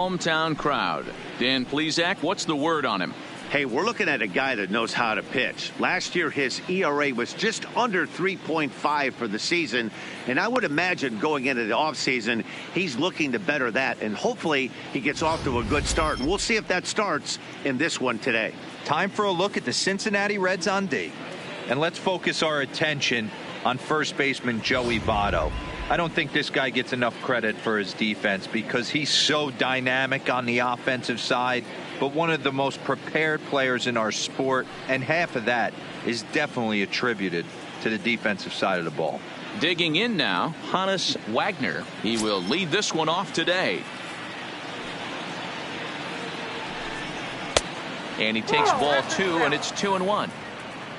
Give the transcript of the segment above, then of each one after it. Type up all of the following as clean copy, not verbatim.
Hometown crowd. Dan Plesac, what's the word on him? Hey, we're looking at a guy that knows how to pitch. Last year, his ERA was just under 3.5 for the season, and I would imagine going into the offseason, he's looking to better that, and hopefully he gets off to a good start, and we'll see if that starts in this one today. Time for a look at the Cincinnati Reds on D. And let's focus our attention on first baseman Joey Votto. I don't think this guy gets enough credit for his defense because he's so dynamic on the offensive side, but one of the most prepared players in our sport, and half of that is definitely attributed to the defensive side of the ball. Digging in now, Hannes Wagner. He will lead this one off today. And he takes ball 2, and it's 2-1.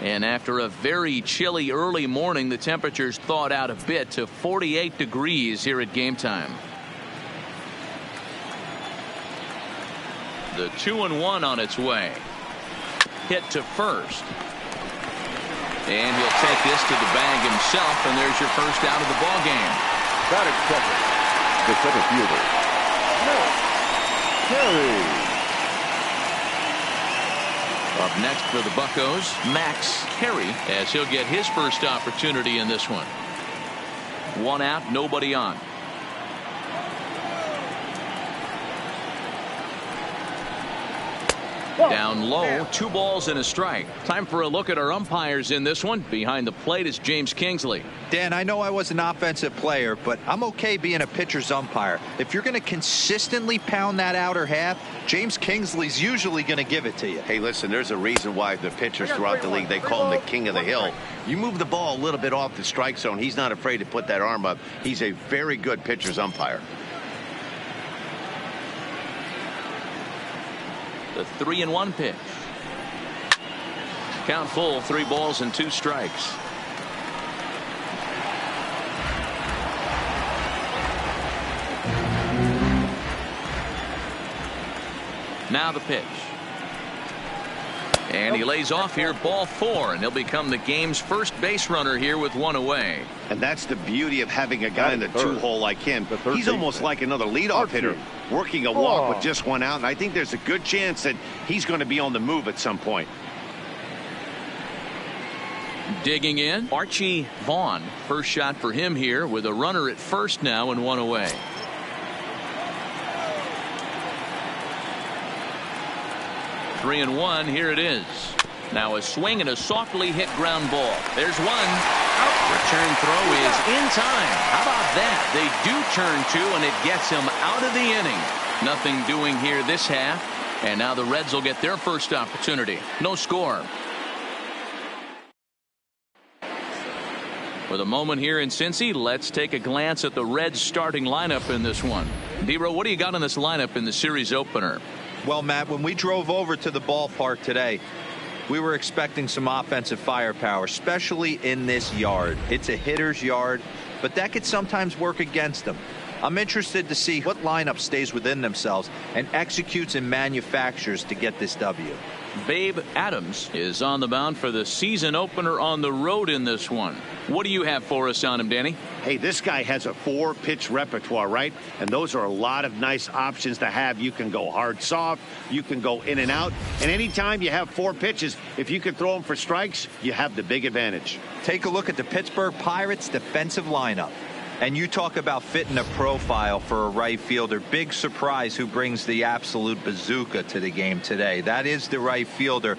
And after a very chilly early morning, the temperatures thawed out a bit to 48 degrees here at game time. The 2-1 on its way. Hit to first. And he'll take this to the bag himself, and there's your first out of the ball game. Batting second, the center fielder, Carey. Up next for the Buccos, Max Carey, as he'll get his first opportunity in this one. One out, nobody on. Down low, 2 balls and a strike. Time for a look at our umpires in this one. Behind the plate is James Kingsley. Dan, I know I was an offensive player, but I'm okay being a pitcher's umpire. If you're going to consistently pound that outer half, James Kingsley's usually going to give it to you. Hey, listen, there's a reason why the pitchers throughout the league, they call him the king of the hill. You move the ball a little bit off the strike zone, he's not afraid to put that arm up. He's a very good pitcher's umpire. The 3-1 pitch. Count full, 3 balls and 2 strikes. Now the pitch. And he lays off here, ball 4, and he'll become the game's first base runner here with 1 away. And that's the beauty of having a guy in the 2-hole like him. He's almost like another leadoff hitter, working a walk with just 1 out, and I think there's a good chance that he's going to be on the move at some point. Digging in, Archie Vaughn. First shot for him here with a runner at first now and 1 away. Three and 1, here it is. Now a swing and a softly hit ground ball. There's one. Return throw is in time. How about that? They do turn 2, and it gets him out of the inning. Nothing doing here this half, and now the Reds will get their first opportunity. No score. With a moment here in Cincy, let's take a glance at the Reds starting lineup in this one. Dero, what do you got in this lineup in the series opener? Well, Matt, when we drove over to the ballpark today, we were expecting some offensive firepower, especially in this yard. It's a hitter's yard, but that could sometimes work against them. I'm interested to see what lineup stays within themselves and executes and manufactures to get this W. Babe Adams is on the mound for the season opener on the road in this one. What do you have for us on him, Danny? Hey, this guy has a 4-pitch repertoire, right? And those are a lot of nice options to have. You can go hard, soft. You can go in and out. And anytime you have 4 pitches, if you can throw them for strikes, you have the big advantage. Take a look at the Pittsburgh Pirates defensive lineup. And you talk about fitting a profile for a right fielder. Big surprise who brings the absolute bazooka to the game today. That is the right fielder.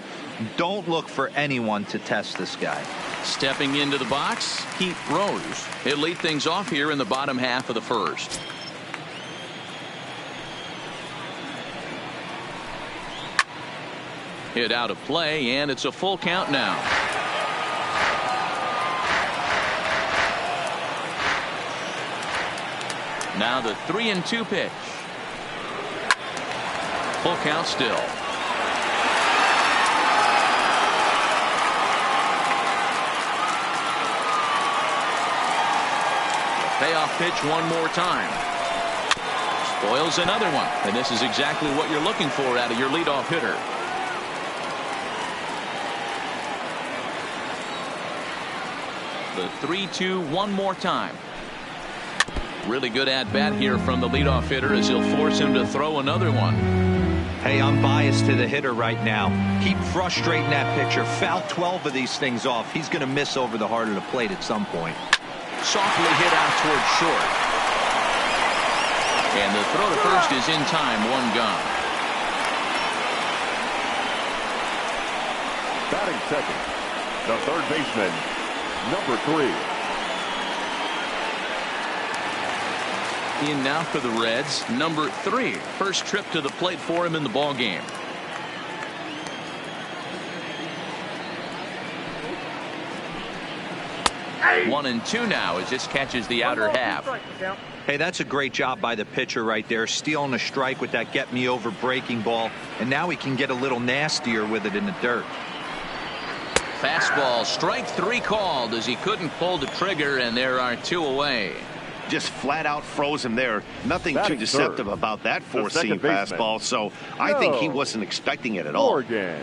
Don't look for anyone to test this guy. Stepping into the box, Pete Rose. He'll lead things off here in the bottom half of the first. Hit out of play, and it's a full count now. Now the 3-2 pitch. Full count still. Payoff pitch one more time. Spoils another one. And this is exactly what you're looking for out of your leadoff hitter. The 3-2 one more time. Really good at-bat here from the leadoff hitter as he'll force him to throw another one. Hey, I'm biased to the hitter right now. Keep frustrating that pitcher. Foul 12 of these things off. He's going to miss over the heart of the plate at some point. Softly hit out towards short. And the throw to first is in time. One gone. Batting second, the third baseman, number 3. In now for the Reds, number 3. First trip to the plate for him in the ball game. Hey. 1-2 now as this catches the outer half. Hey, that's a great job by the pitcher right there, stealing a strike with that get me over breaking ball, and now he can get a little nastier with it in the dirt. Fastball, strike 3 called as he couldn't pull the trigger, and there are 2 away. Just flat out froze him there. Nothing too deceptive about that four-seam fastball, so I think he wasn't expecting it at all. Morgan.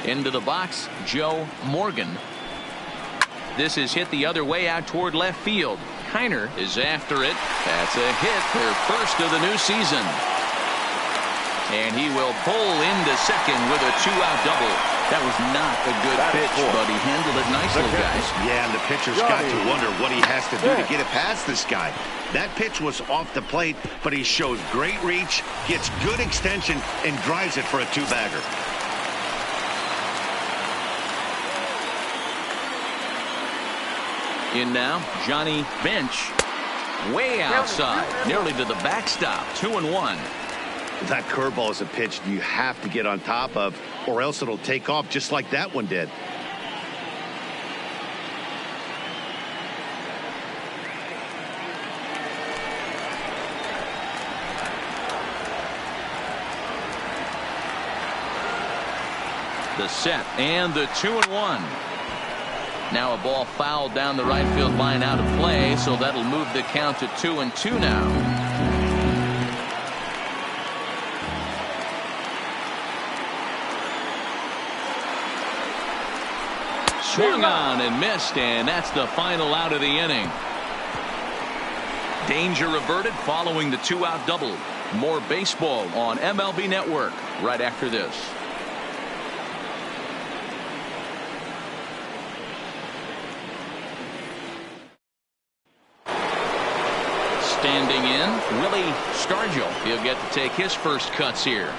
Into the box, Joe Morgan. This is hit the other way out toward left field. Kiner is after it. That's a hit, their first of the new season. And he will pull into second with a 2-out double. That was not a good pitch, but he handled it nicely, guys. Yeah, and the pitcher's got to wonder what he has to do to get it past this guy. That pitch was off the plate, but he shows great reach, gets good extension, and drives it for a 2-bagger. In now, Johnny Bench. Way outside, nearly to the backstop. 2-1. That curveball is a pitch you have to get on top of, or else it'll take off just like that one did. The set and the 2-1. Now a ball fouled down the right field line out of play, so that'll move the count to 2-2 now. Swung on and missed, and that's the final out of the inning. Danger averted following the 2-out double. More baseball on MLB Network right after this. Standing in, Willie Stargell. He'll get to take his first cuts here.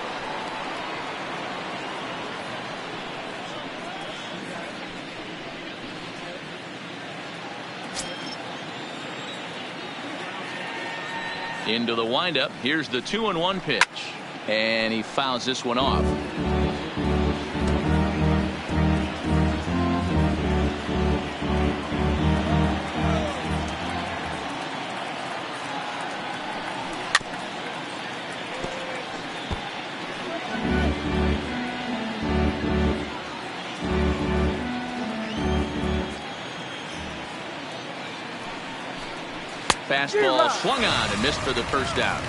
Into the windup. Here's the 2-1 pitch. And he fouls this one off. Fastball swung on and missed for the first out.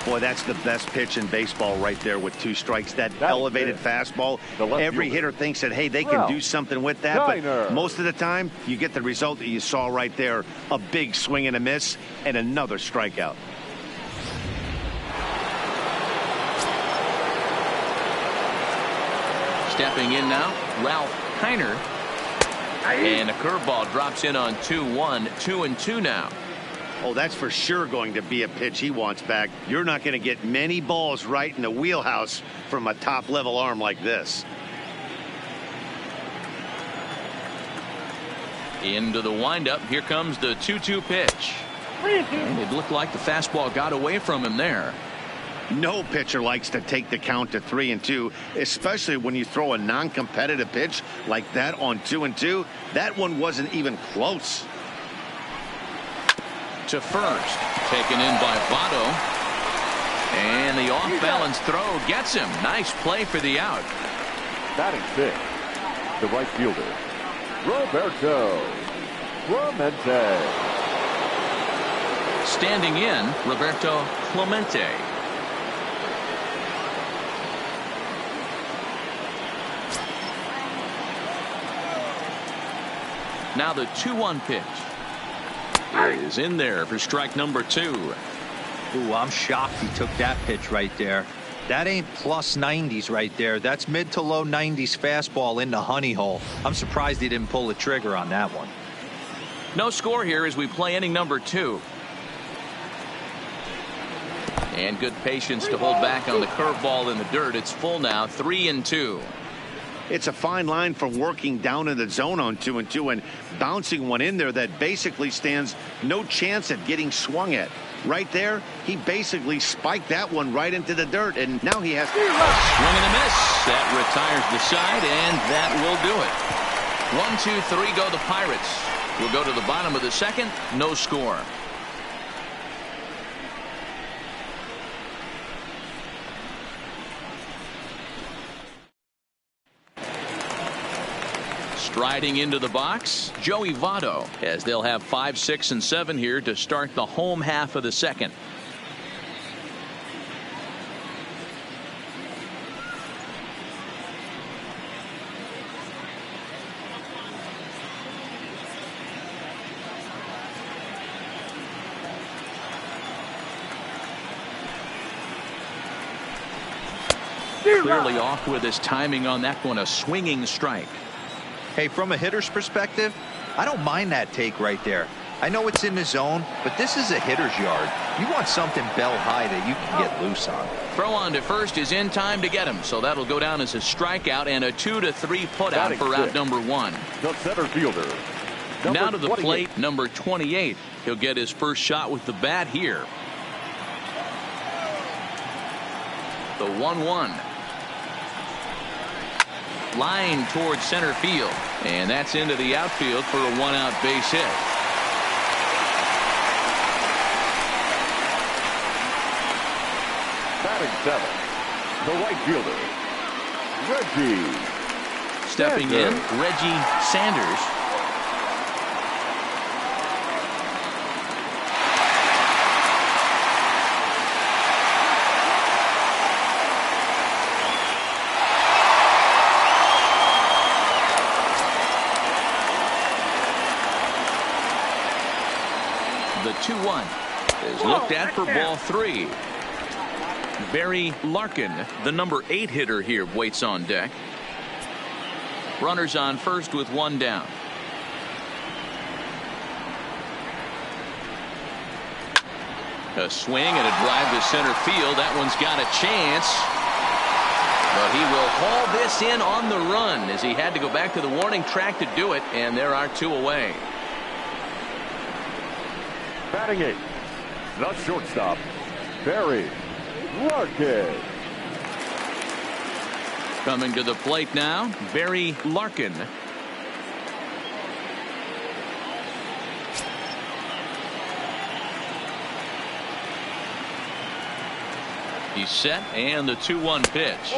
Boy, that's the best pitch in baseball right there with 2 strikes. That elevated fastball. Every hitter thinks that, hey, they can do something with that. But most of the time, you get the result that you saw right there. A big swing and a miss and another strikeout. Stepping in now, Ralph Kiner. And a curveball drops in on 2-1, 2-2 now. Oh, that's for sure going to be a pitch he wants back. You're not going to get many balls right in the wheelhouse from a top-level arm like this. Into the windup. Here comes the 2-2 pitch. And it looked like the fastball got away from him there. No pitcher likes to take the count to 3-2, especially when you throw a non-competitive pitch like that on 2-2. That one wasn't even close. To first, taken in by Votto. And the off-balance throw gets him. Nice play for the out. Batting 6, the right fielder, Roberto Clemente. Standing in, Roberto Clemente. Now the 2-1 pitch. It is in there for strike number 2. Ooh, I'm shocked he took that pitch right there. That ain't plus 90s right there. That's mid to low 90s fastball in the honey hole. I'm surprised he didn't pull the trigger on that one. No score here as we play inning number 2. And good patience to hold back on the curveball in the dirt. It's full now, 3-2. It's a fine line from working down in the zone on 2-2 and bouncing one in there that basically stands no chance at getting swung at. Right there, he basically spiked that one right into the dirt, and now he has to swing and a miss. That retires the side, and that will do it. 1, 2, 3 go the Pirates. We'll go to the bottom of the second. No score. Striding into the box, Joey Votto, as they'll have 5, 6, and 7 here to start the home half of the second. Clearly off with his timing on that one, a swinging strike. Hey, from a hitter's perspective, I don't mind that take right there. I know it's in the zone, but this is a hitter's yard. You want something bell high that you can get loose on. Throw on to first is in time to get him, so that'll go down as a strikeout and a 2-3 putout for out number 1. The center fielder. Now to the plate, number 28. He'll get his first shot with the bat here. The 1-1. Line towards center field, and that's into the outfield for a 1-out base hit. Batting 7, the right fielder, Reggie. Stepping in, Reggie Sanders. The 2-1 is looked at for ball 3. Barry Larkin, the number 8 hitter here, waits on deck. Runners on first with 1 down. A swing and a drive to center field. That one's got a chance. But he will haul this in on the run as he had to go back to the warning track to do it, and there are 2 away. Batting 8, the shortstop, Barry Larkin. Coming to the plate now, Barry Larkin. He's set, and the 2-1 pitch.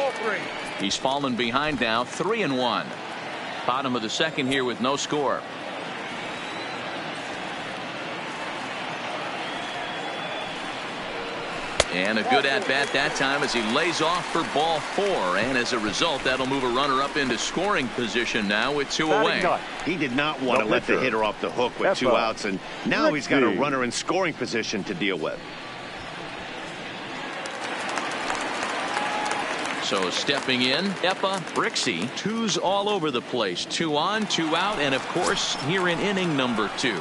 He's fallen behind now, 3-1. Bottom of the second here with no score. And a good at-bat that time as he lays off for ball 4. And as a result, that'll move a runner up into scoring position now with 2 away. He did not want to let the hitter off the hook with 2 outs, and now he's got a runner in scoring position to deal with. So stepping in, Epa Brixey. 2s all over the place. 2 on, 2 out, and of course here in inning number 2.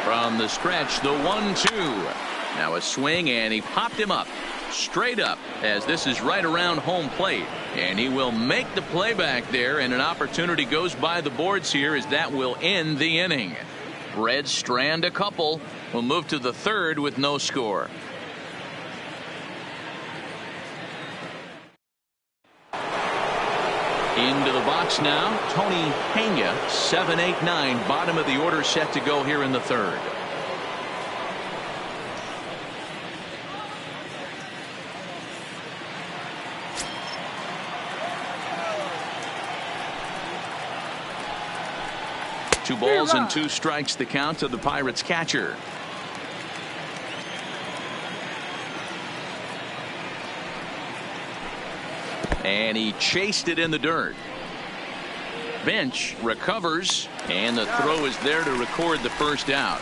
From the stretch, the 1-2. Now a swing, and he popped him up. Straight up, as this is right around home plate, and he will make the play back there, and an opportunity goes by the boards here as that will end the inning. Reds strand a couple. Will move to the 3rd with no score. Into the box now, Tony Pena, 7, 8, 9, bottom of the order, set to go here in the third. Two balls and 2 strikes the count to the Pirates catcher. And he chased it in the dirt. Bench recovers, and the throw is there to record the first out.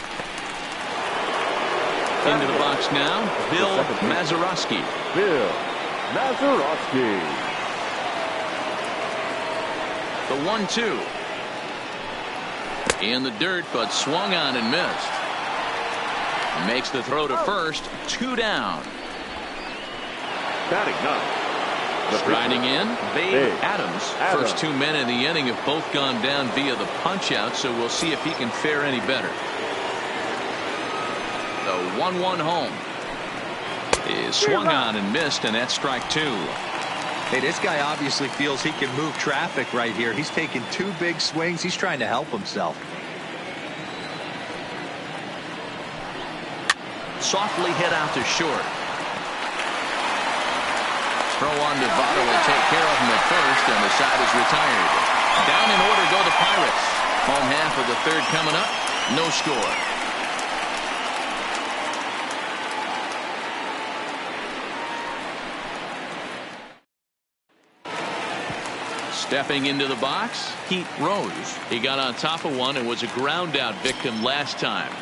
Into the box now, Bill Mazeroski. Bill Mazeroski. The 1-2. In the dirt, but swung on and missed. Makes the throw to first, 2 down. Batting up. Striding in, Babe Adams. First 2 men in the inning have both gone down via the punch-out, so we'll see if he can fare any better. The 1-1 home is swung on and missed, and that's strike 2. Hey, this guy obviously feels he can move traffic right here. He's taking 2 big swings. He's trying to help himself. Softly hit out to short. Throw on to Votto will take care of him at first, and the side is retired. Down in order go the Pirates. Home half of the third coming up. No score. Stepping into the box, Pete Rose. He got on top of one and was a ground out victim last time.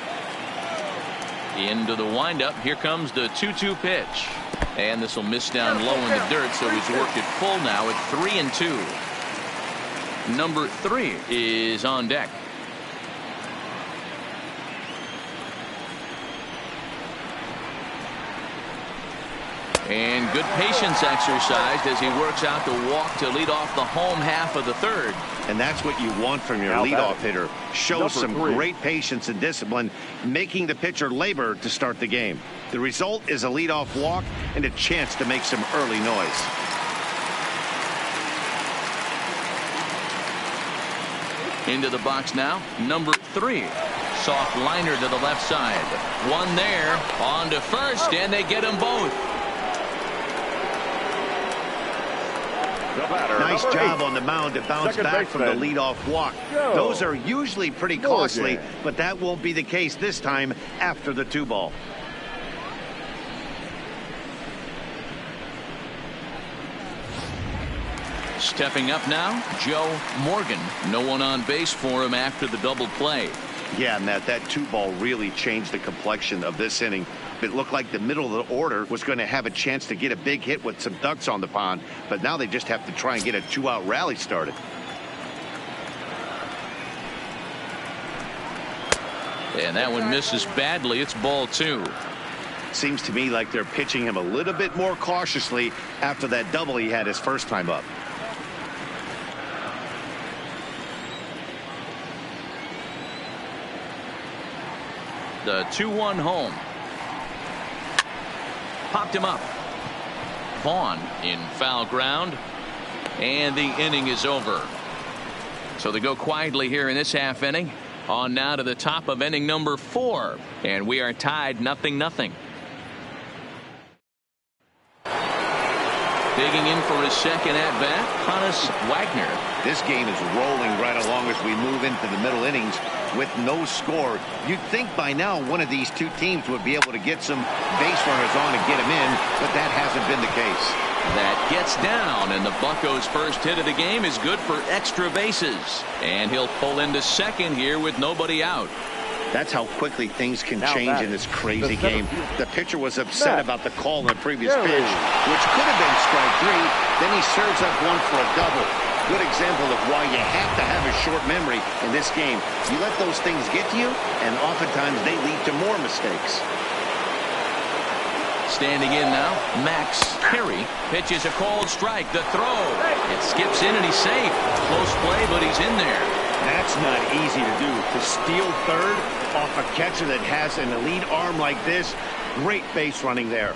Into the windup. Here comes the 2-2 pitch. And this will miss down low in the dirt, so he's worked it full now at 3-2. Number 3 is on deck. And good patience exercised as he works out the walk to lead off the home half of the third. And that's what you want from your leadoff hitter. Show some great patience and discipline, making the pitcher labor to start the game. The result is a leadoff walk and a chance to make some early noise. Into the box now, number 3. Soft liner to the left side. One there, on to first, and they get them both. Nice job on the mound to bounce back from the leadoff walk. Those are usually pretty costly, but that won't be the case this time after the 2-ball. Stepping up now, Joe Morgan. No one on base for him after the double play. Yeah, Matt, that 2-ball really changed the complexion of this inning. It looked like the middle of the order was going to have a chance to get a big hit with some ducks on the pond, but now they just have to try and get a 2-out rally started. And that one misses badly. It's ball 2. Seems to me like they're pitching him a little bit more cautiously after that double he had his first time up. The 2-1 home. Popped him up. Vaughn in foul ground. And the inning is over. So they go quietly here in this half inning. On now to the top of inning number 4. And we are tied 0-0. Digging in for his second at-bat, Hannes Wagner. This game is rolling right along as we move into the middle innings with no score. You'd think by now one of these two teams would be able to get some base runners on and get them in, but that hasn't been the case. That gets down, and the Buccos' first hit of the game is good for extra bases. And he'll pull into second here with nobody out. That's how quickly things can change in this crazy game. The pitcher was upset about the call in the previous pitch, which could have been strike 3. Then he serves up one for a double. Good example of why you have to have a short memory in this game. You let those things get to you, and oftentimes they lead to more mistakes. Standing in now, Max Perry pitches a called strike. The throw. It skips in, and he's safe. Close play, but he's in there. That's not easy to do. To steal third off a catcher that has an elite arm like this, great base running there.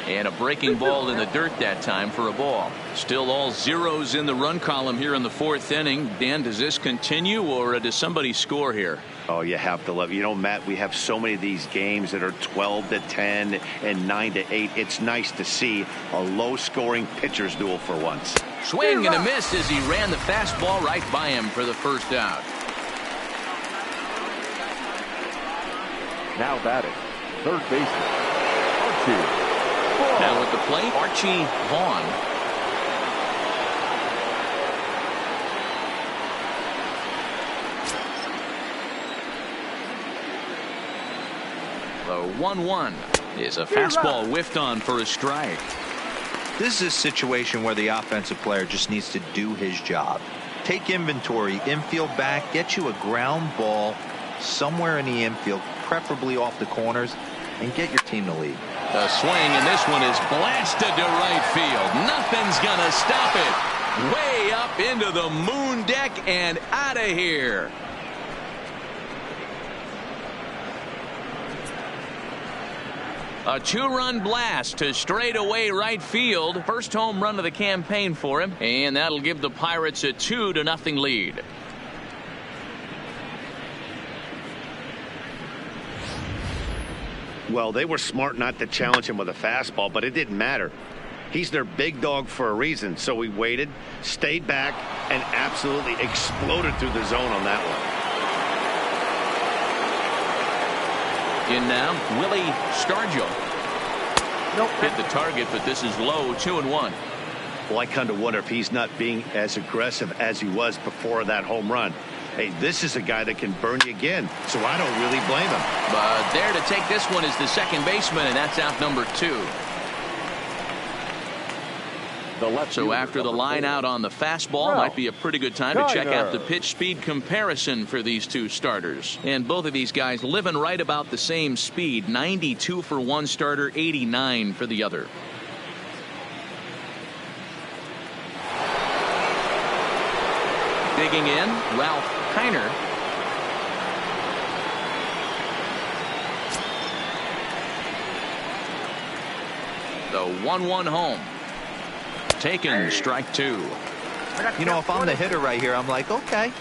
And a breaking ball in the dirt that time for a ball. Still all zeros in the run column here in the fourth inning. Dan, does this continue or does somebody score here? Oh, you have to love it. You know, Matt, we have so many of these games that are 12-10 and 9-8. It's nice to see a low-scoring pitcher's duel for once. Swing and a miss as he ran the fastball right by him for the first out. Now batting, third baseman, Archie. Now at the plate, Archie Vaughn. The 1-1 is a fastball whiffed on for a strike. This is a situation where the offensive player just needs to do his job. Take inventory, infield back, get you a ground ball somewhere in the infield, preferably off the corners, and get your team to lead. The swing, and this one is blasted to right field. Nothing's gonna stop it. Way up into the moon deck and out of here. A two-run blast to straightaway right field. First home run of the campaign for him, and that'll give the Pirates a 2-0 lead. Well, they were smart not to challenge him with a fastball, but it didn't matter. He's their big dog for a reason, so he waited, stayed back, and absolutely exploded through the zone on that one. In now, Willie Stargell. Hit the target, but this is low, 2-1. Well, I kind of wonder if he's not being as aggressive as he was before that home run. Hey, this is a guy that can burn you again, so I don't really blame him. But there to take this one is the second baseman, and that's out number 2. So after the line out on the fastball, might be a pretty good time to check out the pitch speed comparison for these two starters. And both of these guys living right about the same speed, 92 for one starter, 89 for the other. Digging in, Ralph Kiner. The 1-1 home. Taken, strike 2. You know, if I'm the hitter right here, I'm like, okay,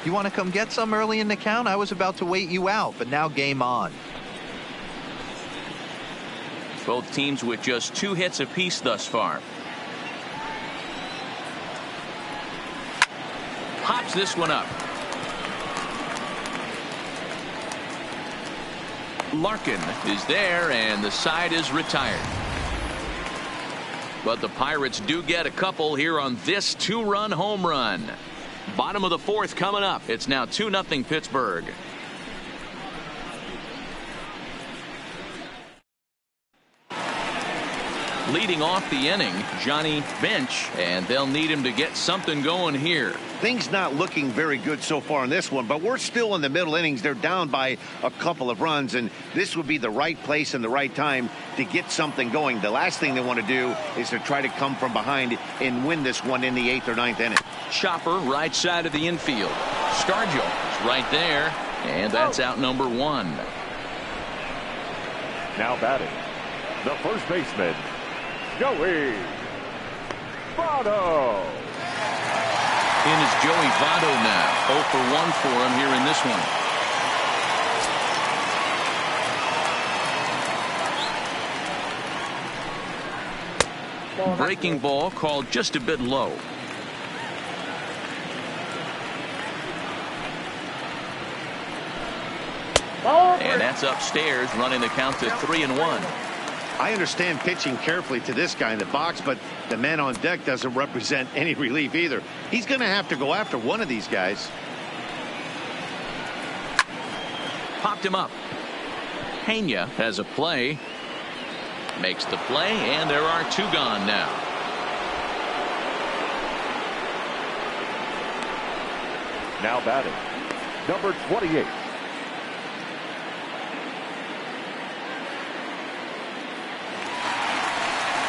you want to come get some early in the count? I was about to wait you out, but now game on. Both teams with just 2 hits apiece thus far. Pops this one up. Larkin is there, and the side is retired. But the Pirates do get a couple here on this 2-run home run. Bottom of the 4th coming up. It's now 2-0 Pittsburgh. Leading off the inning, Johnny Bench, and they'll need him to get something going here. Things not looking very good so far in this one, but we're still in the middle innings. They're down by a couple of runs, and this would be the right place and the right time to get something going. The last thing they want to do is to try to come from behind and win this one in the 8th or 9th inning. Chopper right side of the infield. Stargell is right there, and that's out number 1. Now batting, the first baseman, Joey Votto. In is Joey Votto now. 0 for 1 for him here in this one. Breaking ball called just a bit low. And that's upstairs, running the count to 3-1. I understand pitching carefully to this guy in the box, but the man on deck doesn't represent any relief either. He's going to have to go after one of these guys. Popped him up. Pena has a play. Makes the play, and there are 2 gone now. Now batting, number 28.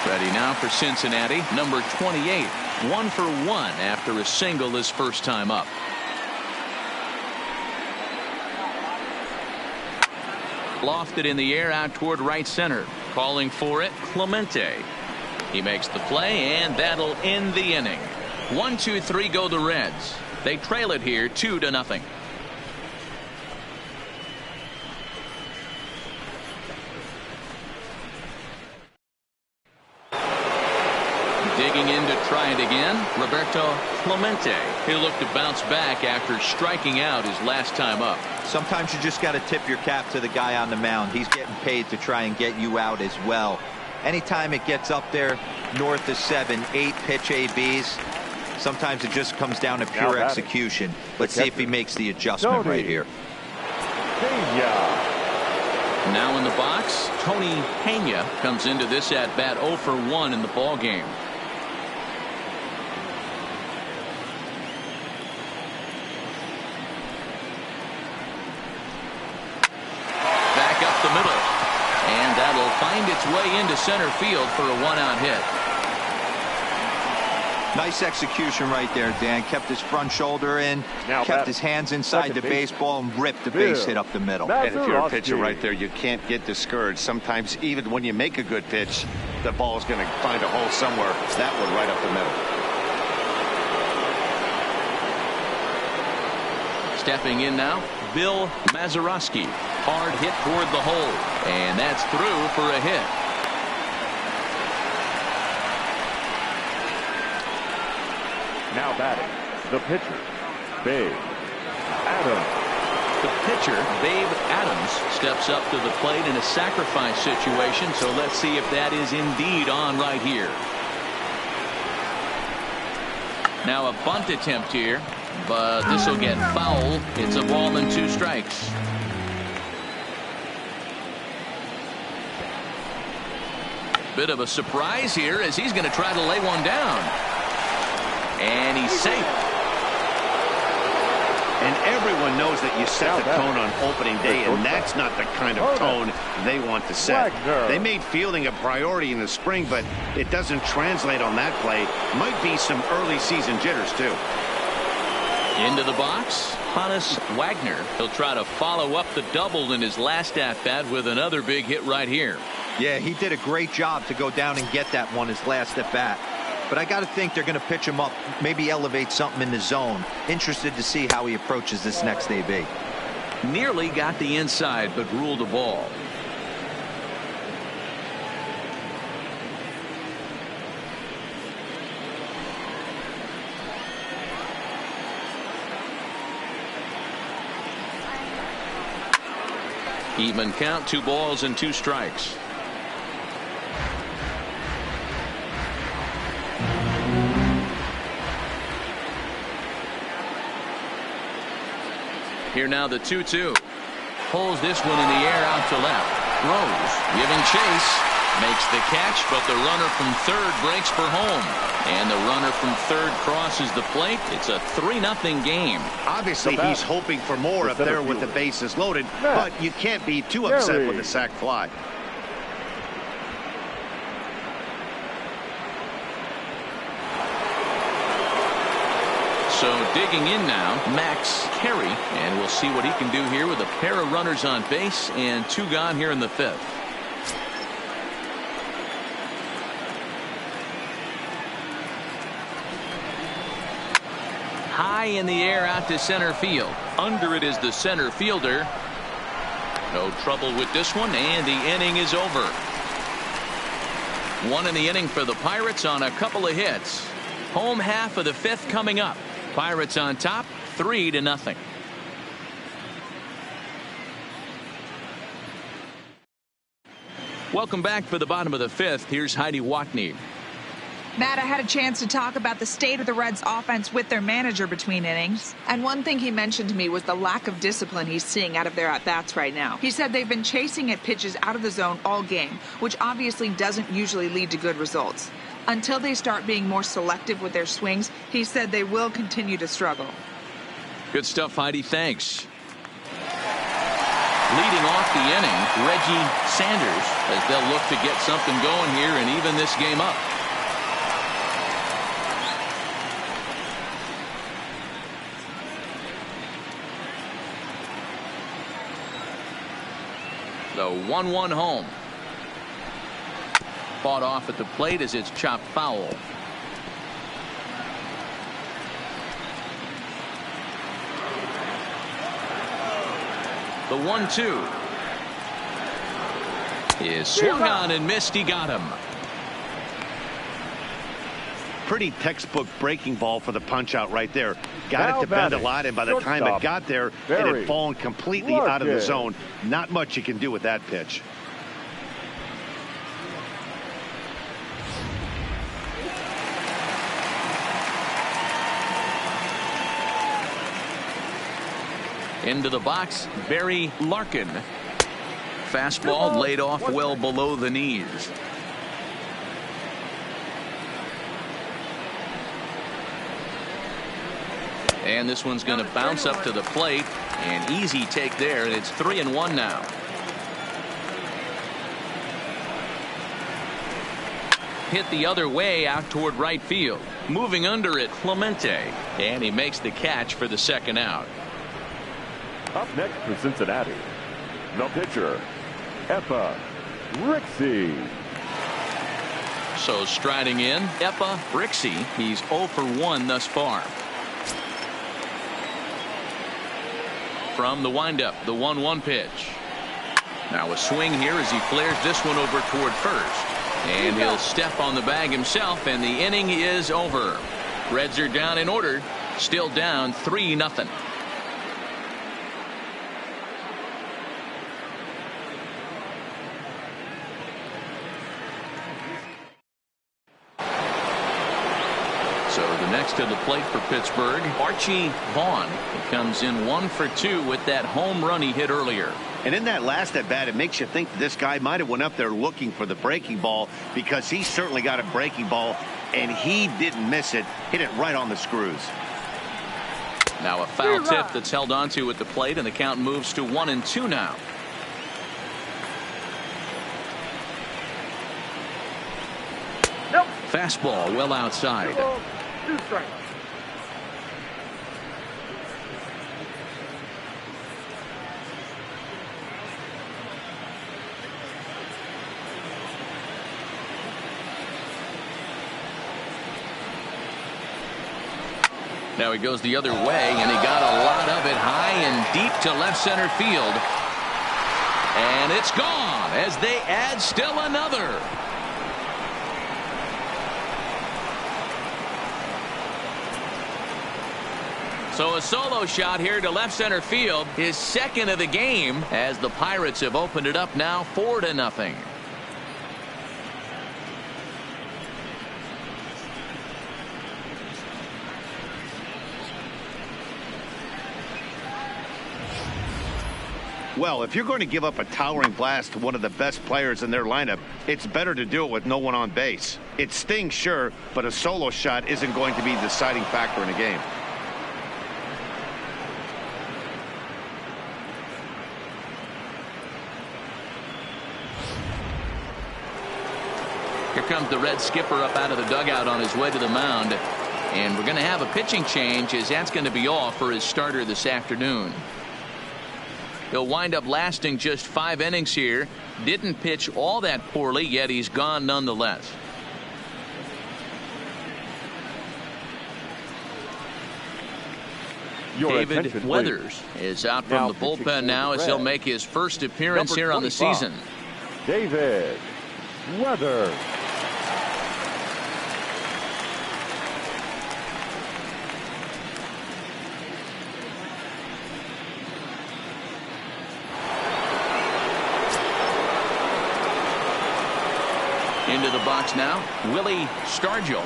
Ready now for Cincinnati, number 28. 1 for 1 after a single his first time up. Lofted in the air out toward right center. Calling for it, Clemente. He makes the play, and that'll end the inning. 1-2-3 go the Reds. They trail it here 2-0. Digging in to try it again, Roberto Clemente. He'll look to bounce back after striking out his last time up. Sometimes you just got to tip your cap to the guy on the mound. He's getting paid to try and get you out as well. Anytime it gets up there north of 7, 8 pitch ABs, sometimes it just comes down to pure execution. Let's see if he makes the adjustment right here. Now in the box, Tony Pena comes into this at bat 0 for 1 in the ball game. Back up the middle, and that'll find its way into center field for a 1-out hit. Nice execution right there, Dan. Kept his front shoulder in, kept his hands inside the baseball, and ripped the base hit up the middle. And if you're a pitcher right there, you can't get discouraged. Sometimes even when you make a good pitch, the ball's going to find a hole somewhere. That one right up the middle. Stepping in now, Bill Mazeroski. Hard hit toward the hole, and that's through for a hit. Now batting, the pitcher, Babe Adams. The pitcher, Babe Adams, steps up to the plate in a sacrifice situation, so let's see if that is indeed on right here. Now a bunt attempt here, but this will get foul. It's a ball and 2 strikes. Bit of a surprise here as he's going to try to lay one down. And he's safe. And everyone knows that you set the tone on opening day, and that's not the kind of tone they want to set. They made fielding a priority in the spring, but it doesn't translate on that play. Might be some early season jitters, too. Into the box, Hannes Wagner. He'll try to follow up the double in his last at-bat with another big hit right here. Yeah, he did a great job to go down and get that one his last at-bat. But I got to think they're going to pitch him up, maybe elevate something in the zone. Interested to see how he approaches this next AB. Nearly got the inside, but ruled a ball. Even count, 2 balls and 2 strikes. Here now the 2-2. Pulls this one in the air out to left. Rose giving chase. Makes the catch, but the runner from third breaks for home. And the runner from third crosses the plate. It's a 3-0 game. Obviously, he's hoping for more up there with the bases loaded, but you can't be too upset with a sac fly. So digging in now, Max Carey, and we'll see what he can do here with a pair of runners on base and 2 gone here in the 5th. High in the air out to center field. Under it is the center fielder. No trouble with this one, and the inning is over. 1 in the inning for the Pirates on a couple of hits. Home half of the 5th coming up. Pirates on top, 3-0. Welcome back for the bottom of the 5th. Here's Heidi Watney. Matt, I had a chance to talk about the state of the Reds offense with their manager between innings. And one thing he mentioned to me was the lack of discipline he's seeing out of their at-bats right now. He said they've been chasing at pitches out of the zone all game, which obviously doesn't usually lead to good results. Until they start being more selective with their swings, he said they will continue to struggle. Good stuff, Heidi. Thanks. Leading off the inning, Reggie Sanders, as they'll look to get something going here and even this game up. The 1-1 home. Fought off at the plate as it's chopped foul. The 1-2 is swung on and missed. He got him. Pretty textbook breaking ball for the punch out right there. Got it to bend a lot, and by the time it got there, it had fallen completely out of the zone. Not much you can do with that pitch. Into the box, Barry Larkin. Fastball laid off well below the knees. And this one's going to bounce up to the plate. An easy take there, and it's 3-1 now. Hit the other way out toward right field. Moving under it, Clemente. And he makes the catch for the second out. Up next for Cincinnati, the pitcher, Epa Rixey. So striding in, Epa Rixey. He's 0 for 1 thus far. From the windup, the 1-1 pitch. Now a swing here as he flares this one over toward first. And he'll step on the bag himself, and the inning is over. Reds are down in order, still down 3-0. So the next to the plate for Pittsburgh, Archie Vaughn. He comes in 1 for 2 with that home run he hit earlier. And in that last at bat, it makes you think that this guy might have went up there looking for the breaking ball, because he certainly got a breaking ball, and he didn't miss it. Hit it right on the screws. Now a foul tip that's held onto at the plate, and the count moves to 1-2 now. Nope. Fastball well outside. 2 strikes. Now he goes the other way, and he got a lot of it high and deep to left center field. And it's gone as they add still another. So a solo shot here to left center field, his second of the game, as the Pirates have opened it up now 4-0. Well, if you're going to give up a towering blast to one of the best players in their lineup, it's better to do it with no one on base. It stings, sure, but a solo shot isn't going to be the deciding factor in a game. Here comes the Red skipper up out of the dugout on his way to the mound. And we're going to have a pitching change, as that's going to be all for his starter this afternoon. He'll wind up lasting just 5 innings here. Didn't pitch all that poorly, yet he's gone nonetheless. David Weathers is out from the bullpen now, as he'll make his first appearance here on the season. David Weathers. Into the box now, Willie Stargell.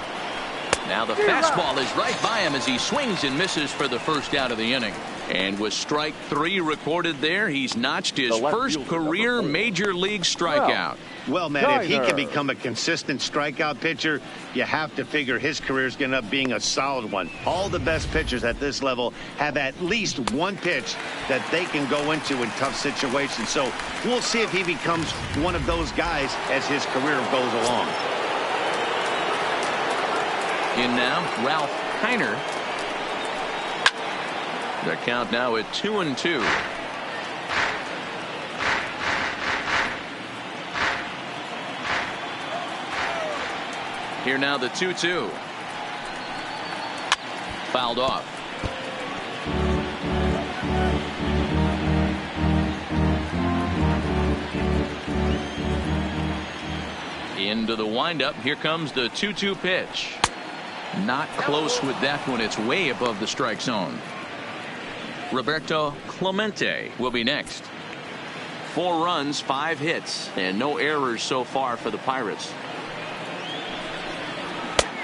Now the fastball is right by him as he swings and misses for the first out of the inning. And with strike 3 recorded there, he's notched his first career major league strikeout. Well, man, if he can become a consistent strikeout pitcher, you have to figure his career is going to end up being a solid one. All the best pitchers at this level have at least one pitch that they can go into in tough situations. So we'll see if he becomes one of those guys as his career goes along. In now, Ralph Kiner. Their count now at 2-2. Here now the 2-2. Fouled off. Into the windup. Here comes the 2-2 pitch. Not close with that one. It's way above the strike zone. Roberto Clemente will be next. 4 runs, 5 hits, and no errors so far for the Pirates.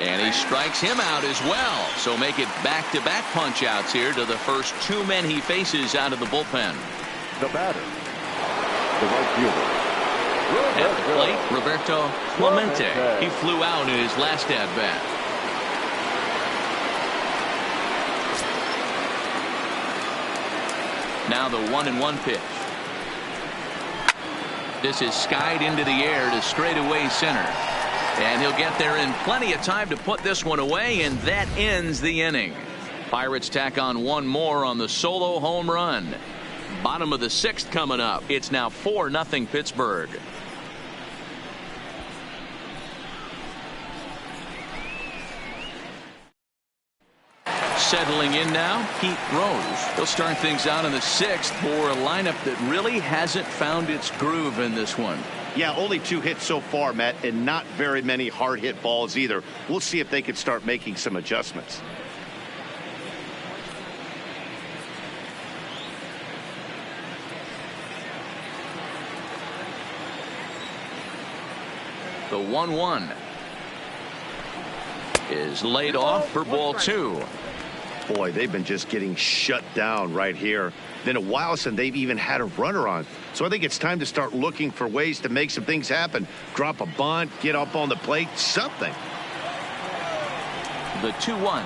And he strikes him out as well. So make it back-to-back punch-outs here to the first 2 men he faces out of the bullpen. The batter, the right fielder. At the plate, Roberto Clemente. He flew out in his last at-bat. Now the 1-1 pitch. This is skied into the air to straightaway center. And he'll get there in plenty of time to put this one away, and that ends the inning. Pirates tack on 1 more on the solo home run. Bottom of the 6th coming up. It's now 4-0 Pittsburgh. Settling in now, Pete Rose. He'll start things out in the 6th for a lineup that really hasn't found its groove in this one. Yeah, only 2 hits so far, Matt, and not very many hard hit balls either. We'll see if they can start making some adjustments. The 1-1 is laid off for ball 2. Boy, they've been just getting shut down right here. Been a while since they've even had a runner on. So I think it's time to start looking for ways to make some things happen. Drop a bunt, get up on the plate, something. The 2-1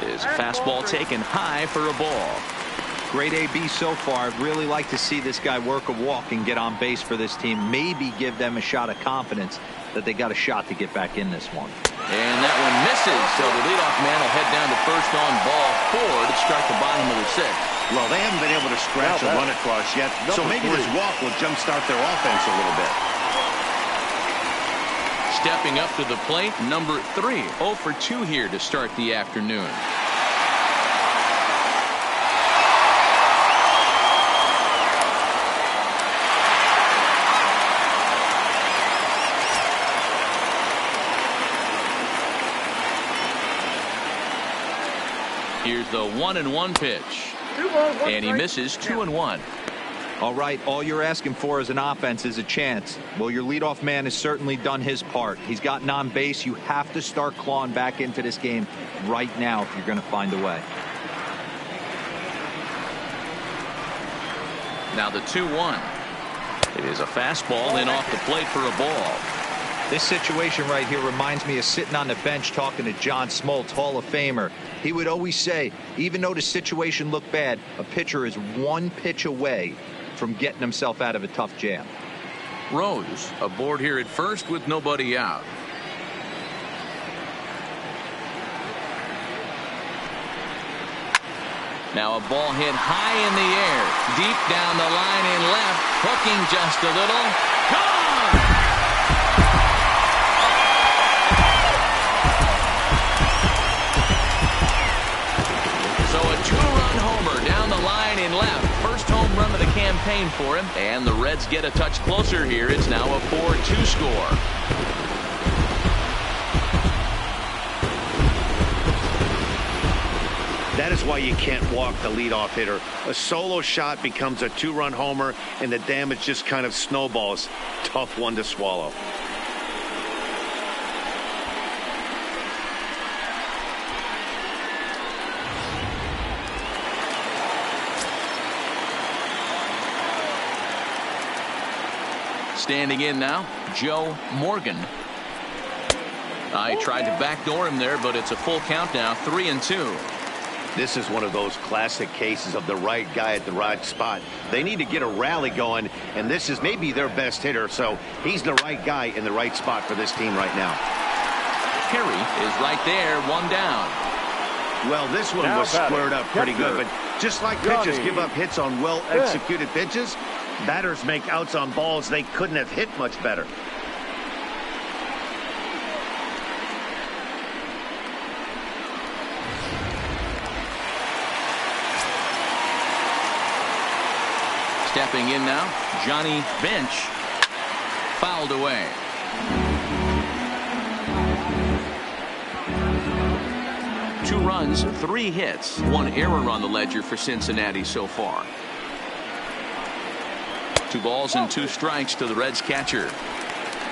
is fastball taken high for a ball. Great AB so far. I'd really like to see this guy work a walk and get on base for this team. Maybe give them a shot of confidence that they got a shot to get back in this one. And that one misses, so the leadoff man will head down to first on ball 4 to start the bottom of the 6th. Well, they haven't been able to scratch a run across yet, so maybe this walk will jumpstart their offense a little bit. Stepping up to the plate, number 3. 0 for 2 here to start the afternoon. Here's the 1-1 pitch. And he misses 2-1. All right, all you're asking for as an offense is a chance. Well, your leadoff man has certainly done his part. He's gotten on base. You have to start clawing back into this game right now if you're going to find a way. Now the 2-1. It is a fastball in off the plate for a ball. This situation right here reminds me of sitting on the bench talking to John Smoltz, Hall of Famer. He would always say, even though the situation looked bad, a pitcher is 1 pitch away from getting himself out of a tough jam. Rose aboard here at first with nobody out. Now a ball hit high in the air, deep down the line in left, hooking just a little. Gone! So a 2-run homer down the line in left. First home run of the campaign for him. And the Reds get a touch closer here. It's now a 4-2 score. That is why you can't walk the leadoff hitter. A solo shot becomes a 2-run homer, and the damage just kind of snowballs. Tough one to swallow. Standing in now, Joe Morgan. I tried to backdoor him there, but it's a full count now, 3-2. This is one of those classic cases of the right guy at the right spot. They need to get a rally going, and this is maybe their best hitter, so he's the right guy in the right spot for this team right now. Perry is right there, 1 down. Well, this one was squared up pretty good, but just like pitchers give up hits on well-executed pitches, batters make outs on balls they couldn't have hit much better. Stepping in now, Johnny Bench. Fouled away. Two runs, 3 hits, 1 error on the ledger for Cincinnati so far. 2 balls and 2 strikes to the Reds catcher.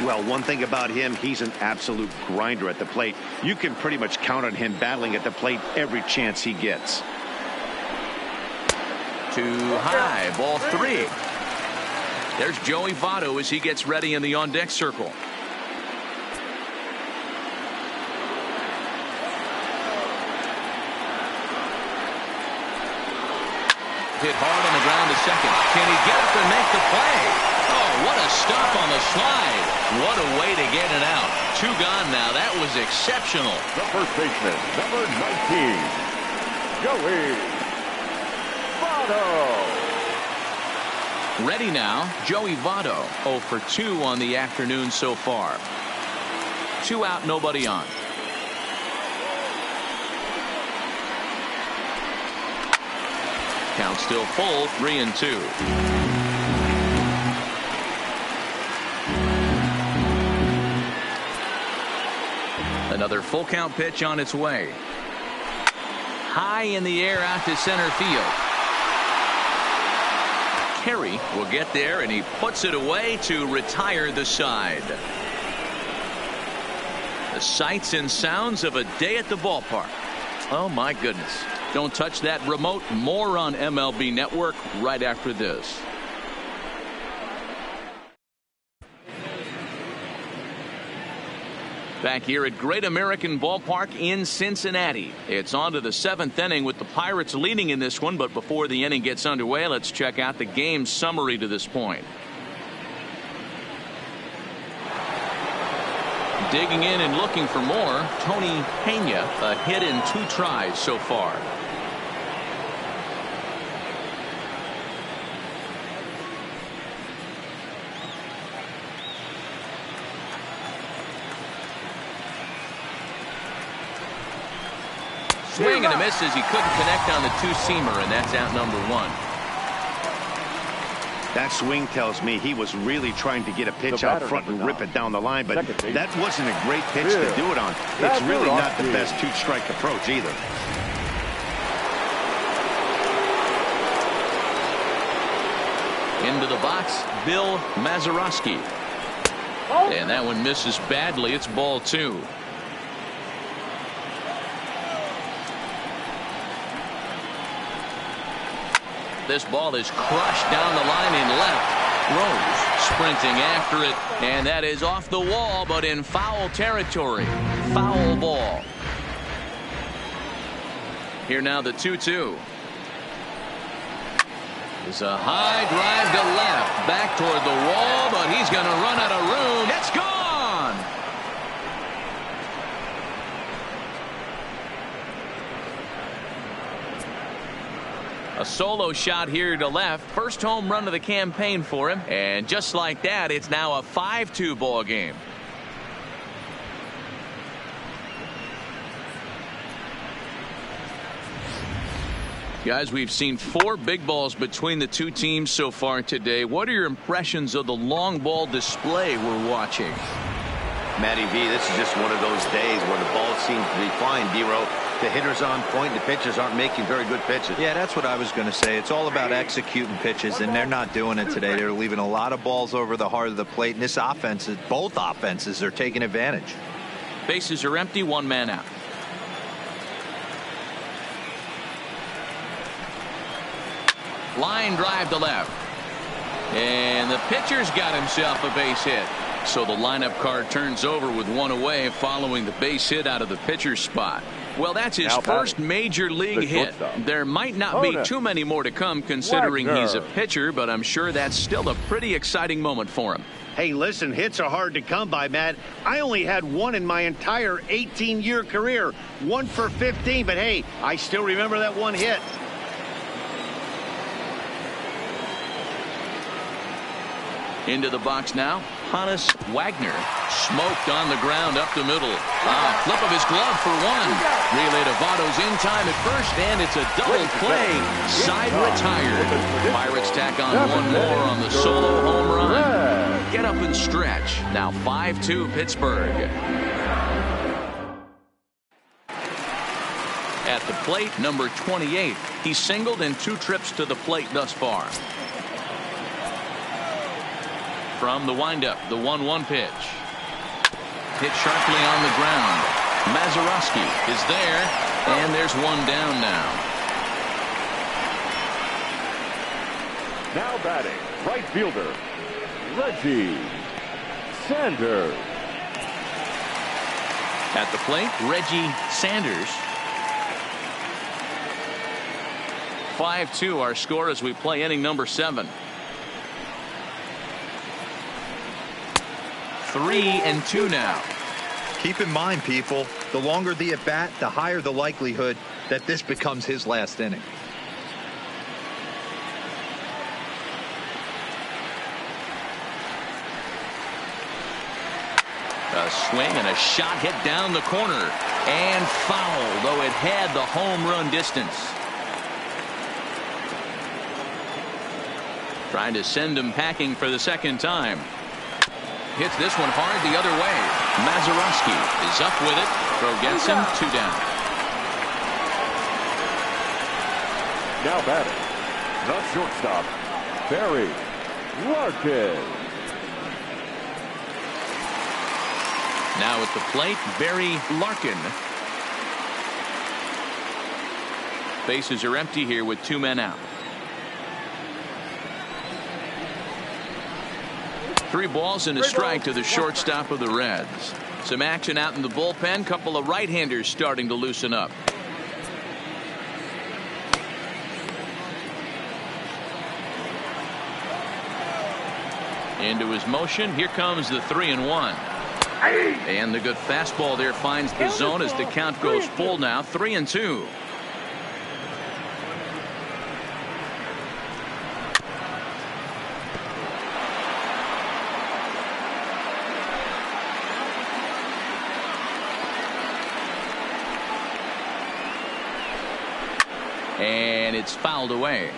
Well, one thing about him, he's an absolute grinder at the plate. You can pretty much count on him battling at the plate every chance he gets. Too high, ball 3. There's Joey Votto as he gets ready in the on-deck circle. Hit hard on the ground to second. Can he get up and make the play? Oh, what a stop on the slide. What a way to get it out. 2 gone now. That was exceptional. The first baseman, number 19, Joey Votto. Ready now, Joey Votto. 0 for 2 on the afternoon so far. 2 out, nobody on. Count still full, 3-2. Another full count pitch on its way. High in the air out to center field. Carey will get there and he puts it away to retire the side. The sights and sounds of a day at the ballpark. Oh my goodness. Don't touch that remote. More on MLB Network right after this. Back here at Great American Ballpark in Cincinnati. It's on to the 7th inning with the Pirates leading in this one. But before the inning gets underway, let's check out the game summary to this point. Digging in and looking for more, Tony Pena, a hit in 2 tries so far. Swing and a miss as he couldn't connect on the 2-seamer, and that's out number 1. That swing tells me he was really trying to get a pitch out front and rip it down the line, but that wasn't a great pitch to do it on. It's really not the best 2-strike approach either. Into the box, Bill Mazeroski. And that one misses badly. It's ball 2. This ball is crushed down the line in left. Rose sprinting after it, and that is off the wall, but in foul territory. Foul ball. Here now the 2-2. It's a high drive to left, back toward the wall, but he's going to run out of room. It's gone. A solo shot here to left. First home run of the campaign for him. And just like that, it's now a 5-2 ball game. Guys, we've seen 4 big balls between the 2 teams so far today. What are your impressions of the long ball display we're watching? Matty V, this is just one of those days where the ball seems to be flying, D-Row. The hitter's on point. The pitchers aren't making very good pitches. Yeah, that's what I was going to say. It's all about executing pitches, and they're not doing it today. They're leaving a lot of balls over the heart of the plate, and this offense, both offenses are taking advantage. Bases are empty, 1 man out. Line drive to left. And the pitcher's got himself a base hit. So the lineup card turns over with 1 away following the base hit out of the pitcher's spot. Well, that's his first major league hit. There might not be too many more to come considering he's a pitcher, but I'm sure that's still a pretty exciting moment for him. Hey, listen, hits are hard to come by, Matt. I only had 1 in my entire 18-year career. 1 for 15, but hey, I still remember that 1 hit. Into the box now, Hannes Wagner smoked on the ground up the middle. Flip of his glove for one. Relay to Votto's in time at first, and it's a double play. Side retired. Pirates tack on one more on the solo home run. Get up and stretch. Now 5-2 Pittsburgh. At the plate, number 28. He's singled in 2 trips to the plate thus far. From the windup, the 1-1 pitch. Hit sharply on the ground. Mazeroski is there, and there's one down now. Now batting, right fielder, Reggie Sanders. At the plate, Reggie Sanders. 5-2 our score as we play inning number 7. 3-2 now. Keep in mind, people, the longer the at bat, the higher the likelihood that this becomes his last inning. A swing and a shot hit down the corner and foul, though it had the home run distance. Trying to send him packing for the second time. Hits this one hard the other way. Mazeroski is up with it. Throw gets him 2 down. Now batting, the shortstop, Barry Larkin. Now at the plate, Barry Larkin. Bases are empty here with 2 men out. 3 balls and a strike to the shortstop of the Reds. Some action out in the bullpen. Couple of right-handers starting to loosen up. Into his motion. Here comes the 3-1. And the good fastball there finds the zone as the count goes full now. 3-2. And it's fouled away.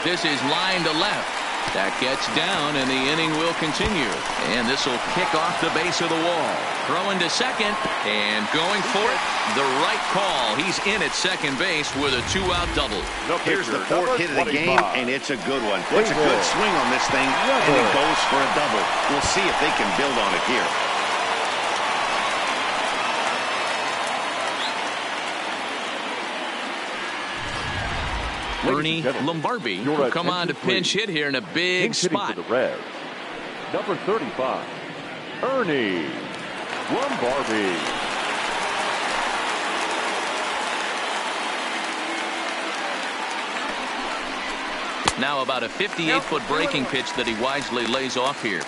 This is line to left. That gets down, and the inning will continue. And this will kick off the base of the wall. Throwing to second and going for it. The right call. He's in at second base with a 2-out double. Here's the 4th hit of the game, and it's a good one. It's a good swing on this thing, and it goes for a double. We'll see if they can build on it here. Ernie Lombardi will come on to pinch hit here in a big spot. For the Reds, number 35, Ernie Lombardi. Now about a 58-foot breaking pitch that he wisely lays off here.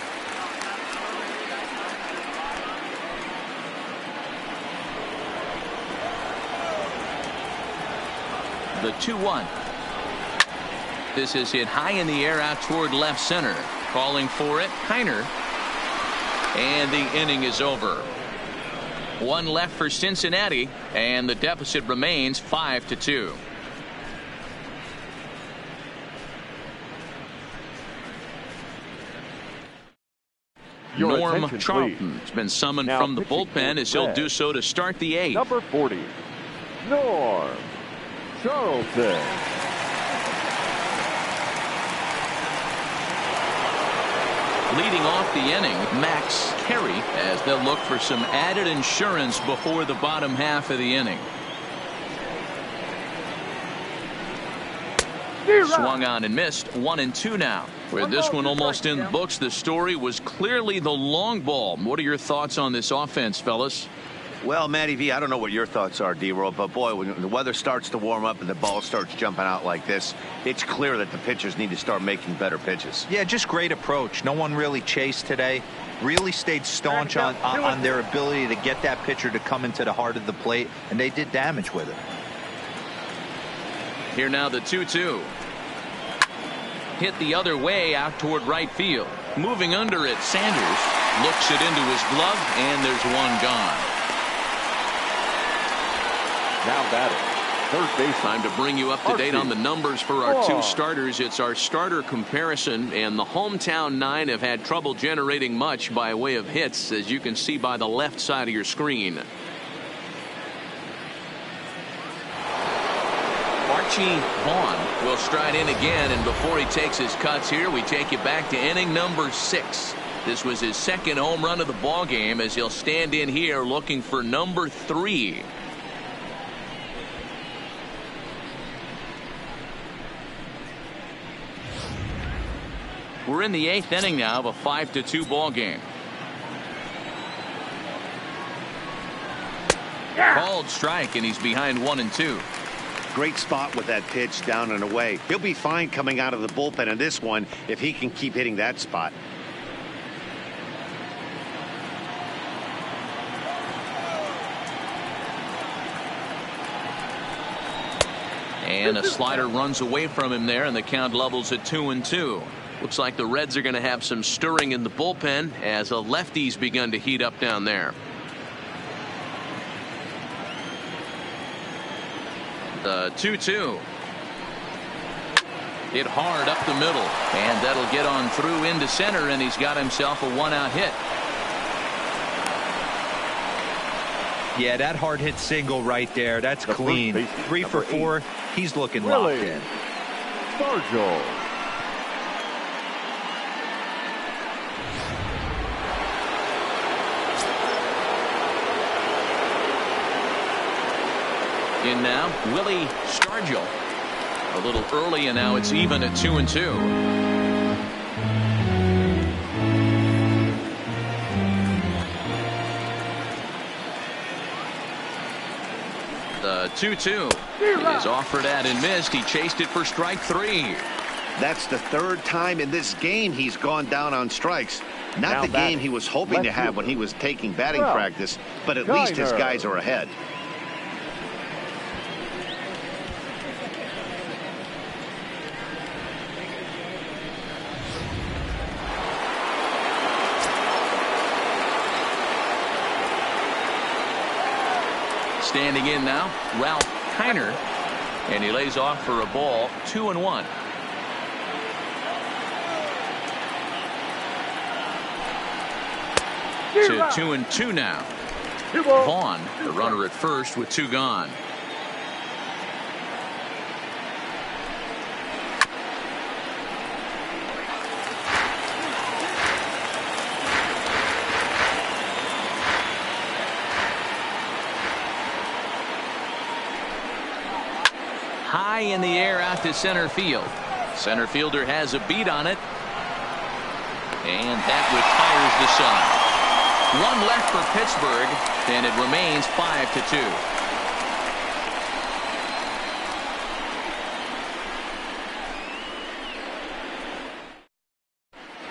The 2-1. This is hit high in the air out toward left center. Calling for it, Heiner. And the inning is over. 1 left for Cincinnati, and the deficit remains 5-2. Norm Charlton has been summoned from the bullpen as he'll do so to start the 8th. Number 40, Norm Charlton. Leading off the inning, Max Carey, as they'll look for some added insurance before the bottom half of the inning. Swung on and missed. 1-2 now. With this one almost in the books, the story was clearly the long ball. What are your thoughts on this offense, fellas? Well, Matty V, I don't know what your thoughts are, D-Roll, but boy, when the weather starts to warm up and the ball starts jumping out like this, it's clear that the pitchers need to start making better pitches. Yeah, just great approach. No one really chased today. Really stayed staunch on their ability to get that pitcher to come into the heart of the plate, and they did damage with it. Here now the 2-2. Hit the other way out toward right field. Moving under it, Sanders looks it into his glove, and there's one gone. Now batting, third base. Time to bring you up to date on the numbers for our two starters. It's our starter comparison, and the hometown nine have had trouble generating much by way of hits, as you can see by the left side of your screen. Archie Vaughn will stride in again, and before he takes his cuts here, we take you back to inning number 6. This was his second home run of the ball game, as he'll stand in here looking for number 3. We're in the 8th inning now of a 5-2 ball game. Called strike, and he's behind 1-2. Great spot with that pitch down and away. He'll be fine coming out of the bullpen in this one if he can keep hitting that spot. And a slider runs away from him there, and the count levels at 2-2. Looks like the Reds are going to have some stirring in the bullpen as a lefty's begun to heat up down there. The 2-2. Hit hard up the middle, and that'll get on through into center, and he's got himself a 1-out hit. Yeah, that hard hit single right there. That's clean. 3 for 4. He's looking Willie locked in. Stargell. In now, Willie Stargell. A little early, and now it's even at 2-2. The 2-2 is offered at and missed. He chased it for strike 3. That's the 3rd time in this game he's gone down on strikes. Not the game he was hoping to have when he was taking batting practice, but at least his guys are ahead. Standing in now, Ralph Kiner, and he lays off for a ball. 2-1. To 2-2 now. Vaughn, the runner at first with 2 gone. High in the air out to center field. Center fielder has a beat on it, and that retires the side. 1 left for Pittsburgh, and it remains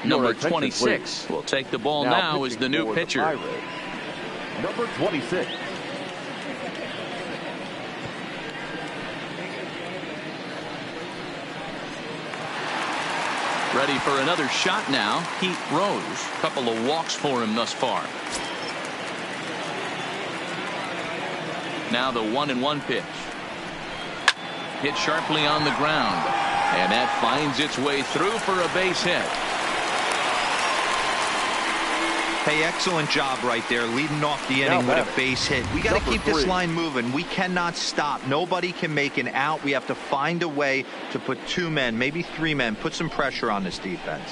5-2. Number 26 will take the ball now as the new pitcher. Number 26. Ready for another shot now. Pete Rose. A couple of walks for him thus far. Now the 1-1 pitch. Hit sharply on the ground, and that finds its way through for a base hit. Hey, excellent job right there, leading off the inning with a base hit. We got to keep this line moving. We cannot stop. Nobody can make an out. We have to find a way to put 2 men, maybe 3 men, put some pressure on this defense.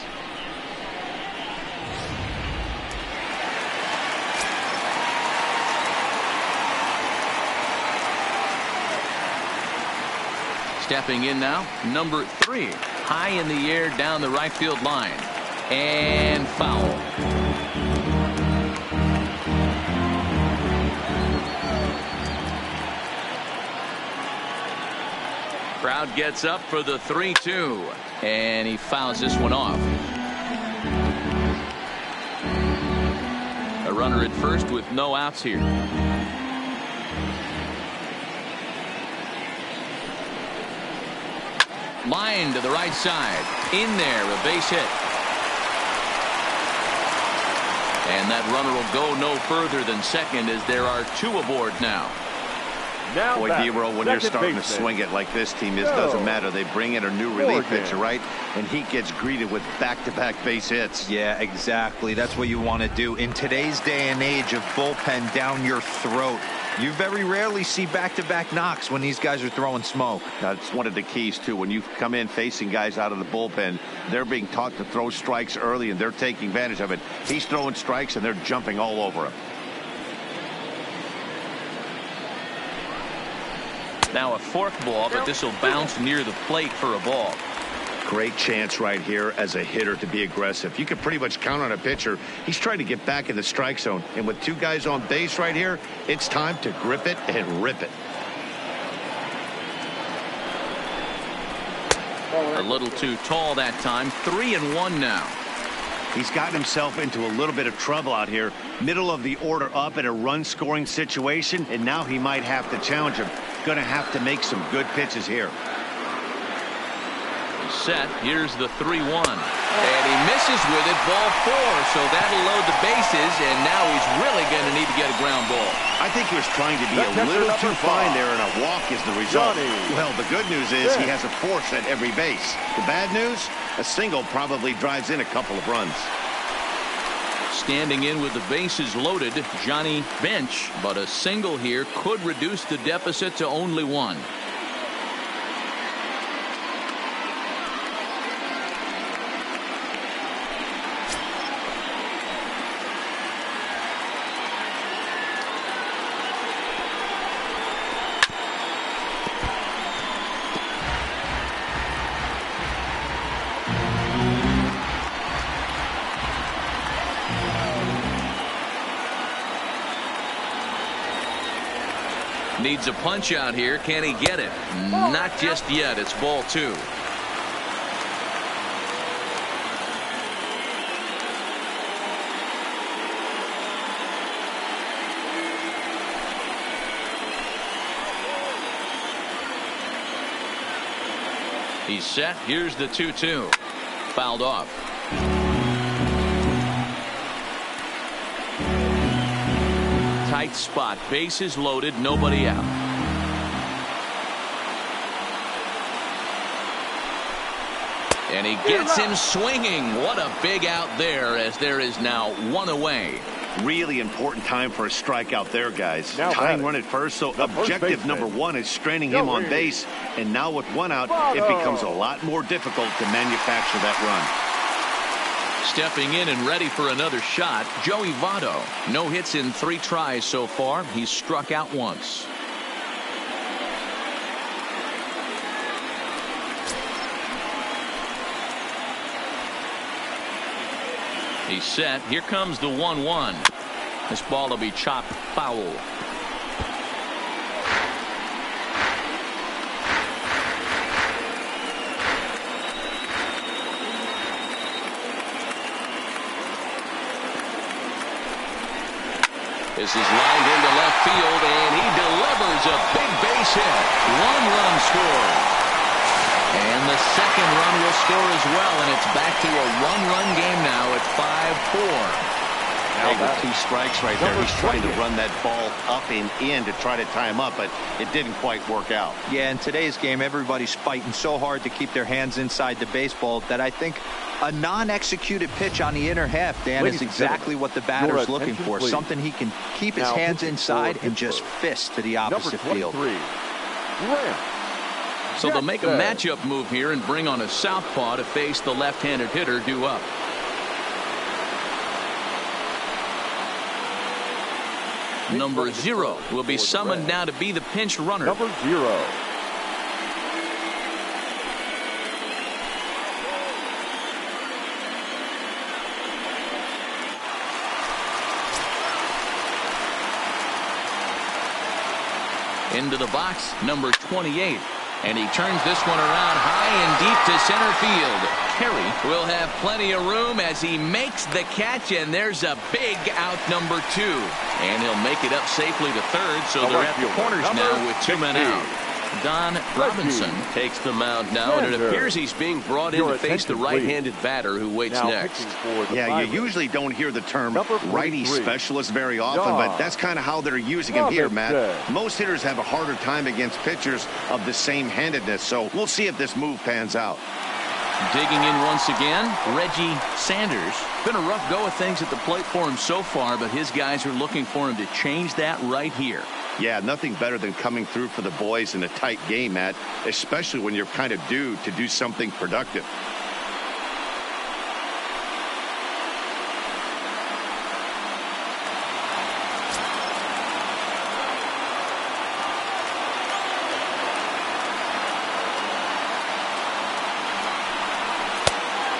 Stepping in now, number 3, high in the air down the right field line, and foul. Crowd gets up for the 3-2, and he fouls this one off. A runner at first with no outs here. Line to the right side. In there, a base hit. And that runner will go no further than second as there are 2 aboard now. Boy, D-Roll, when you're starting to swing it like this team is, doesn't matter. They bring in a new relief pitcher, right? And he gets greeted with back-to-back base hits. Yeah, exactly. That's what you want to do. In today's day and age of bullpen down your throat, you very rarely see back-to-back knocks when these guys are throwing smoke. That's one of the keys, too. When you come in facing guys out of the bullpen, they're being taught to throw strikes early, and they're taking advantage of it. He's throwing strikes, and they're jumping all over him. Now a fork ball, but this will bounce near the plate for a ball. Great chance right here as a hitter to be aggressive. You can pretty much count on a pitcher. He's trying to get back in the strike zone. And with 2 guys on base right here, it's time to grip it and rip it. A little too tall that time. 3-1 now. He's gotten himself into a little bit of trouble out here. Middle of the order up in a run-scoring situation, and now he might have to challenge him. Going to have to make some good pitches here. Set. Here's the 3-1. And he misses with it. Ball 4. So that'll load the bases, and now he's really going to need to get a ground ball. I think he was trying to be a little too fine there, and a walk is the result. Well, the good news is he has a force at every base. The bad news? A single probably drives in a couple of runs. Standing in with the bases loaded, Johnny Bench, but a single here could reduce the deficit to only 1. Needs a punch out here. Can he get it? Not just yet. It's ball 2. He's set. Here's the 2-2. Fouled off. Tight spot. Bases loaded. Nobody out. And he gets him swinging. What a big out there, as there is now 1 away. Really important time for a strikeout there, guys. Tying run at first, so objective number 1 is straining him on base. And now with 1 out, it becomes a lot more difficult to manufacture that run. Stepping in and ready for another shot, Joey Votto. No hits in 3 tries so far. He's struck out once. He's set. Here comes the 1-1. This ball will be chopped foul. This is lined into left field, and he delivers a big base hit. 1 run scored. And the second run will score as well, and it's back to a 1-run game now at 5-4. Now with 2 strikes right there, he's trying to run that ball up and in to try to tie him up, but it didn't quite work out. Yeah, in today's game, everybody's fighting so hard to keep their hands inside the baseball that I think a non-executed pitch on the inner half, Dan, is exactly what the batter's looking for. Something he can keep his hands inside and just fist to the opposite field. So they'll make a matchup move here and bring on a southpaw to face the left-handed hitter due up. Number 0 will be summoned now to be the pinch runner. Number 0. Into the box, number 28. And he turns this one around high and deep to center field. Carey will have plenty of room as he makes the catch, and there's a big out number 2. And he'll make it up safely to third, so they're at the corners now with 2 men out. Don Robinson takes the mound now, and it appears he's being brought in to face the right-handed batter who waits next. Yeah, you usually don't hear the term righty specialist very often, but that's kind of how they're using him here, Matt. Most hitters have a harder time against pitchers of the same handedness, so we'll see if this move pans out. Digging in once again, Reggie Sanders. Been a rough go of things at the plate for him so far, but his guys are looking for him to change that right here. Yeah, nothing better than coming through for the boys in a tight game, Matt, especially when you're kind of due to do something productive.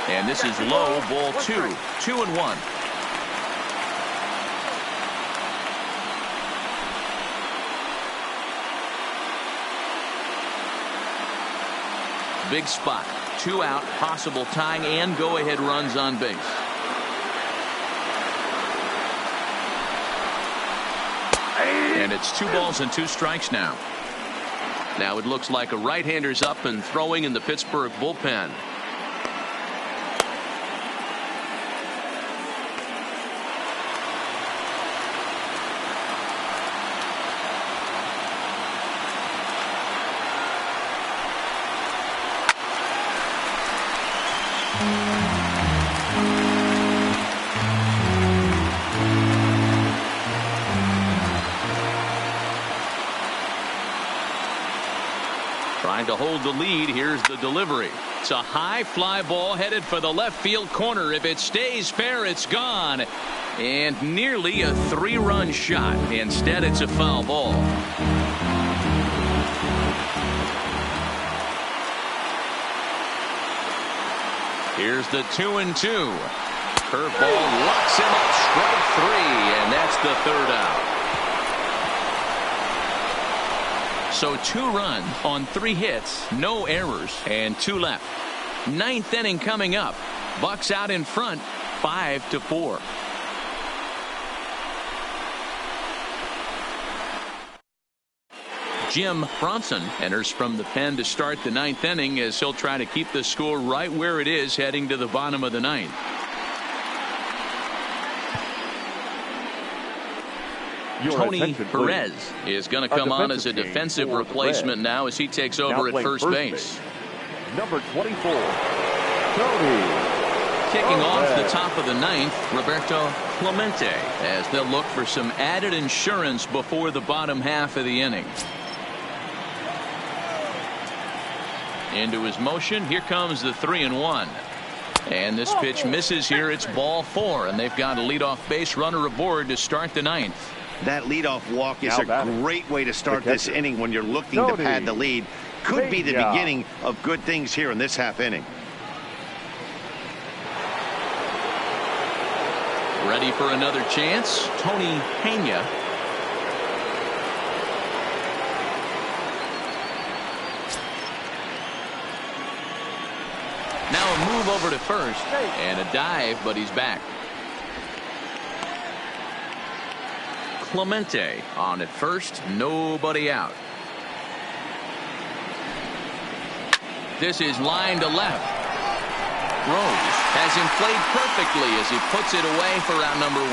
And this is low, ball 2. 2-1. Big spot. 2 out, possible tying and go-ahead runs on base. And it's 2 balls and 2 strikes now. Now it looks like a right-hander's up and throwing in the Pittsburgh bullpen. Trying to hold the lead. Here's the delivery. It's a high fly ball headed for the left field corner. If it stays fair, it's gone. And nearly a 3-run shot. Instead, it's a foul ball. Here's the 2-2. Curveball locks him up. Strike 3, and that's the 3rd out. So 2 runs on 3 hits, no errors, and 2 left. 9th inning coming up. Bucks out in front, 5-4. Jim Bronson enters from the pen to start the 9th inning as he'll try to keep the score right where it is heading to the bottom of the 9th. Tony Perez is going to come on as a defensive replacement now as he takes over at first base. Number 24, Tony. Kicking off the top of the 9th, Roberto Clemente, as they'll look for some added insurance before the bottom half of the inning. Into his motion, here comes the 3-1. And this pitch misses here. It's ball 4, and they've got a leadoff base runner aboard to start the 9th. That leadoff walk is a great way to start this inning when you're looking to pad the lead. Could be the beginning of good things here in this half inning. Ready for another chance. Tony Pena. Now a move over to first and a dive, but he's back. Clemente on at first, nobody out. This is line to left. Rose has him played perfectly as he puts it away for out number 1.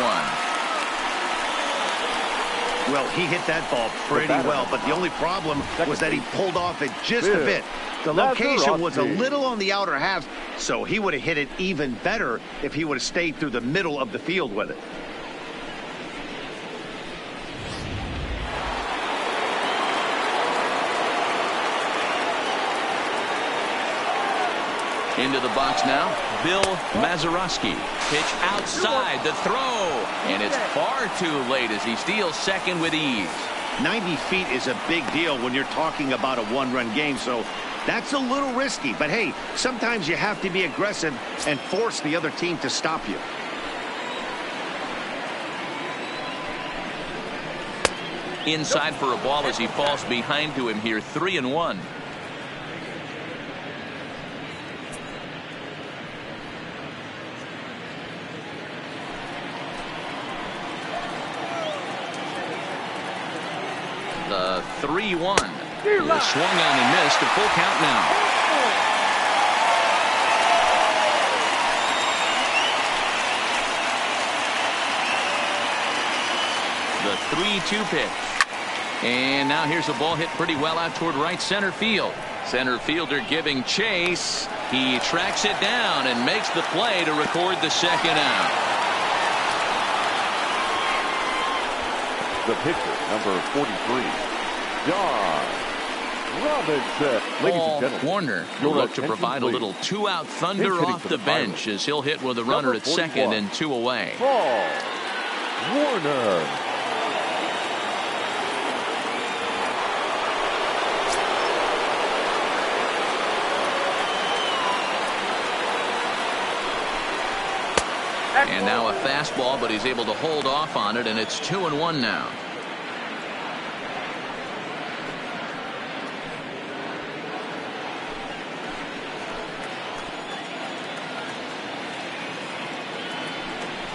Well, he hit that ball pretty well, but the only problem was that he pulled off it just a bit. The location was a little on the outer half, so he would have hit it even better if he would have stayed through the middle of the field with it. Into the box now, Bill Mazeroski. Pitch outside the throw, and it's far too late as he steals second with ease. 90 feet is a big deal when you're talking about a 1-run game, so that's a little risky. But hey, sometimes you have to be aggressive and force the other team to stop you. Inside for a ball as he falls behind to him here. 3-1. 3-1. He was swung on and missed. A full count now. The 3-2 pitch. And now here's a ball hit pretty well out toward right center field. Center fielder giving chase. He tracks it down and makes the play to record the second out. The pitcher, number 43, John Robinson. Paul Warner will look to provide a little two-out thunder off the bench as he'll hit with a runner at second and 2 away. Paul Warner. And now a fastball, but he's able to hold off on it, and it's 2-1 now.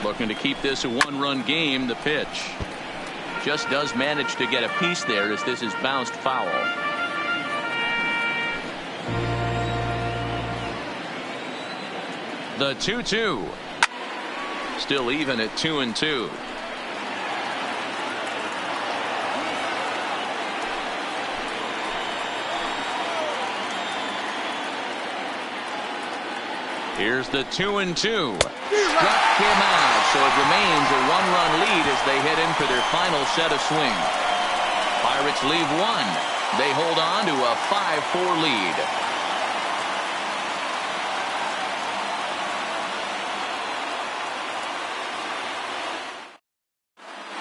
Looking to keep this a one-run game. The pitch just does manage to get a piece there as this is bounced foul. The 2-2. Still even at 2-2. Here's the 2-2. Struck him out, so it remains a one-run lead as they head in for their final set of swings. Pirates leave one. They hold on to a 5-4 lead.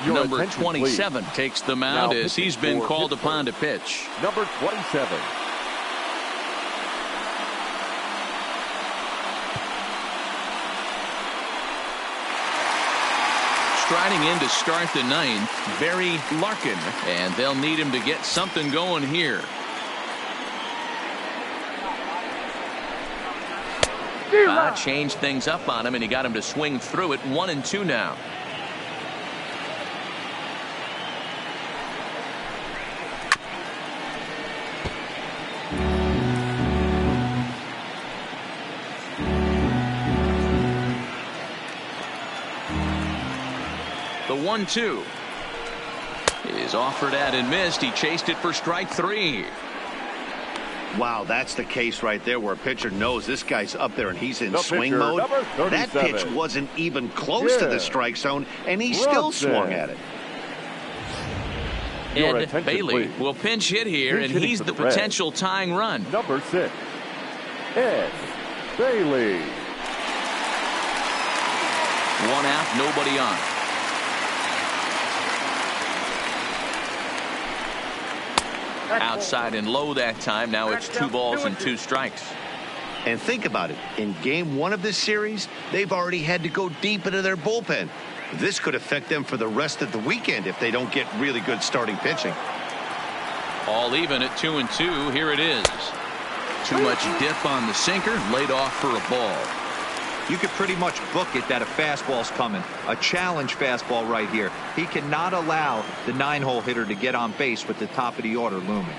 Number 27 takes the mound as he's been called upon to pitch. Number 27. Striding in to start the ninth, Barry Larkin, and they'll need him to get something going here. Changed things up on him, and he got him to swing through it. 1-2 now. The 1-2 is offered at and missed. He chased it for strike 3. Wow, that's the case right there where a pitcher knows this guy's up there and he's in swing mode. That pitch wasn't even close to the strike zone, and he still swung at it. Ed Bailey will pinch hit here, and he's the potential tying run. Number 6, Ed Bailey. 1 out, nobody on. Outside and low that time. Now it's 2 balls and 2 strikes. And think about it. In game 1 of this series, they've already had to go deep into their bullpen. This could affect them for the rest of the weekend if they don't get really good starting pitching. All even at 2-2. Here it is. Too much dip on the sinker. Laid off for a ball. You could pretty much book it that a fastball's coming. A challenge fastball right here. He cannot allow the 9-hole hitter to get on base with the top of the order looming.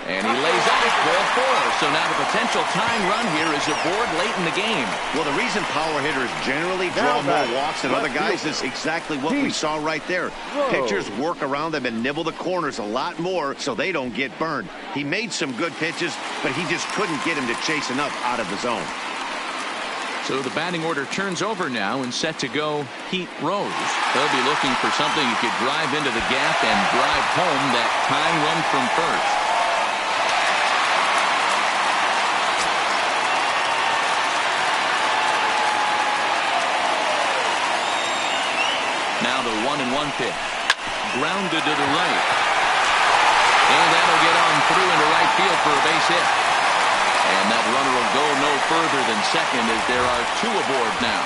And he lays out ball 4. So now the potential tying run here is aboard late in the game. Well, the reason power hitters generally draw more walks than other guys is exactly what we saw right there. Pitchers work around them and nibble the corners a lot more so they don't get burned. He made some good pitches, but he just couldn't get him to chase enough out of the zone. So the batting order turns over now and set to go Pete Rose. They'll be looking for something who could drive into the gap and drive home that tying run from first. Now the 1-1 pitch. Grounded to the right. And that'll get on through into right field for a base hit. And that runner will go no further than second as there are 2 aboard now.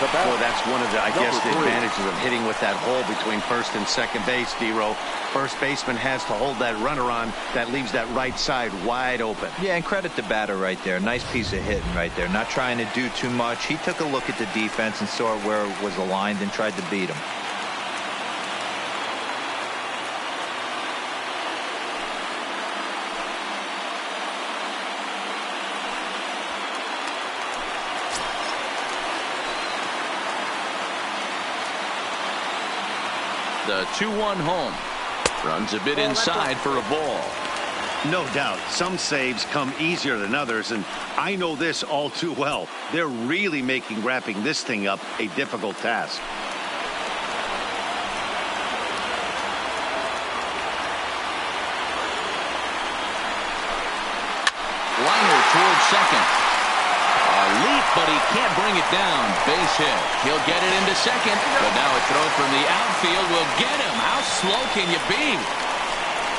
Well, that's one of the, I guess, the advantages of hitting with that hole between first and second base, D-Row. First baseman has to hold that runner on. That leaves that right side wide open. Yeah, and credit the batter right there. Nice piece of hitting right there. Not trying to do too much. He took a look at the defense and saw where it was aligned and tried to beat him. The 2-1 home. Runs a bit inside for a ball. No doubt, some saves come easier than others, and I know this all too well. They're really making wrapping this thing up a difficult task. Liner towards second. A leap, but he can't bring it down. Base hit. He'll get it into second, but now a throw from the outfield will get him. How slow can you be?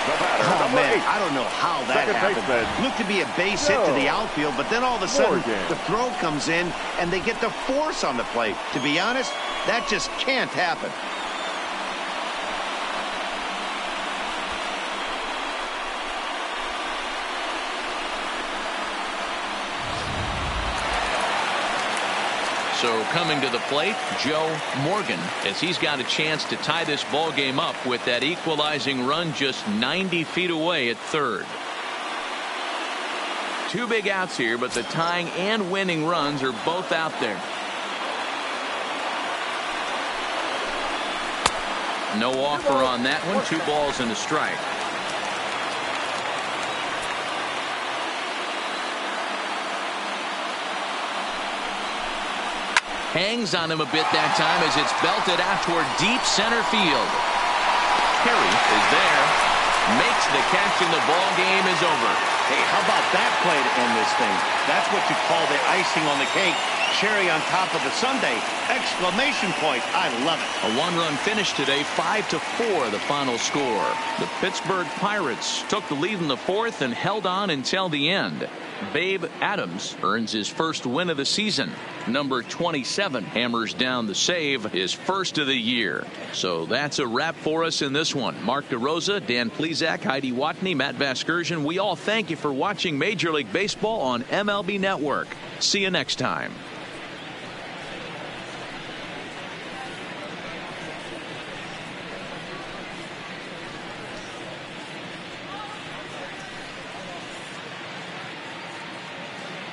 Oh, man, I don't know how that happened. Looked to be a base hit to the outfield, but then all of a sudden the throw comes in and they get the force on the plate. To be honest, that just can't happen. So coming to the plate, Joe Morgan, as he's got a chance to tie this ball game up with that equalizing run just 90 feet away at third. Two big outs here, but the tying and winning runs are both out there. No offer on that one. 2 balls and a strike. Hangs on him a bit that time as it's belted out toward deep center field. Perry is there. Makes the catch and the ball game is over. Hey, how about that play to end this thing? That's what you call the icing on the cake. Cherry on top of the sundae. Exclamation point. I love it. A 1-run finish today, 5-4 the final score. The Pittsburgh Pirates took the lead in the 4th and held on until the end. Babe Adams earns his first win of the season. Number 27 hammers down the save, his first of the year. So that's a wrap for us in this one. Mark DeRosa, Dan Plesac, Heidi Watney, Matt Vasgersian. We all thank you for watching Major League Baseball on MLB Network. See you next time.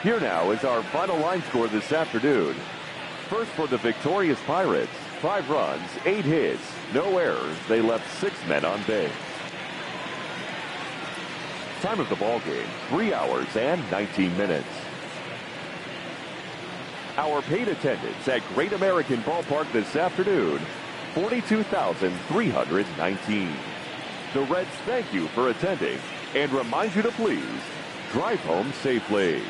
Here now is our final line score this afternoon. First for the victorious Pirates, 5 runs, 8 hits, no errors. They left 6 men on base. Time of the ball game, 3 hours and 19 minutes. Our paid attendance at Great American Ballpark this afternoon, 42,319. The Reds thank you for attending and remind you to please drive home safely.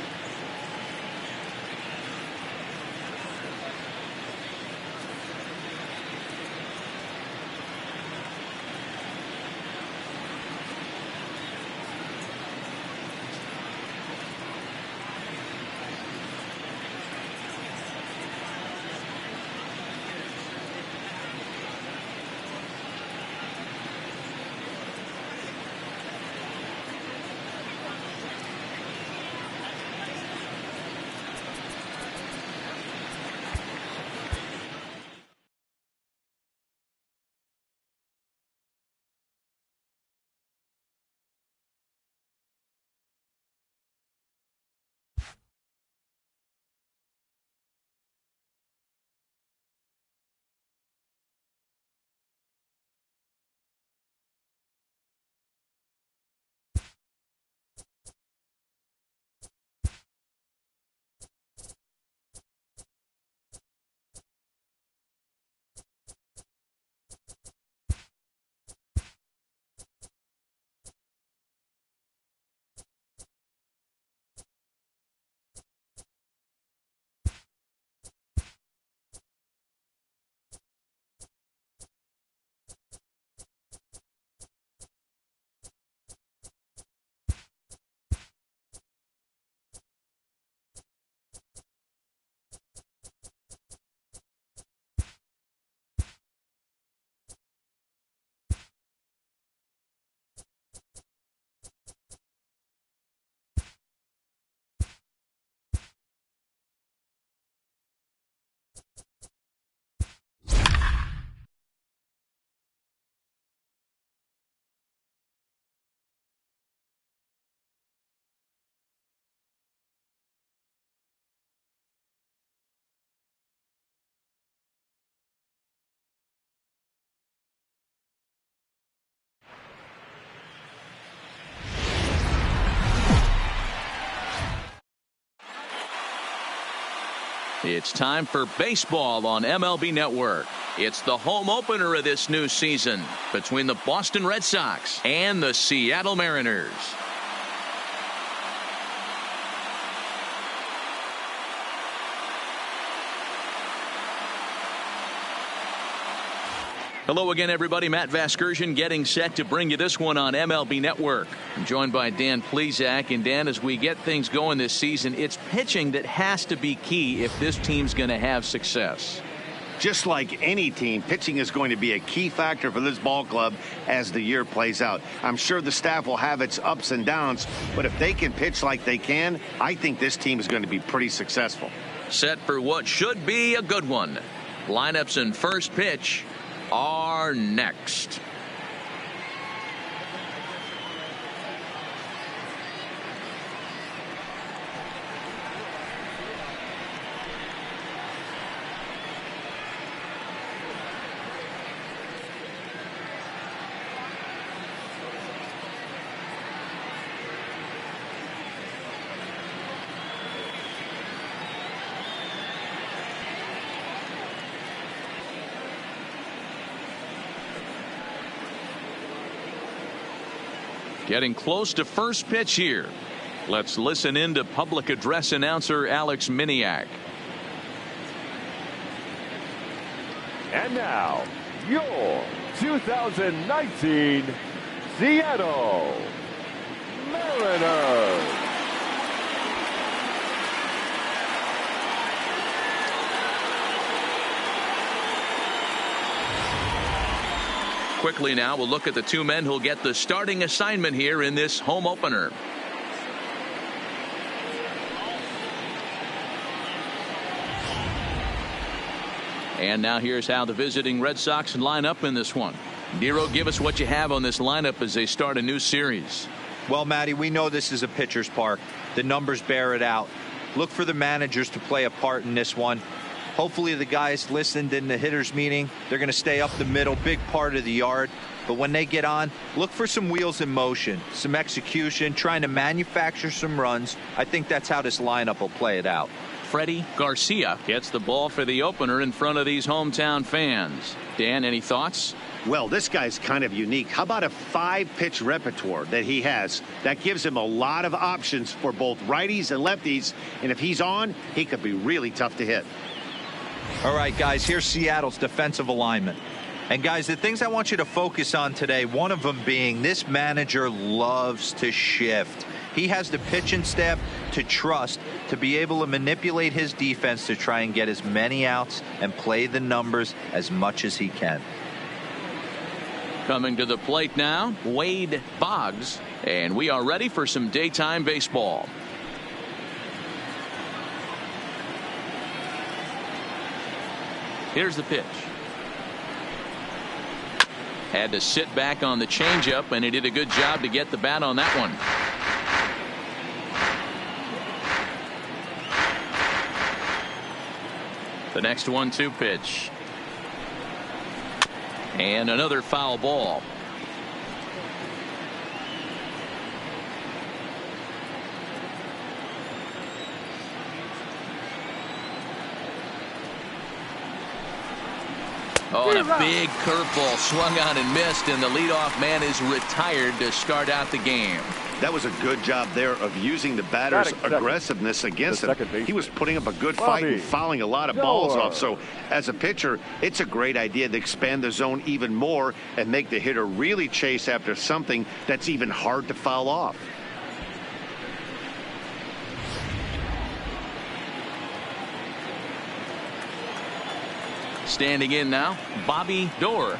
It's time for baseball on MLB Network. It's the home opener of this new season between the Boston Red Sox and the Seattle Mariners. Hello again, everybody. Matt Vasgersian getting set to bring you this one on MLB Network. I'm joined by Dan Plesac. And Dan, as we get things going this season, it's pitching that has to be key if this team's going to have success. Just like any team, pitching is going to be a key factor for this ball club as the year plays out. I'm sure the staff will have its ups and downs, but if they can pitch like they can, I think this team is going to be pretty successful. Set for what should be a good one. Lineups and first pitch are next. Getting close to first pitch here. Let's listen in to public address announcer Alex Miniak. And now, your 2019 Seattle Mariners. Quickly now, we'll look at the two men who'll get the starting assignment here in this home opener. And now here's how the visiting Red Sox line up in this one. Nero, give us what you have on this lineup as they start a new series. Well, Matty, we know this is a pitcher's park. The numbers bear it out. Look for the managers to play a part in this one. Hopefully the guys listened in the hitters meeting. They're going to stay up the middle, big part of the yard. But when they get on, look for some wheels in motion, some execution, trying to manufacture some runs. I think that's how this lineup will play it out. Freddie Garcia gets the ball for the opener in front of these hometown fans. Dan, any thoughts? Well, this guy's kind of unique. How about a 5-pitch repertoire that he has? That gives him a lot of options for both righties and lefties. And if he's on, he could be really tough to hit. All right, guys, here's Seattle's defensive alignment. And, guys, the things I want you to focus on today, one of them being this manager loves to shift. He has the pitching staff to trust to be able to manipulate his defense to try and get as many outs and play the numbers as much as he can. Coming to the plate now, Wade Boggs, and we are ready for some daytime baseball. Here's the pitch. Had to sit back on the changeup, and he did a good job to get the bat on that one. The next 1-2 pitch. And another foul ball. Oh, and a big curveball swung on and missed, and the leadoff man is retired to start out the game. That was a good job there of using the batter's aggressiveness against him. He was putting up a good fight and fouling a lot of balls off. So as a pitcher, it's a great idea to expand the zone even more and make the hitter really chase after something that's even hard to foul off. Standing in now, Bobby Doerr.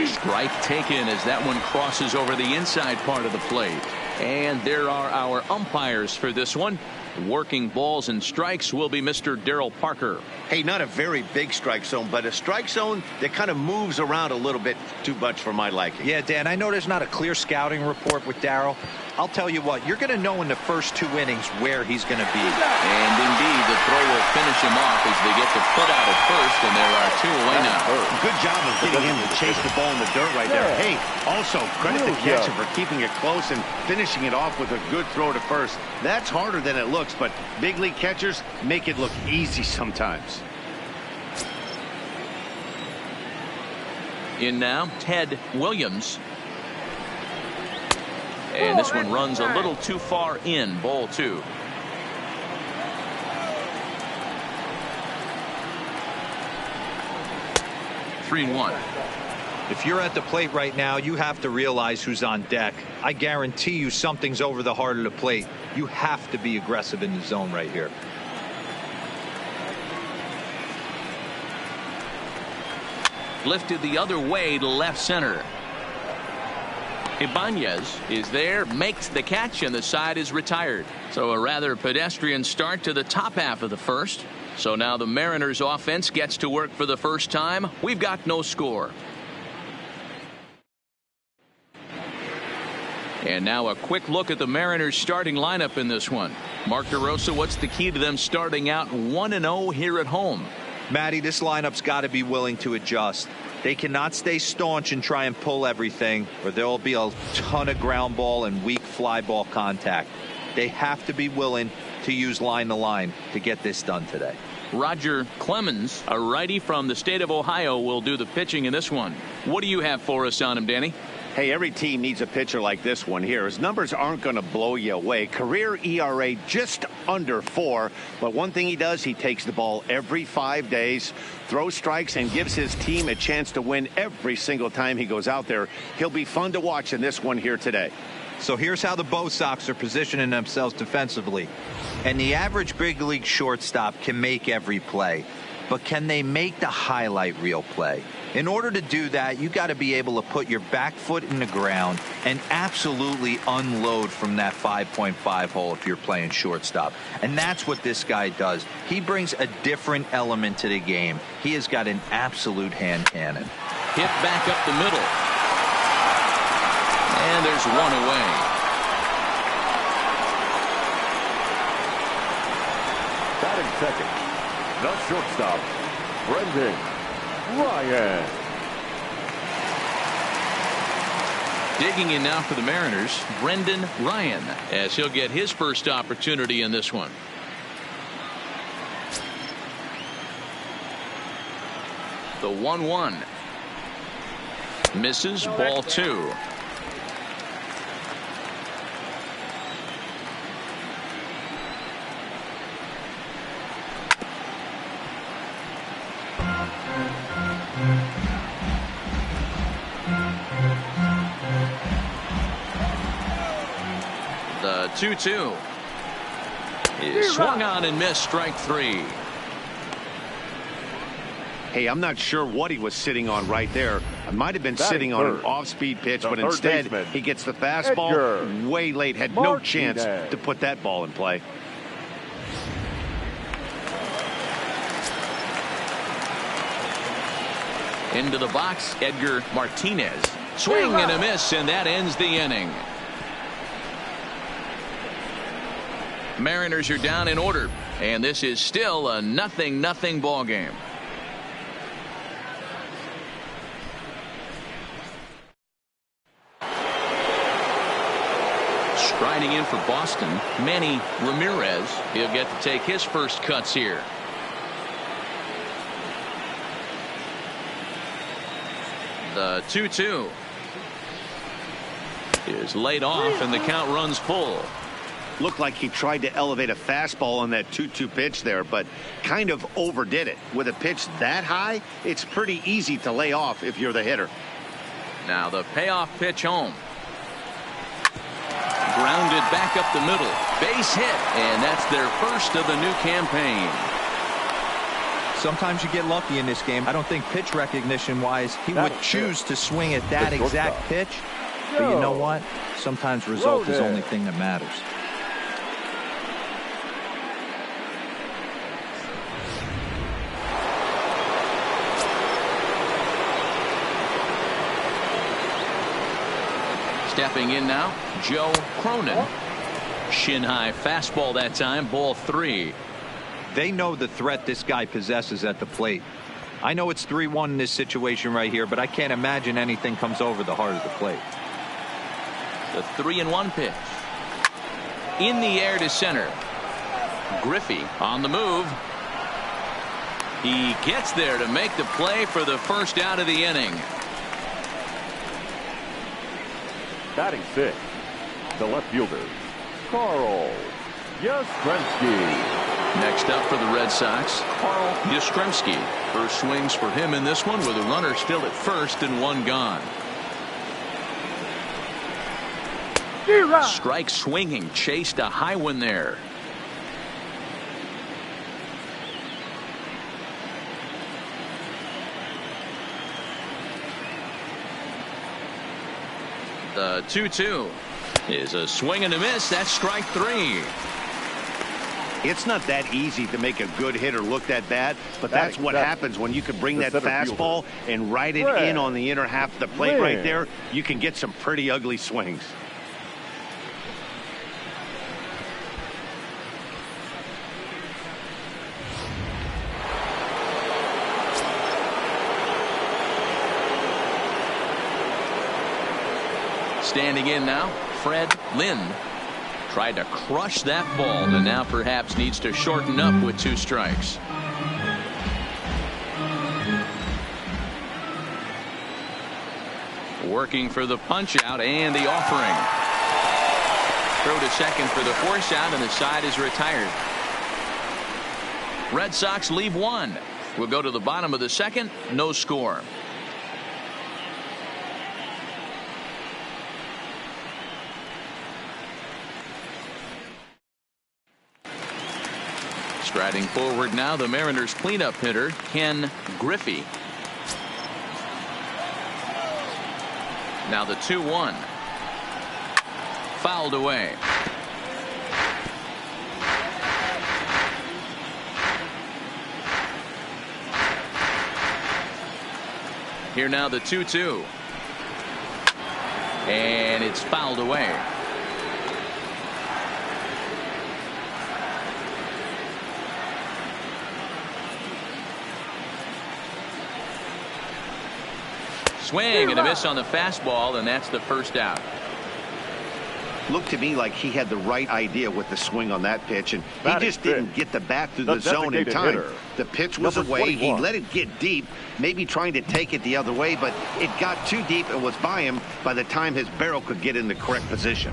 Strike taken as that one crosses over the inside part of the plate. And there are our umpires for this one. Working balls and strikes will be Mr. Darryl Parker. Hey, not a very big strike zone, but a strike zone that kind of moves around a little bit too much for my liking. Yeah, Dan, I know there's not a clear scouting report with Darryl, I'll tell you what, you're going to know in the first 2 innings where he's going to be. And indeed, the throw will finish him off as they get the put out at first, and there are 2 away now. Good job of getting him to chase the ball in the dirt right there. Hey, also credit the catcher for keeping it close and finishing it off with a good throw to first. That's harder than it looks, but big league catchers make it look easy sometimes. In now, Ted Williams. And this one runs a little too far in, ball 2. Three and 1. If you're at the plate right now, you have to realize who's on deck. I guarantee you something's over the heart of the plate. You have to be aggressive in the zone right here. Lifted the other way to left center. Ibanez is there, makes the catch, and the side is retired. So a rather pedestrian start to the top half of the first. So now the Mariners offense gets to work for the first time. We've got no score. And now a quick look at the Mariners starting lineup in this one. Mark DeRosa, what's the key to them starting out 1-0 here at home? Matty, this lineup's got to be willing to adjust. They cannot stay staunch and try and pull everything, or there will be a ton of ground ball and weak fly ball contact. They have to be willing to use line to line to get this done today. Roger Clemens, a righty from the state of Ohio, will do the pitching in this one. What do you have for us on him, Danny? Hey, every team needs a pitcher like this one here. His numbers aren't going to blow you away. Career ERA just under 4. But one thing he does, he takes the ball every 5 days, throws strikes, and gives his team a chance to win every single time he goes out there. He'll be fun to watch in this one here today. So here's how the Bo Sox are positioning themselves defensively. And the average big league shortstop can make every play. But can they make the highlight reel play? In order to do that, you got to be able to put your back foot in the ground and absolutely unload from that 5.5 hole if you're playing shortstop. And that's what this guy does. He brings a different element to the game. He has got an absolute hand cannon. Hit back up the middle. And there's one away. Batting second, the shortstop, Brendan Ryan. Digging in now for the Mariners, Brendan Ryan, as he'll get his first opportunity in this one. The 1-1. Misses, ball 2. The 2-2 is swung on and missed, strike 3. Hey, I'm not sure what he was sitting on right there. It might have been sitting on an off-speed pitch, but instead he gets the fastball way late. Had no chance to put that ball in play. Into the box, Edgar Martinez. Swing and a miss, and that ends the inning. Mariners are down in order, and this is still a 0-0 ball game. Striding in for Boston, Manny Ramirez. He'll get to take his first cuts here. The 2-2 is laid off, and the count runs full. Looked like he tried to elevate a fastball on that 2-2 pitch there, but kind of overdid it. With a pitch that high, it's pretty easy to lay off if you're the hitter. Now the payoff pitch home. Grounded back up the middle. Base hit, and that's their first of the new campaign. Sometimes you get lucky in this game. I don't think pitch recognition wise he would choose to swing at that exact pitch. But you know what? Sometimes result is the only thing that matters. Stepping in now, Joe Cronin. Shin high fastball that time, ball 3. They know the threat this guy possesses at the plate. I know it's 3-1 in this situation right here, but I can't imagine anything comes over the heart of the plate. The 3-1 pitch. In the air to center. Griffey on the move. He gets there to make the play for the first out of the inning. Batting 6, the left fielder, Carl Yastrzemski. Next up for the Red Sox, Carl Yastrzemski. First swings for him in this one with a runner still at first and 1 gone. Strike swinging, chased a high one there. The 2-2 is a swing and a miss. That's strike 3. It's not that easy to make a good hitter look that bad, but that's what happens when you can bring that fastball and ride it in on the inner half of the plate right there. You can get some pretty ugly swings. Standing in now, Fred Lynn. Tried to crush that ball and now perhaps needs to shorten up with 2 strikes. Working for the punch out and the offering. Throw to second for the force out and the side is retired. Red Sox leave 1. We'll go to the bottom of the second. No score. Striding forward now, the Mariners cleanup hitter, Ken Griffey. Now the 2-1. Fouled away. Here now the 2-2. And it's fouled away. Swing and a miss on the fastball, and that's the first out. Looked to me like he had the right idea with the swing on that pitch, and he just didn't get the bat through the zone in time. The pitch was away. He let it get deep, maybe trying to take it the other way, but it got too deep and was by him by the time his barrel could get in the correct position.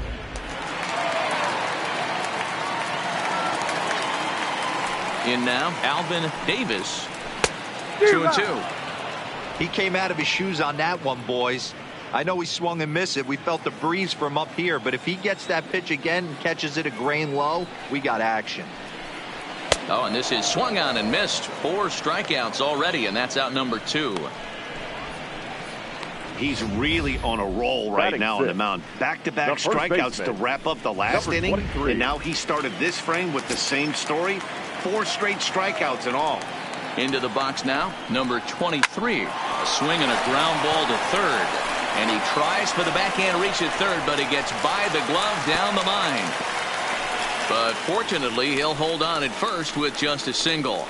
In now, Alvin Davis. 2-2. He came out of his shoes on that one, boys. I know he swung and missed it. We felt the breeze from up here, but if he gets that pitch again and catches it a grain low, we got action. Oh, and this is swung on and missed. 4 strikeouts already, and that's out number 2. He's really on a roll right now on the mound. Back-to-back strikeouts to wrap up the last inning, and now he started this frame with the same story. 4 straight strikeouts in all. Into the box now, number 23. A swing and a ground ball to third. And he tries for the backhand reach at third, but he gets by the glove down the line. But fortunately, he'll hold on at first with just a single.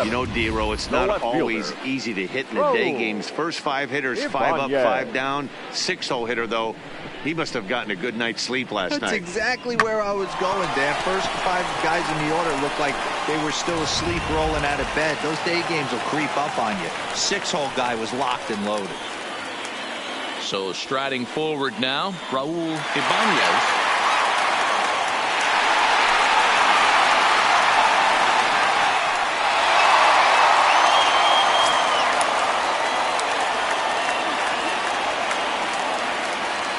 You know, D-Row, it's not always easy to hit in the day games. First 5 hitters, 5 up, 5 down. 6-0 hitter, though. He must have gotten a good night's sleep last night. That's exactly where I was going, Dan. First 5 guys in the order looked like they were still asleep rolling out of bed. Those day games will creep up on you. 6-hole guy was locked and loaded. So striding forward now, Raul Ibanez.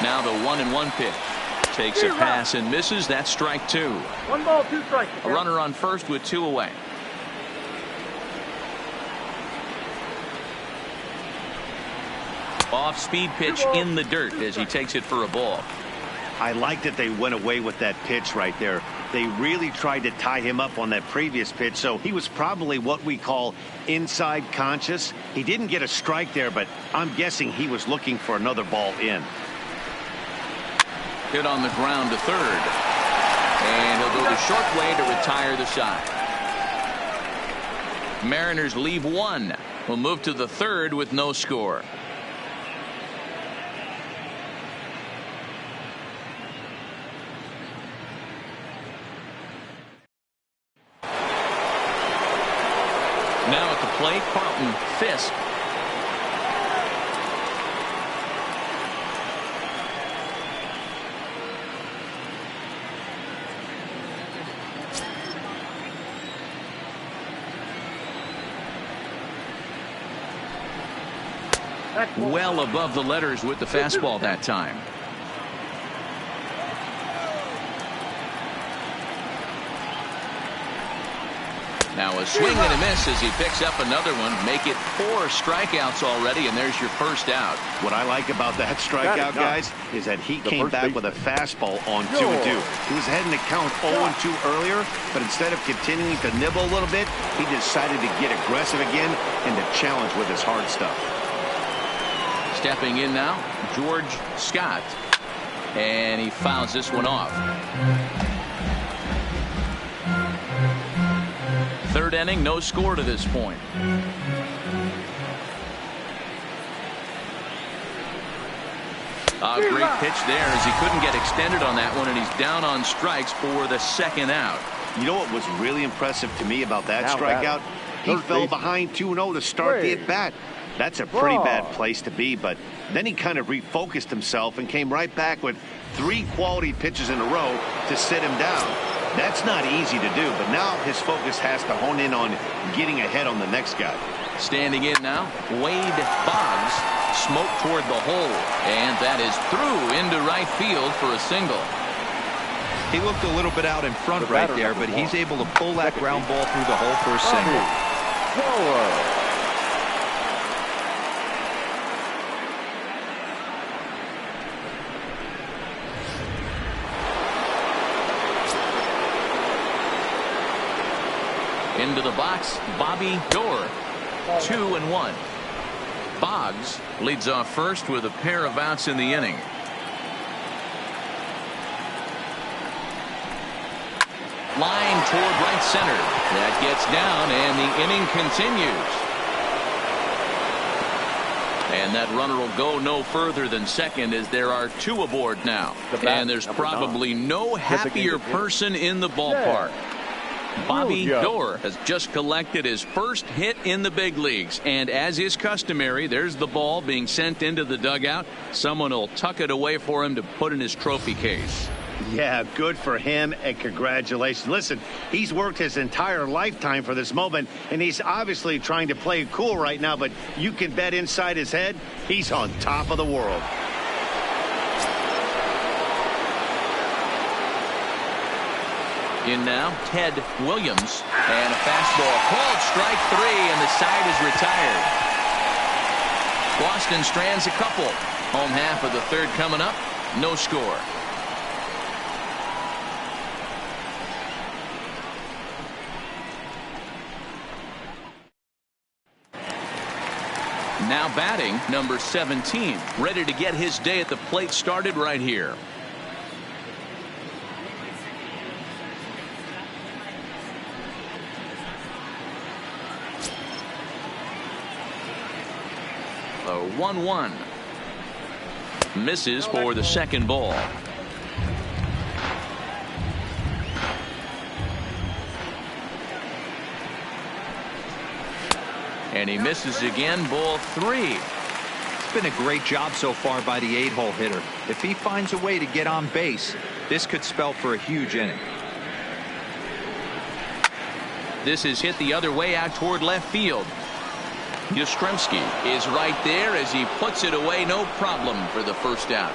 Now the 1-1 pitch. Takes a pass and misses. That's strike 2. 1 ball, 2 strikes. A runner on first with 2 away. Off-speed pitch in the dirt as he takes it for a ball. I like that they went away with that pitch right there. They really tried to tie him up on that previous pitch, so he was probably what we call inside conscious. He didn't get a strike there, but I'm guessing he was looking for another ball in. Hit on the ground to third. And he'll go the short way to retire the side. Mariners leave one. We'll move to the third with no score. Now at the plate, Carlton Fisk. Well above the letters with the fastball that time. Now a swing and a miss as he picks up another one. Make it 4 strikeouts already, and there's your first out. What I like about that strikeout, guys, is that he came back with a fastball on 2-2. He was heading to count 0-2 earlier, but instead of continuing to nibble a little bit, he decided to get aggressive again and to challenge with his hard stuff. Stepping in now, George Scott, and he fouls this one off. Third inning, no score to this point. A great pitch there as he couldn't get extended on that one, and he's down on strikes for the second out. You know what was really impressive to me about that strikeout? He fell behind 2-0 to start the at-bat. That's a pretty bad place to be, but then he kind of refocused himself and came right back with 3 quality pitches in a row to sit him down. That's not easy to do, but now his focus has to hone in on getting ahead on the next guy. Standing in now, Wade Boggs. Smoke toward the hole, and that is through into right field for a single. He looked a little bit out in front right there, but he's able to pull that ground ball through the hole for a single. Into the box, Bobby Doerr. 2-1. Boggs leads off first with a pair of outs in the inning. Line toward right center. That gets down, and the inning continues. And that runner will go no further than second as there are 2 aboard now. And there's probably no happier person in the ballpark. Bobby Doerr has just collected his first hit in the big leagues, and as is customary, there's the ball being sent into the dugout. Someone will tuck it away for him to put in his trophy case. Yeah, good for him, and congratulations. Listen, he's worked his entire lifetime for this moment, and he's obviously trying to play it cool right now, but you can bet inside his head, he's on top of the world. In now, Ted Williams, and a fastball called strike 3, and the side is retired. Boston strands a couple. Home half of the third coming up, no score. Now batting, number 17, ready to get his day at the plate started right here. The 1-1. Misses for the second ball. And he misses again, ball 3. It's been a great job so far by the 8-hole hitter. If he finds a way to get on base, this could spell for a huge inning. This is hit the other way out toward left field. Yastrzemski is right there as he puts it away, no problem for the first out.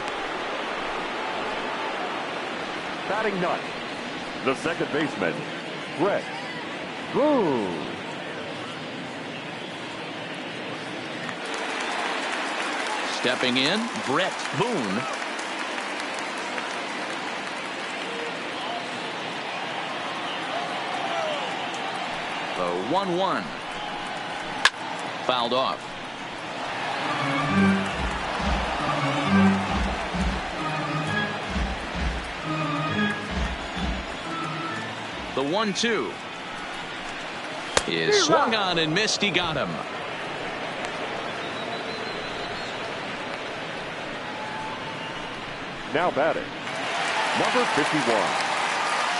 Batting ninth, the second baseman, Brett Boone. Stepping in, Brett Boone. The 1-1. Fouled off. The 1-2 is swung on and missed. He got him. Now batting, number 51.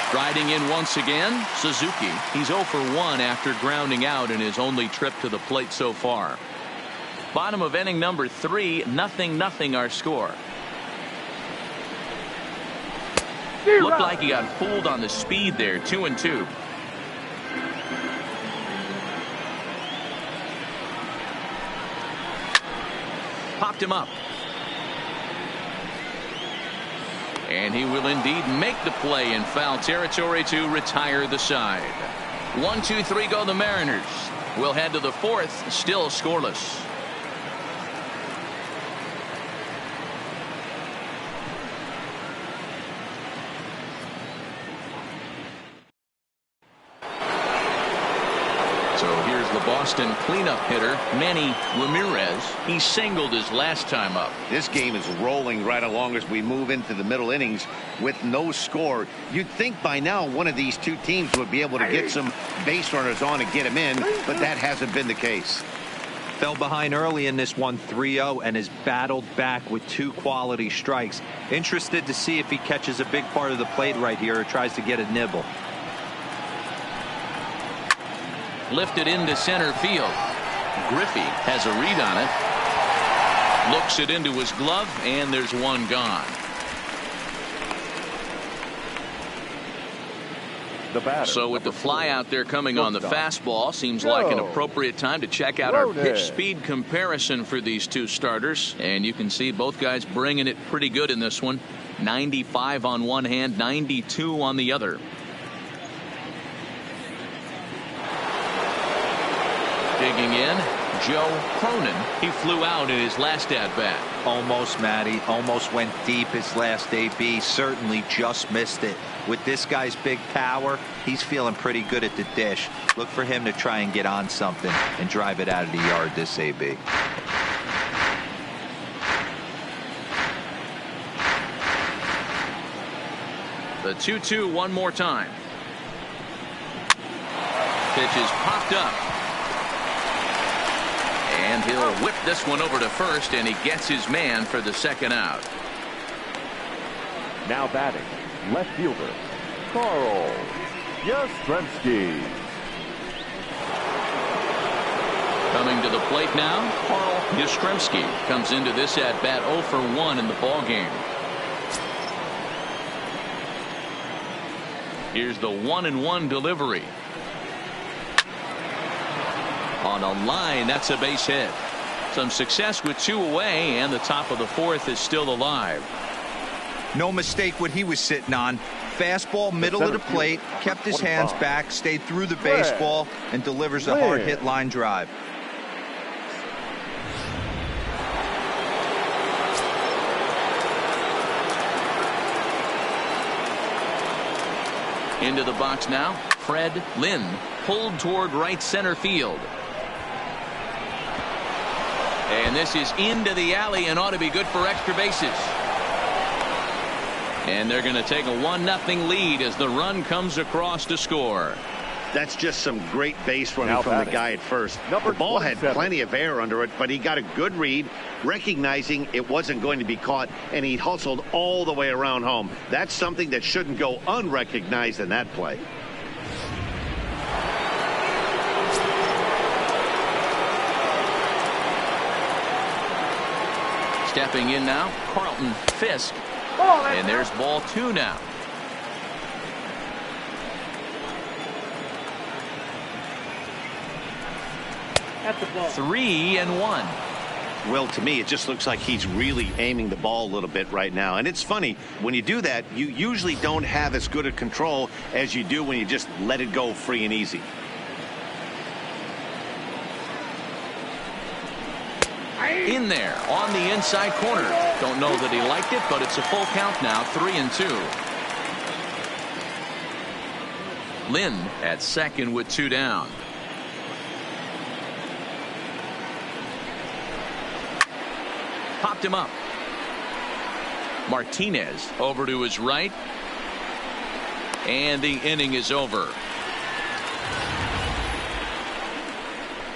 Striding in once again, Suzuki. He's 0 for 1 after grounding out in his only trip to the plate so far. Bottom of inning number 3, 0-0 our score. Looked like he got fooled on the speed there. 2-2. Popped him up. And he will indeed make the play in foul territory to retire the side. 1-2-3 go the Mariners. We'll head to the 4th, still scoreless. So here's the Boston cleanup hitter, Manny Ramirez. He singled his last time up. This game is rolling right along as we move into the middle innings with no score. You'd think by now one of these two teams would be able to get some base runners on and get them in, but that hasn't been the case. Fell behind early in this one 3-0 and has battled back with 2 quality strikes. Interested to see if he catches a big part of the plate right here or tries to get a nibble. Lifted into center field. Griffey has a read on it. Looks it into his glove, and there's one gone. So with the fly out there coming on the fastball, seems like an appropriate time to check out our pitch speed comparison for these two starters. And you can see both guys bringing it pretty good in this one. 95 on one hand, 92 on the other. Digging in, Joe Cronin. He flew out in his last at-bat. Almost, Matty. Almost went deep his last AB. Certainly just missed it. With this guy's big power, he's feeling pretty good at the dish. Look for him to try and get on something and drive it out of the yard this AB. The 2-2 one more time. Pitch is popped up. And he'll whip this one over to first, and he gets his man for the second out. Now batting, left fielder, Carl Yastrzemski. Coming to the plate now, Carl Yastrzemski comes into this at-bat 0 for 1 in the ballgame. Here's the 1-1 delivery. On a line, that's a base hit. Some success with 2 away, and the top of the 4th is still alive. No mistake what he was sitting on. Fastball, middle of the plate, kept his hands back, stayed through the baseball, and delivers a hard hit line drive. Into the box now, Fred Lynn, pulled toward right center field. And this is into the alley and ought to be good for extra bases. And they're going to take a 1-0 lead as the run comes across to score. That's just some great base running from the guy at first. The ball had plenty of air under it, but he got a good read, recognizing it wasn't going to be caught, and he hustled all the way around home. That's something that shouldn't go unrecognized in that play. Stepping in now, Carlton Fisk. And there's ball 2 now. That's the ball. 3-1. Well, to me, it just looks like he's really aiming the ball a little bit right now. And it's funny, when you do that, you usually don't have as good a control as you do when you just let it go free and easy. In there on the inside corner. Don't know that he liked it, but it's a full count now. 3-2. Lynn at second with 2 down. Popped him up. Martinez over to his right. And the inning is over.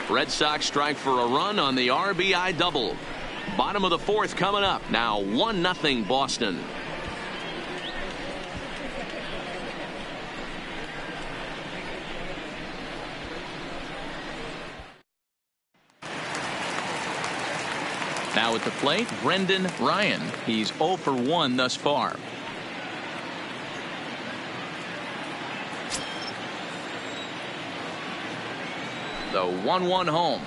Red Sox strike for a run on the RBI double. Bottom of the fourth coming up. Now 1-0 Boston. Now at the plate, Brendan Ryan. He's 0 for 1 thus far. The 1-1 home.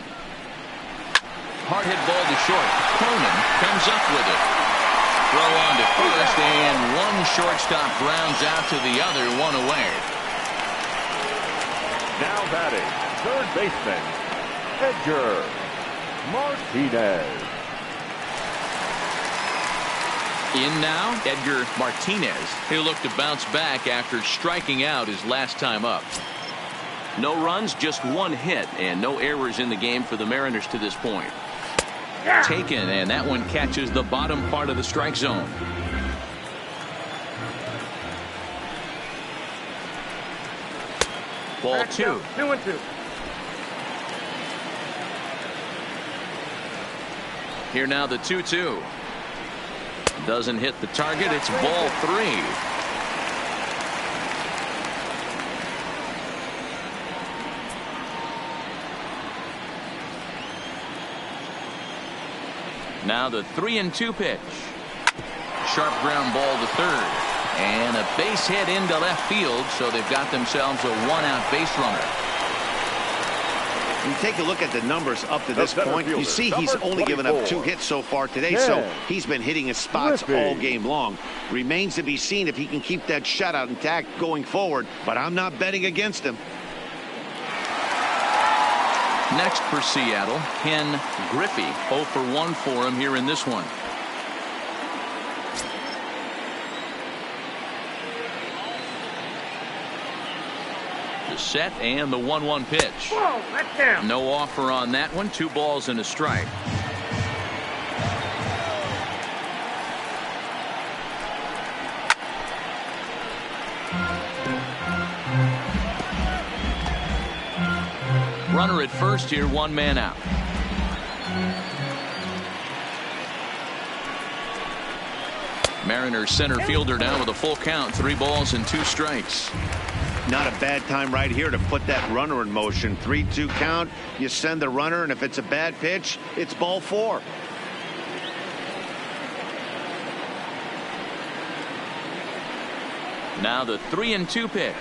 Hard hit ball to short. Cronin comes up with it. Throw on to first, and one shortstop grounds out to the other, one away. Now batting, third baseman, Edgar Martinez. In now, Edgar Martinez. He'll look to bounce back after striking out his last time up. No runs, just one hit, and no errors in the game for the Mariners to this point. Taken, and that one catches the bottom part of the strike zone. Ball 2. 2-2. Here now the 2-2. Doesn't hit the target. It's ball 3. Now the 3-2 pitch. Sharp ground ball to third. And a base hit into left field, so they've got themselves a one-out base runner. You take a look at the numbers up to this point. You see he's only given up 2 hits so far today, so he's been hitting his spots all game long. Remains to be seen if he can keep that shutout intact going forward, but I'm not betting against him. Next for Seattle, Ken Griffey. 0 for 1 for him here in this one. The set and the 1-1 pitch. Whoa, that's down. No offer on that one. 2 balls and a strike. Runner at first here, 1 man out. Mariners center fielder down with a full count, 3 balls and 2 strikes. Not a bad time right here to put that runner in motion. 3-2 count. You send the runner, and if it's a bad pitch, it's ball 4. Now the 3-2 pitch.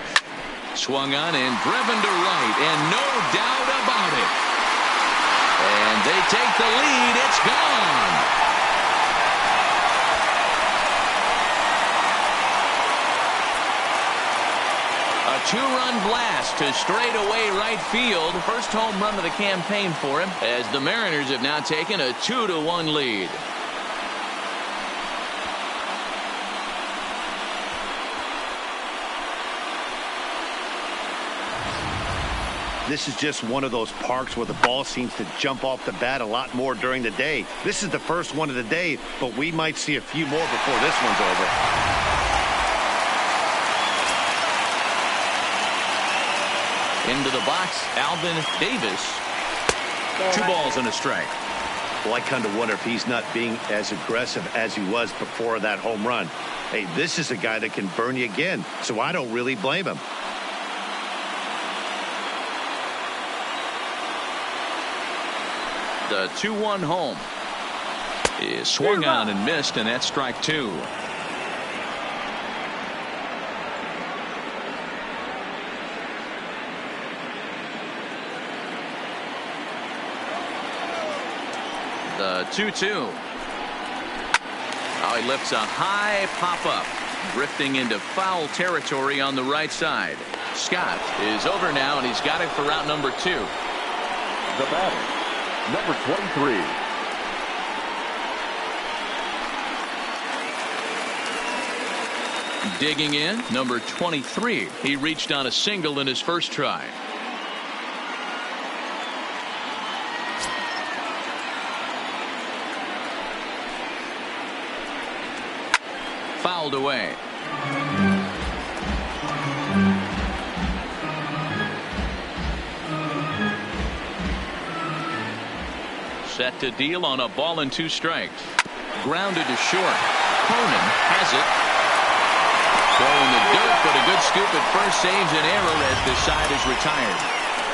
Swung on and driven to right, and no doubt about it. And they take the lead. It's gone. A 2-run blast to straightaway right field. First home run of the campaign for him, as the Mariners have now taken a 2-1 lead. This is just one of those parks where the ball seems to jump off the bat a lot more during the day. This is the first one of the day, but we might see a few more before this one's over. Into the box, Alvin Davis. 2 balls and a strike. Well, I kind of wonder if he's not being as aggressive as he was before that home run. Hey, this is a guy that can burn you again, so I don't really blame him. The 2-1 home is swung on and missed, and that's strike 2. The 2-2. Oh, he lifts a high pop-up, drifting into foul territory on the right side. Scott is over now, and he's got it for route number 2. The batter, number 23. Digging in, number 23. He reached on a single in his first try. Fouled away. Set to deal on a ball and 2 strikes. Grounded to short. Conan has it. Throw in the dirt, but a good scoop at first saves an error as the side is retired.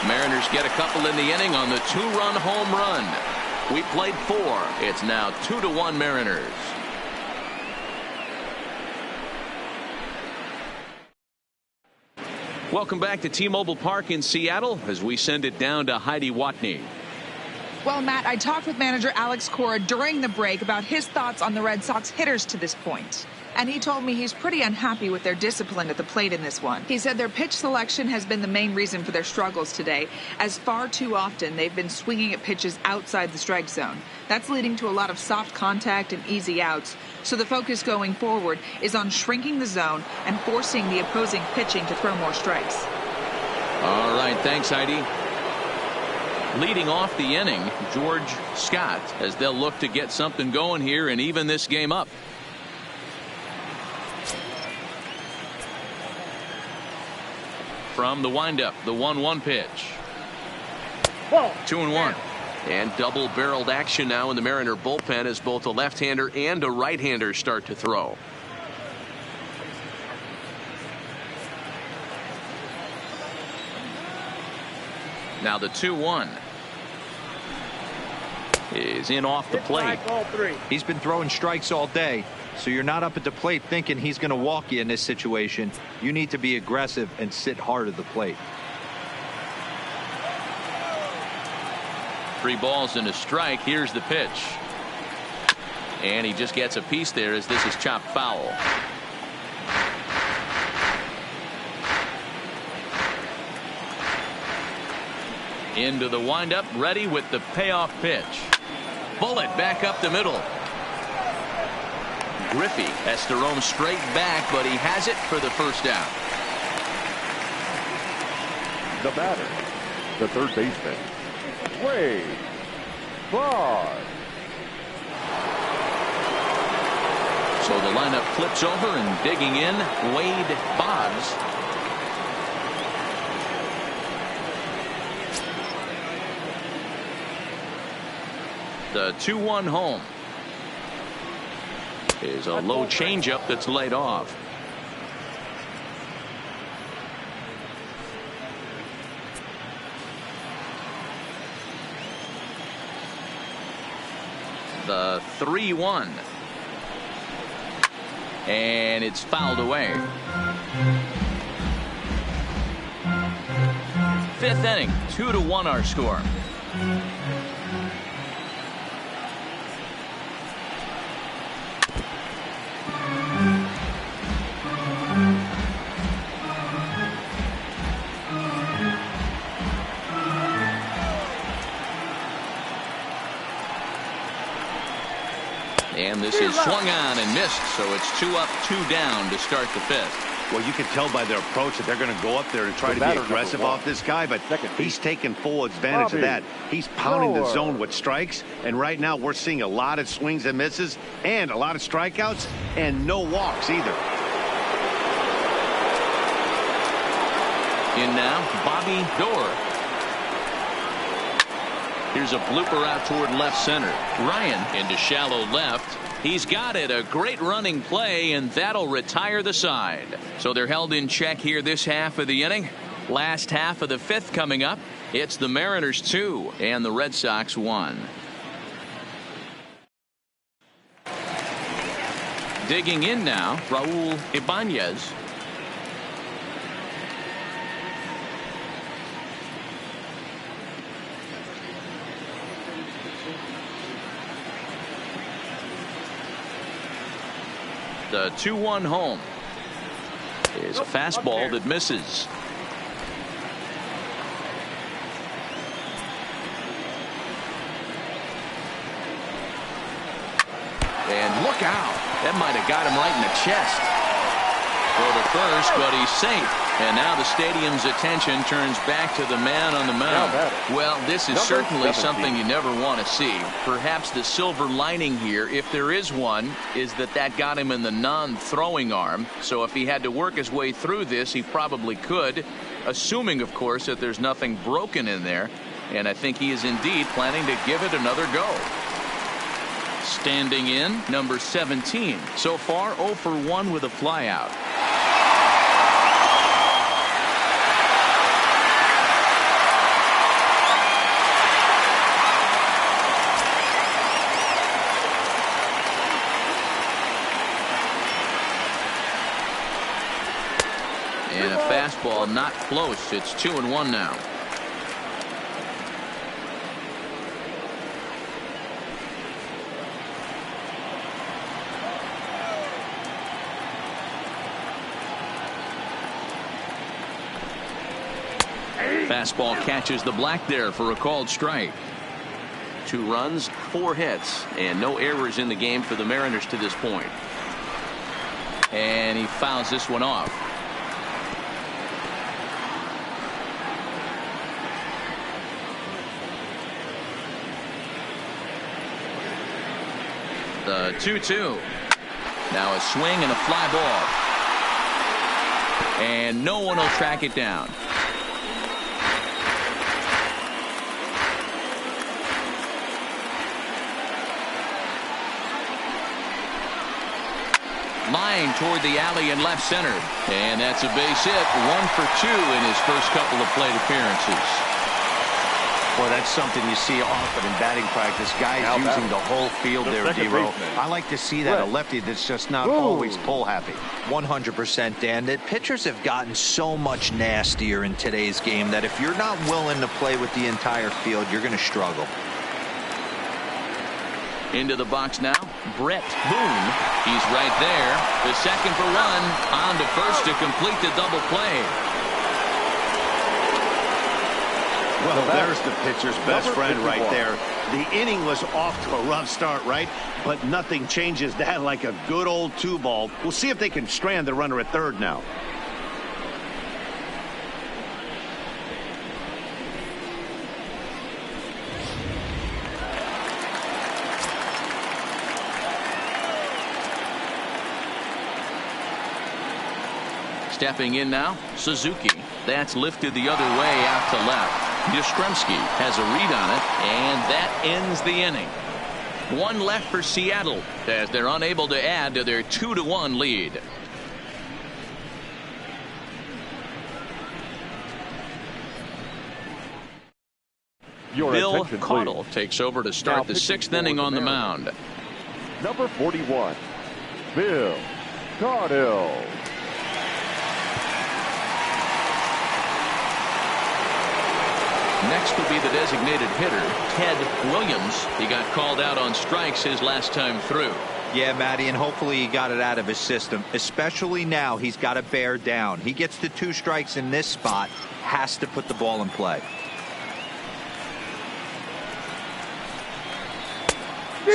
Mariners get a couple in the inning on the 2-run home run. We played 4. It's now 2-1 Mariners. Welcome back to T-Mobile Park in Seattle as we send it down to Heidi Watney. Well, Matt, I talked with manager Alex Cora during the break about his thoughts on the Red Sox hitters to this point. And he told me he's pretty unhappy with their discipline at the plate in this one. He said their pitch selection has been the main reason for their struggles today, as far too often they've been swinging at pitches outside the strike zone. That's leading to a lot of soft contact and easy outs. So the focus going forward is on shrinking the zone and forcing the opposing pitching to throw more strikes. All right, thanks, Heidi. Leading off the inning, George Scott, as they'll look to get something going here and even this game up. From the windup, the 1-1 pitch. 2-1. And double-barreled action now in the Mariner bullpen as both a left-hander and a right-hander start to throw. Now the 2-1 is in off the plate. He's been throwing strikes all day, so you're not up at the plate thinking he's going to walk you in this situation. You need to be aggressive and sit hard at the plate. 3 balls and a strike. Here's the pitch. And he just gets a piece there as this is chopped foul. Into the windup, ready with the payoff pitch. Bullet back up the middle. Griffey has to roam straight back, but he has it for the first out. The batter, the third baseman, Wade Boggs. So the lineup flips over and digging in, Wade Boggs. The 2-1 home is a low changeup that's laid off. The 3-1. And it's fouled away. 5th inning, 2-1 our score. And this is swung on and missed, so it's 2 up, 2 down to start the 5th. Well, you can tell by their approach that they're going to go up there and try to be aggressive off this guy, but he's taking full advantage of that. He's pounding the zone with strikes, and right now we're seeing a lot of swings and misses and a lot of strikeouts and no walks either. In now, Bobby Doerr. Here's a blooper out toward left center. Ryan into shallow left. He's got it. A great running play, and that'll retire the side. So they're held in check here this half of the inning. Last half of the 5th coming up. It's the Mariners 2 and the Red Sox 1. Digging in now, Raul Ibanez. The 2-1 home is a fastball that misses. And look out. That might have got him right in the chest. For the first, but he's safe. And now the stadium's attention turns back to the man on the mound. Well, this is certainly something you never want to see. Perhaps the silver lining here, if there is one, is that got him in the non-throwing arm. So if he had to work his way through this, he probably could, assuming, of course, that there's nothing broken in there. and I think he is indeed planning to give it another go. Standing in, number 17. So far, 0 for 1 with a flyout. And a fastball not close. It's 2-1 now. Fastball catches the black there for a called strike. 2 runs, 4 hits, and no errors in the game for the Mariners to this point. And he fouls this one off. The 2-2. Now a swing and a fly ball. And no one will track it down. Line toward the alley in left center. And that's a base hit. 1 for 2 in his first couple of plate appearances. Well, that's something you see often in batting practice. Guys using the whole field there, D-Row. I like to see that. A lefty that's just not always pull happy. 100%, Dan. That pitchers have gotten so much nastier in today's game that if you're not willing to play with the entire field, you're going to struggle. Into the box now, Brett Boone. He's right there. The second for 1. On to first to complete the double play. Well, there's the pitcher's best friend right there. The inning was off to a rough start, right? But nothing changes that like a good old 2-ball. We'll see if they can strand the runner at third now. Stepping in now, Suzuki. That's lifted the other way out to left. Yastrzemski has a read on it, and that ends the inning. 1 left for Seattle as they're unable to add to their 2-1 lead. Bill Caudle takes over to start the 6th inning on the mound. Number 41, Bill Caudle. Next will be the designated hitter, Ted Williams. He got called out on strikes his last time through. Yeah, Matty, and hopefully he got it out of his system. Especially now, he's got to bear down. He gets the 2 strikes in this spot, has to put the ball in play.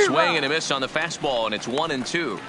Swing and a miss on the fastball, and it's 1-2.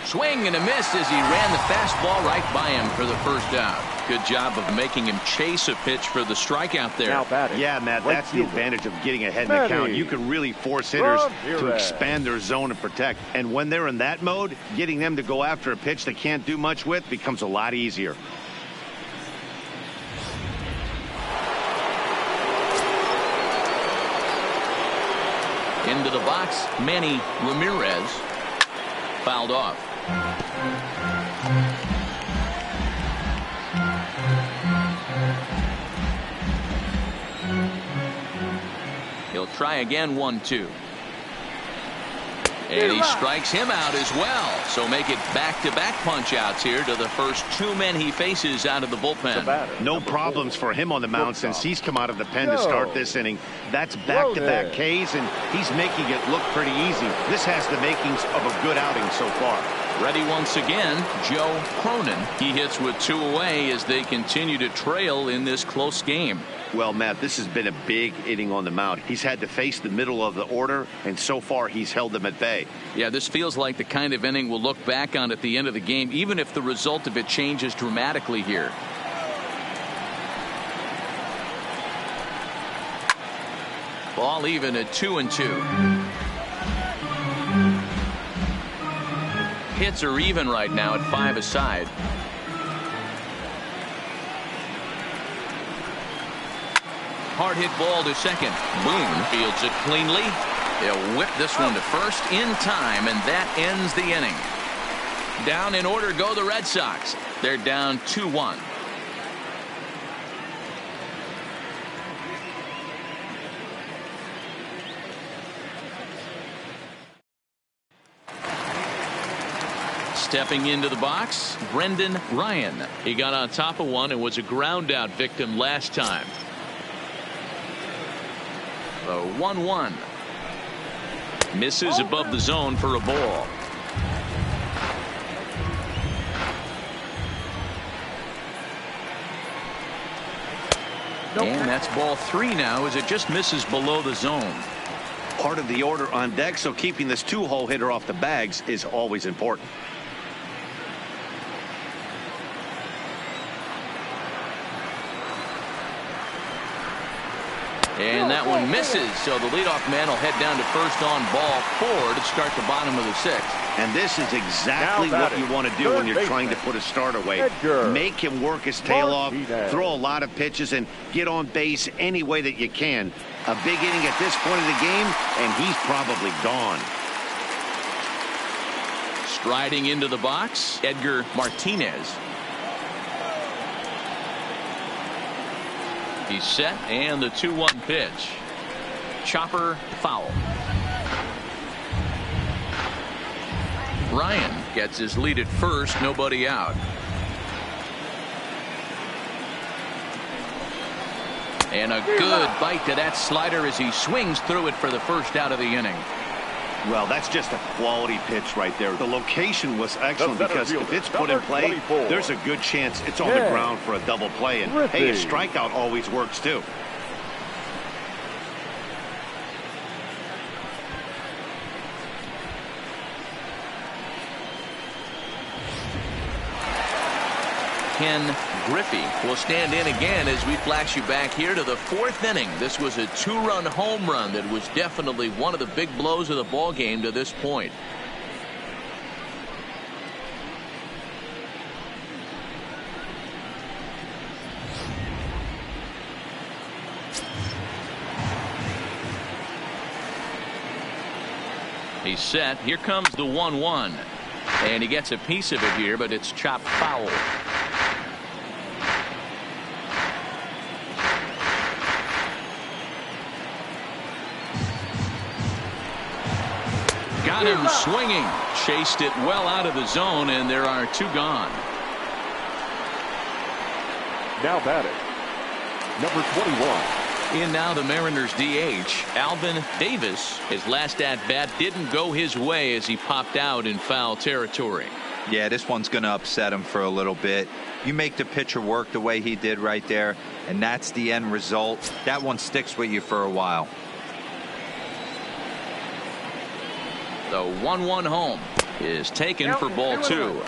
Swing and a miss as he ran the fastball right by him for the first out. Good job of making him chase a pitch for the strikeout there. Yeah, Matt, that's the advantage of getting ahead in the count. You can really force hitters to expand their zone and protect. And when they're in that mode, getting them to go after a pitch they can't do much with becomes a lot easier. Into the box, Manny Ramirez. Fouled off. He'll try again, 1-2. And he strikes him out as well. So make it back-to-back punch-outs here to the first 2 men he faces out of the bullpen. No problems for him on the mound since he's come out of the pen to start this inning. That's back-to-back Ks, and he's making it look pretty easy. This has the makings of a good outing so far. Ready once again, Joe Cronin. He hits with 2 away as they continue to trail in this close game. Well, Matt, this has been a big inning on the mound. He's had to face the middle of the order, and so far he's held them at bay. Yeah, this feels like the kind of inning we'll look back on at the end of the game, even if the result of it changes dramatically here. Ball even at 2-2. Hits are even right now at 5 aside. Hard hit ball to second. Boone fields it cleanly. They'll whip this one to first in time, and that ends the inning. Down in order go the Red Sox. They're down 2-1. Stepping into the box, Brendan Ryan. He got on top of one and was a ground out victim last time. The 1-1. Misses above the zone for a ball. And that's ball 3 now as it just misses below the zone. Part of the order on deck, so keeping this 2-hole hitter off the bags is always important. And that one misses, so the leadoff man will head down to first on ball 4 to start the bottom of the 6th. And this is exactly what you want to do when you're trying to put a start away. Make him work his tail off, throw a lot of pitches, and get on base any way that you can. A big inning at this point of the game, and he's probably gone. Striding into the box, Edgar Martinez. He's set, and the 2-1 pitch. Chopper foul. Ryan gets his lead at first, nobody out. And a good bite to that slider as he swings through it for the first out of the inning. Well, that's just a quality pitch right there. The location was excellent because if it's put in play, there's a good chance it's on the ground for a double play. And hey, a strikeout always works too. Ken Griffey will stand in again as we flash you back here to the 4th inning. This was a 2-run home run that was definitely one of the big blows of the ball game to this point. He's set. Here comes the 1-1. And he gets a piece of it here, but it's chopped foul. Got him swinging. Chased it well out of the zone, and there are 2 gone. Now batting, number 21. In now the Mariners DH, Alvin Davis. His last at-bat didn't go his way as he popped out in foul territory. Yeah, this one's going to upset him for a little bit. You make the pitcher work the way he did right there, and that's the end result. That one sticks with you for a while. The 1-1 home is taken for ball 2.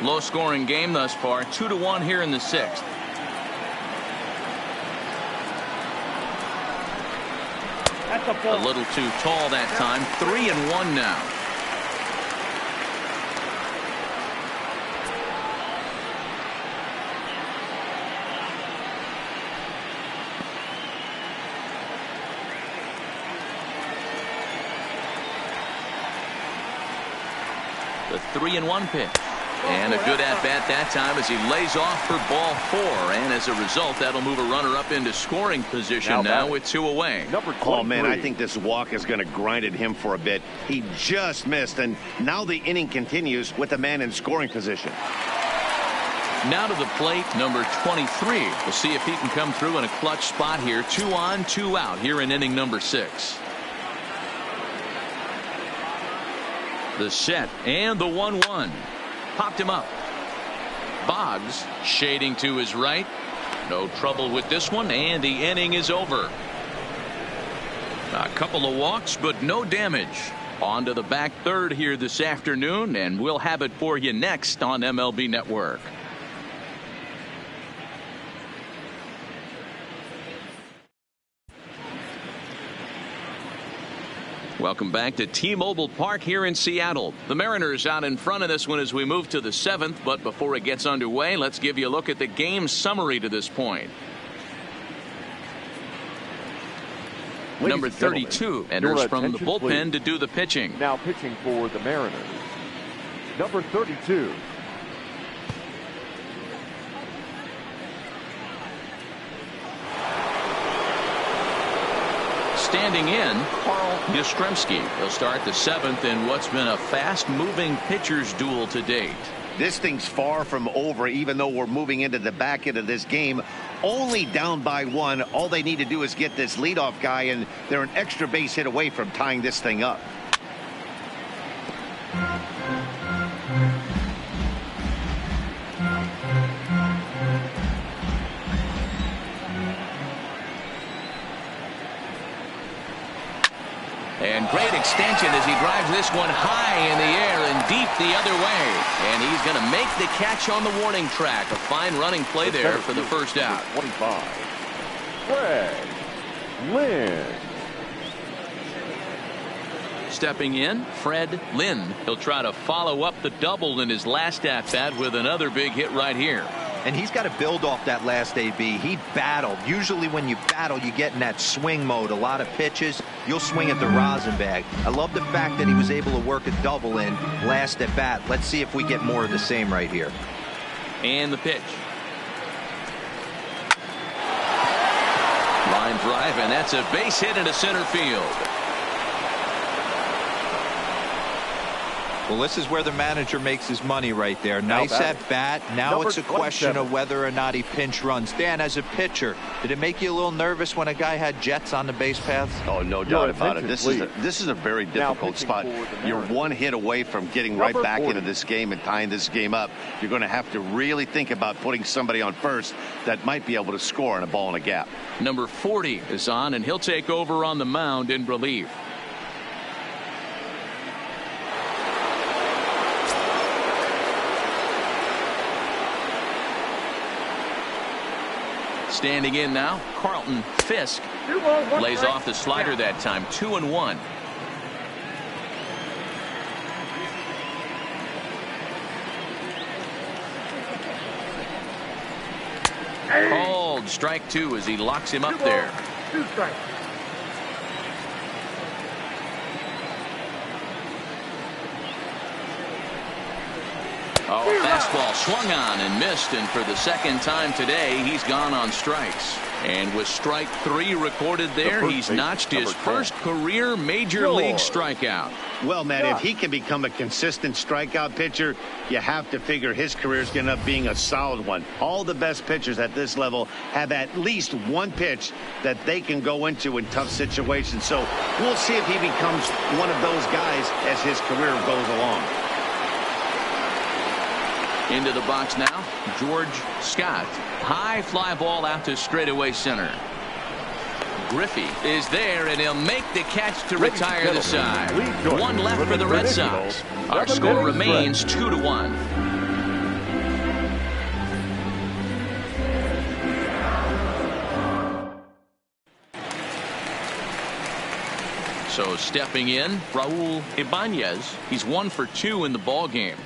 Low scoring game thus far, 2-1 here in the 6th. A little too tall that time. 3-1 now. The 3-1 pitch. And a good at-bat that time as he lays off for ball 4. And as a result, that'll move a runner up into scoring position now with 2 away. Oh, man, I think this walk is going to grind at him for a bit. He just missed, and now the inning continues with a man in scoring position. Now to the plate, number 23. We'll see if he can come through in a clutch spot here. 2 on, 2 out here in inning number 6. The set and the 1-1. Popped him up. Boggs shading to his right. No trouble with this one, and the inning is over. A couple of walks, but no damage. On to the back third here this afternoon, and we'll have it for you next on MLB Network. Welcome back to T-Mobile Park here in Seattle. The Mariners out in front of this one as we move to the 7th. But before it gets underway, let's give you a look at the game summary to this point. Number 32 enters from the bullpen to do the pitching. Now pitching for the Mariners, number 32. Standing in, Carl Yastrzemski. He'll start the 7th in what's been a fast-moving pitcher's duel to date. This thing's far from over, even though we're moving into the back end of this game. Only down by 1. All they need to do is get this leadoff guy, and they're an extra base hit away from tying this thing up. And great extension as he drives this one high in the air and deep the other way. And he's going to make the catch on the warning track. A fine running play there for the first out. 25. Fred Lynn. Stepping in, Fred Lynn. He'll try to follow up the double in his last at-bat with another big hit right here. And he's got to build off that last AB. He battled. Usually when you battle, you get in that swing mode. A lot of pitches, you'll swing at the rosin bag. I love the fact that he was able to work a double in last at bat. Let's see if we get more of the same right here. And the pitch. Line drive, and that's a base hit into center field. Well, this is where the manager makes his money right there. Nice at bat. Now it's a question of whether or not he pinch runs. Dan, as a pitcher, did it make you a little nervous when a guy had jets on the base paths? Oh, no doubt about it. This is a very difficult spot. You're one hit away from getting right back into this game and tying this game up. You're going to have to really think about putting somebody on first that might be able to score on a ball in a gap. Number 40 is on, and he'll take over on the mound in relief. Standing in now, Carlton Fisk lays off the slider that time. 2-1. Called strike 2 as he locks him up there. 2 strikes. Oh, fastball swung on and missed, and for the second time today, he's gone on strikes. And with strike 3 recorded there, he's notched his first career major league strikeout. Well, Matt, if he can become a consistent strikeout pitcher, you have to figure his career is going to end up being a solid one. All the best pitchers at this level have at least one pitch that they can go into in tough situations. So we'll see if he becomes one of those guys as his career goes along. Into the box now, George Scott. High fly ball out to straightaway center. Griffey is there, and he'll make the catch to retire the side. One left for the Red Sox. Our score remains 2-1. So stepping in, Raul Ibanez. He's 1 for 2 in the ball game.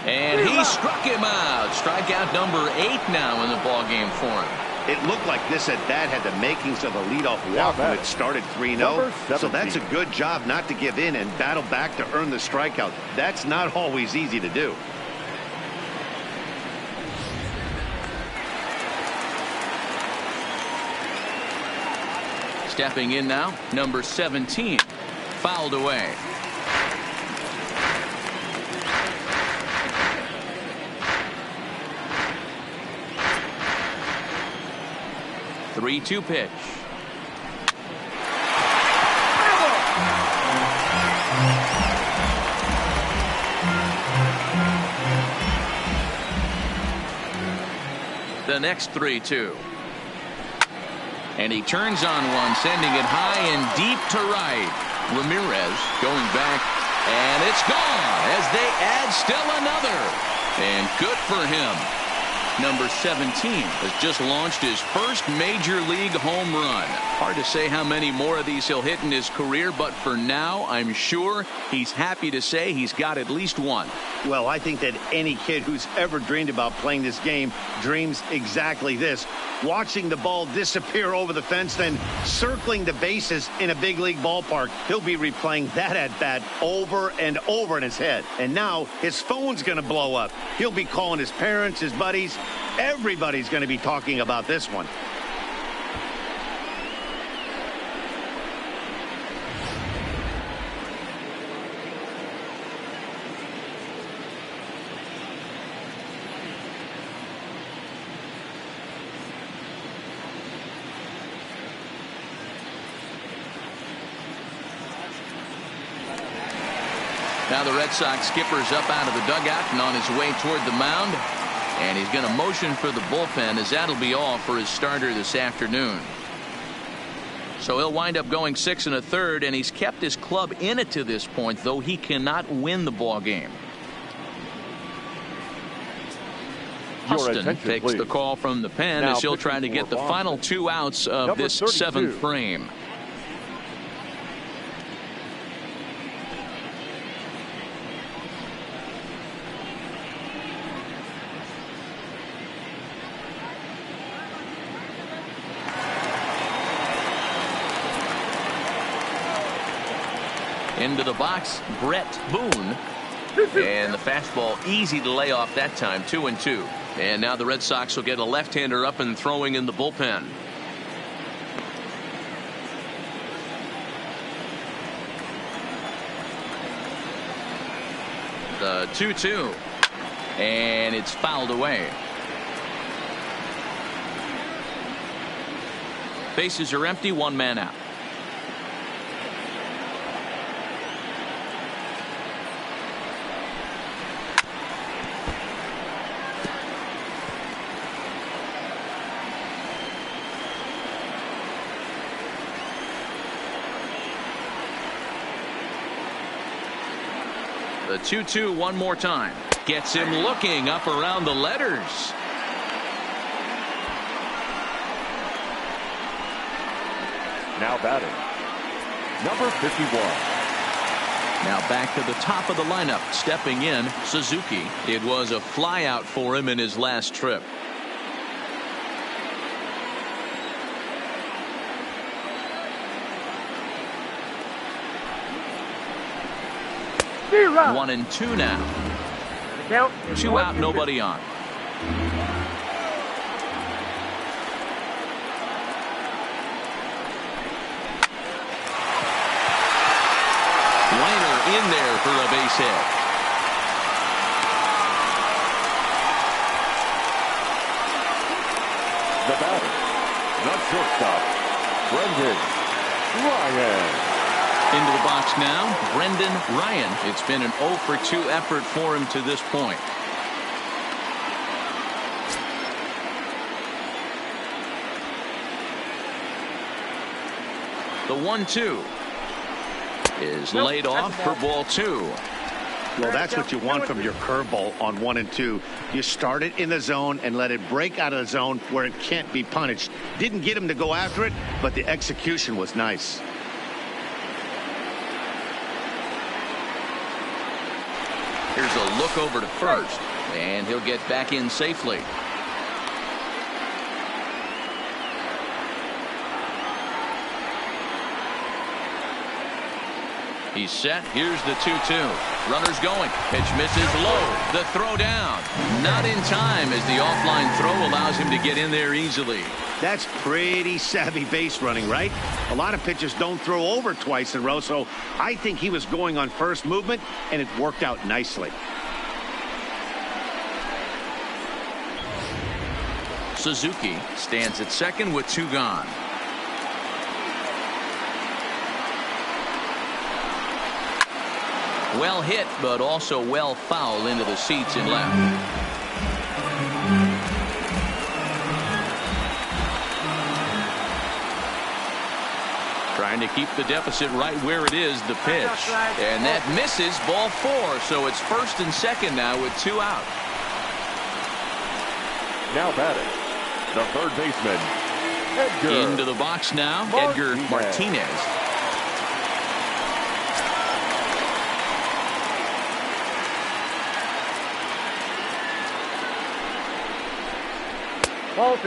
And he struck him out. Strikeout number 8 now in the ball game for him. It looked like this at bat had the makings of a leadoff walk when it started 3-0. So that's a good job not to give in and battle back to earn the strikeout. That's not always easy to do. Stepping in now, number 17. Fouled away. The 3-2 pitch. The next 3-2. And he turns on one, sending it high and deep to right. Ramirez going back And it's gone as they add still another. And good for him. Number 17 has just launched his first major league home run. Hard to say how many more of these he'll hit in his career, but for now, I'm sure he's happy to say he's got at least one. Well, I think that any kid who's ever dreamed about playing this game dreams exactly this. Watching the ball disappear over the fence, then circling the bases in a big league ballpark. He'll be replaying that at-bat over and over in his head. And now his phone's going to blow up. He'll be calling his parents, his buddies. Everybody's going to be talking about this one. Now the Red Sox skipper's up out of the dugout and on his way toward the mound. And he's going to motion for the bullpen, as that'll be all for his starter this afternoon. So he'll wind up going 6 1/3, and he's kept his club in it to this point, though he cannot win the ball game. Huston takes please. the call from the pen Now as he'll try to get the final 2 outs of Number this 32. 7th frame. Into the box, Brett Boone. And the fastball easy to lay off that time, 2-2. And now the Red Sox will get a left-hander up and throwing in the bullpen. The 2-2. And it's fouled away. Bases are empty, 1 man out. The 2-2 one more time. Gets him looking up around the letters. Now batting, number 51. Now back to the top of the lineup. Stepping in, Suzuki. It was a flyout for him in his last trip. Zero. 1-2 now. Count. 2 out, nobody on. Liner in there for a base hit. The batter, the shortstop, Brendan Ryan. Into the box now, Brendan Ryan. It's been an 0 for 2 effort for him to this point. The 1-2 is laid off for ball 2. Well, that's what you want from your curveball on 1 and 2. You start it in the zone and let it break out of the zone where it can't be punished. Didn't get him to go after it, but the execution was nice. Here's a look over to first, and he'll get back in safely. He's set. Here's the 2-2. Runner's going. Pitch misses low. The throw down. Not in time as the offline throw allows him to get in there easily. That's pretty savvy base running, right? A lot of pitchers don't throw over twice in a row, so I think he was going on first movement, and it worked out nicely. Suzuki stands at second with 2 gone. Well hit, but also well fouled into the seats in left. Trying to keep the deficit right where it is, the pitch. And that misses, ball 4. So it's first and second now with 2 out. Now batting, the third baseman, Edgar. Into the box now, Edgar Martinez.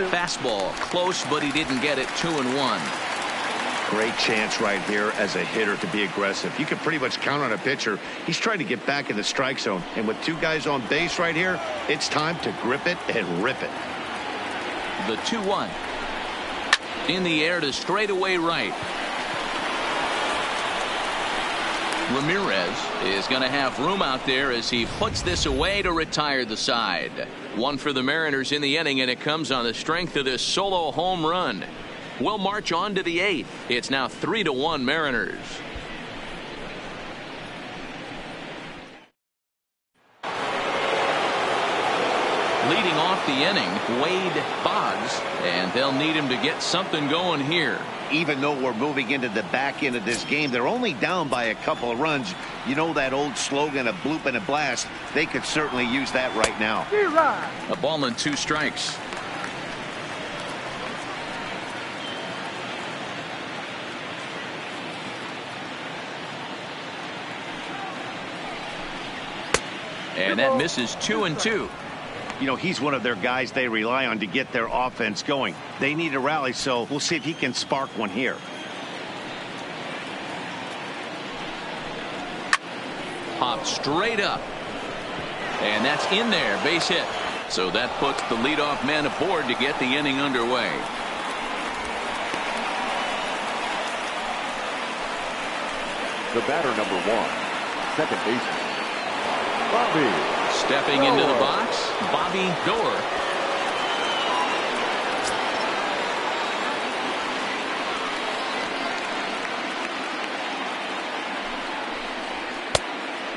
Fastball close, but he didn't get it. 2-1. Great chance right here as a hitter to be aggressive. You can pretty much count on a pitcher. He's trying to get back in the strike zone. And with 2 guys on base right here, it's time to grip it and rip it. The 2-1. In the air to straightaway right. Ramirez is going to have room out there as he puts this away to retire the side. 1 for the Mariners in the inning, and it comes on the strength of this solo home run. We'll march on to the 8th. It's now 3-1 Mariners. Leading off the inning, Wade Boggs, and they'll need him to get something going here. Even though we're moving into the back end of this game, they're only down by a couple of runs. You know that old slogan, a bloop and a blast. They could certainly use that right now. A ball and 2 strikes. And that misses 2-2. You know, he's one of their guys they rely on to get their offense going. They need a rally, so we'll see if he can spark one here. Popped straight up. And that's in there, base hit. So that puts the leadoff man aboard to get the inning underway. The batter, number 1, second baseman, Bobby. Stepping into the box, Bobby Doerr.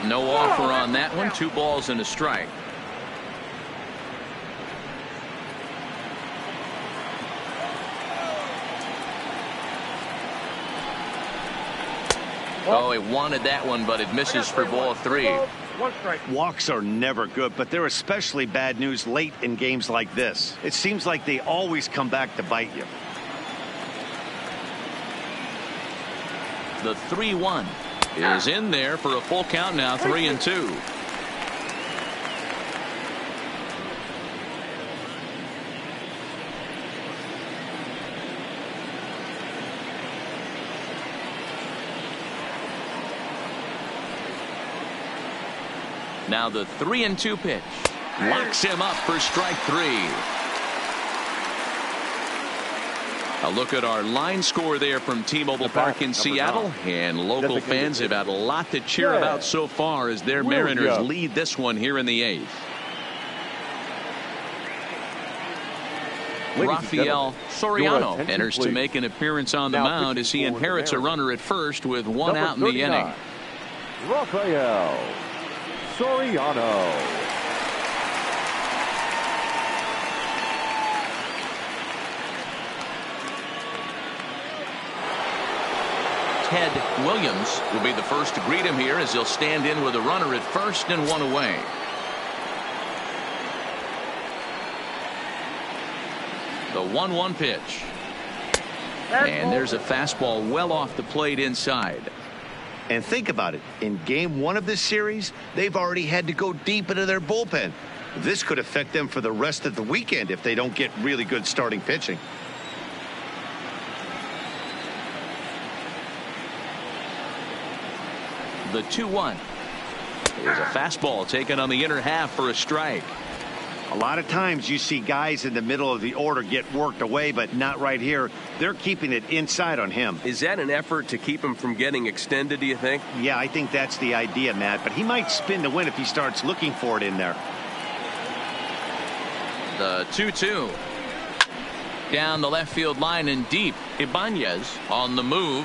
No offer on that one. 2 balls and a strike. Oh, he wanted that one, but it misses for ball 3. Walks are never good, but they're especially bad news late in games like this. It seems like they always come back to bite you. The 3-1 is in there for a full count now. 3-2. Now the 3-2 pitch locks him up for strike 3. A look at our line score there from T-Mobile Park in Seattle, and local fans have had a lot to cheer about so far as their Mariners lead this one here in the 8th. Rafael Soriano enters to make an appearance on the mound as he inherits a runner at first with 1 out in the inning. Rafael Soriano. Ted Williams will be the first to greet him here as he'll stand in with a runner at first and 1 away. The 1-1 pitch. And there's a fastball well off the plate inside. And think about it. In game 1 of this series, they've already had to go deep into their bullpen. This could affect them for the rest of the weekend if they don't get really good starting pitching. The 2-1 is a fastball taken on the inner half for a strike. A lot of times you see guys in the middle of the order get worked away, but not right here. They're keeping it inside on him. Is that an effort to keep him from getting extended, do you think? Yeah, I think that's the idea, Matt, but he might spin to win if he starts looking for it in there. The 2-2 down the left field line and deep. Ibanez on the move.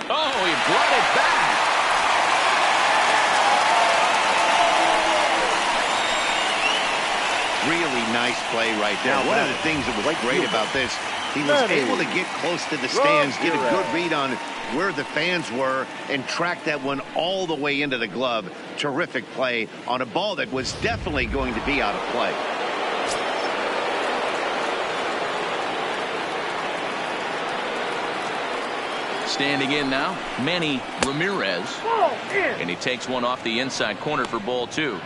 Oh, he brought it back. Really nice play right there. One of the things that was great about this, He was able to get close to the stands, get a good read on where the fans were, and track that one all the way into the glove. Terrific play on a ball that was definitely going to be out of play. Standing in now, Manny Ramirez. And he takes one off the inside corner for ball 2.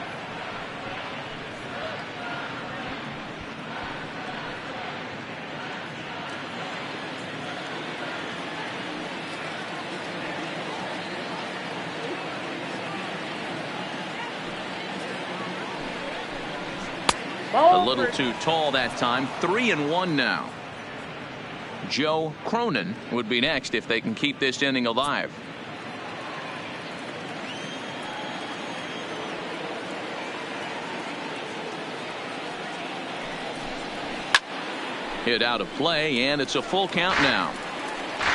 A little too tall that time. 3-1 now. Joe Cronin would be next if they can keep this inning alive. Hit out of play, and it's a full count now.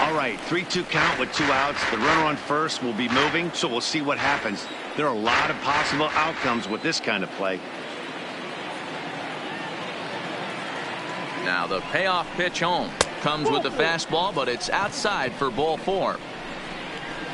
All right, 3-2 count with 2 outs. The runner on first will be moving, so we'll see what happens. There are a lot of possible outcomes with this kind of play. Now the payoff pitch home comes with the fastball, but it's outside for ball 4.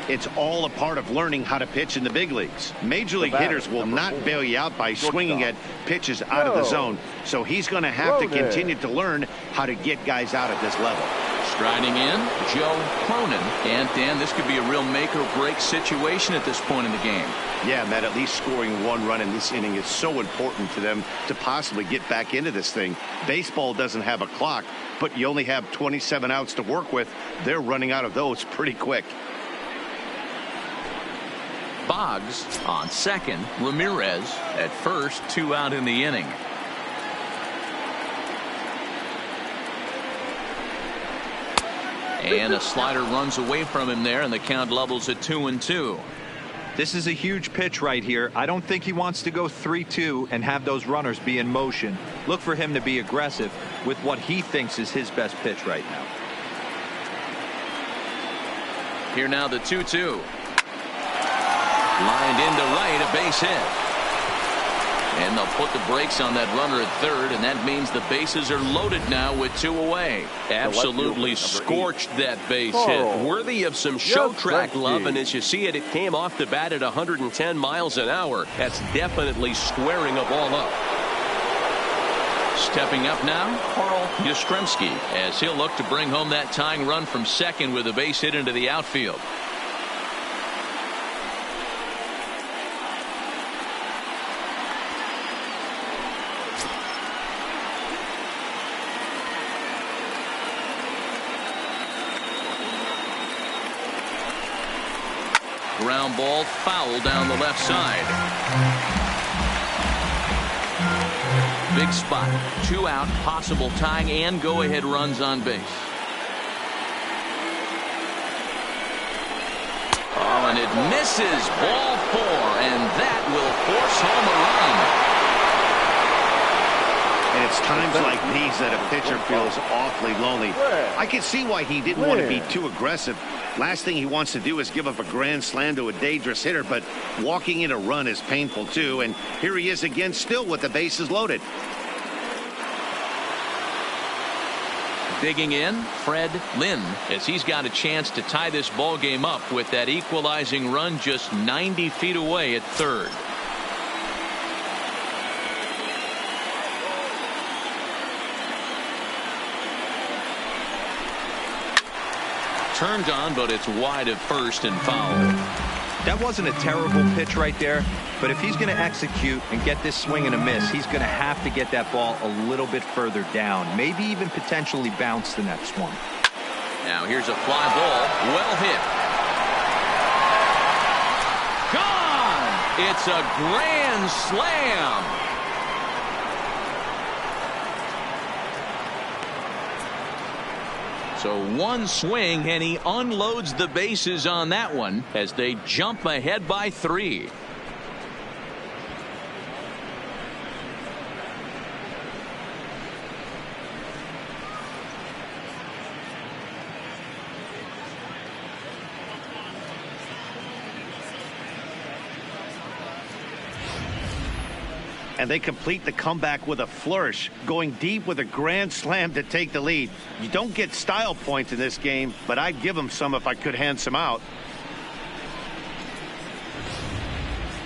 It's all a part of learning how to pitch in the big leagues. Major league hitters will not bail you out by swinging at pitches out of the zone, so he's going to have to continue to learn how to get guys out at this level. Striding in, Joe Cronin. And Dan, this could be a real make or break situation at this point in the game. Yeah, Matt, at least scoring 1 run in this inning is so important to them to possibly get back into this thing. Baseball doesn't have a clock, but you only have 27 outs to work with. They're running out of those pretty quick. Boggs on second, Ramirez at first, 2 out in the inning. And a slider runs away from him there, and the count levels at 2-2. This is a huge pitch right here. I don't think he wants to go 3-2 and have those runners be in motion. Look for him to be aggressive with what he thinks is his best pitch right now. Here now the 2-2. Lined into right, a base hit. And they'll put the brakes on that runner at third, and that means the bases are loaded now with 2 away. Absolutely scorched that base hit. Worthy of some show track love, and as you see it, it came off the bat at 110 miles an hour. That's definitely squaring a ball up. Stepping up now, Carl Yastrzemski, as he'll look to bring home that tying run from second with a base hit into the outfield. Ground ball foul down the left side. Big spot. 2 out, possible tying and go-ahead runs on base. Oh, and it misses. Ball 4, and that will force home a run. And it's times like these that a pitcher feels awfully lonely. I can see why he didn't want to be too aggressive. Last thing he wants to do is give up a grand slam to a dangerous hitter, but walking in a run is painful too. And here he is again, still with the bases loaded. Digging in, Fred Lynn, as he's got a chance to tie this ball game up with that equalizing run just 90 feet away at third. Turned on, but it's wide at first and foul. That wasn't a terrible pitch right there, but if he's going to execute and get this swing and a miss, he's going to have to get that ball a little bit further down, maybe even potentially bounce the next one. Now here's a fly ball, well hit. Gone! It's a grand slam. So one swing, and he unloads the bases on that one as they jump ahead by 3. And they complete the comeback with a flourish, going deep with a grand slam to take the lead. You don't get style points in this game, but I'd give them some if I could hand some out.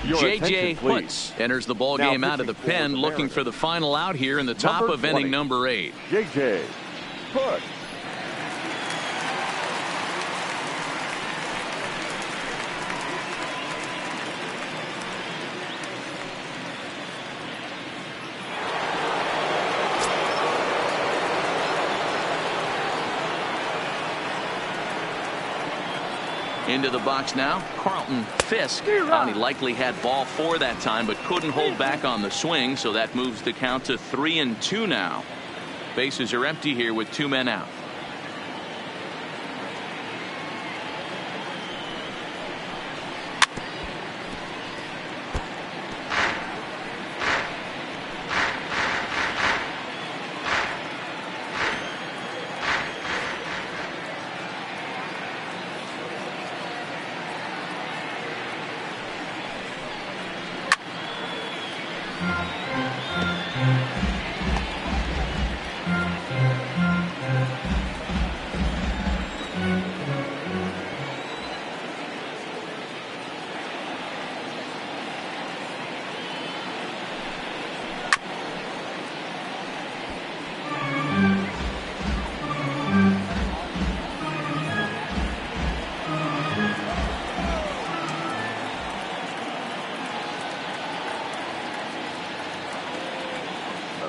J.J. Hutz enters the ball game out of the pen, looking for the final out here in the top of inning number 8. J.J. Hutz. Into the box now, Carlton Fisk. He likely had ball 4 that time, but couldn't hold back on the swing, so that moves the count to 3-2 now. Bases are empty here with 2 men out.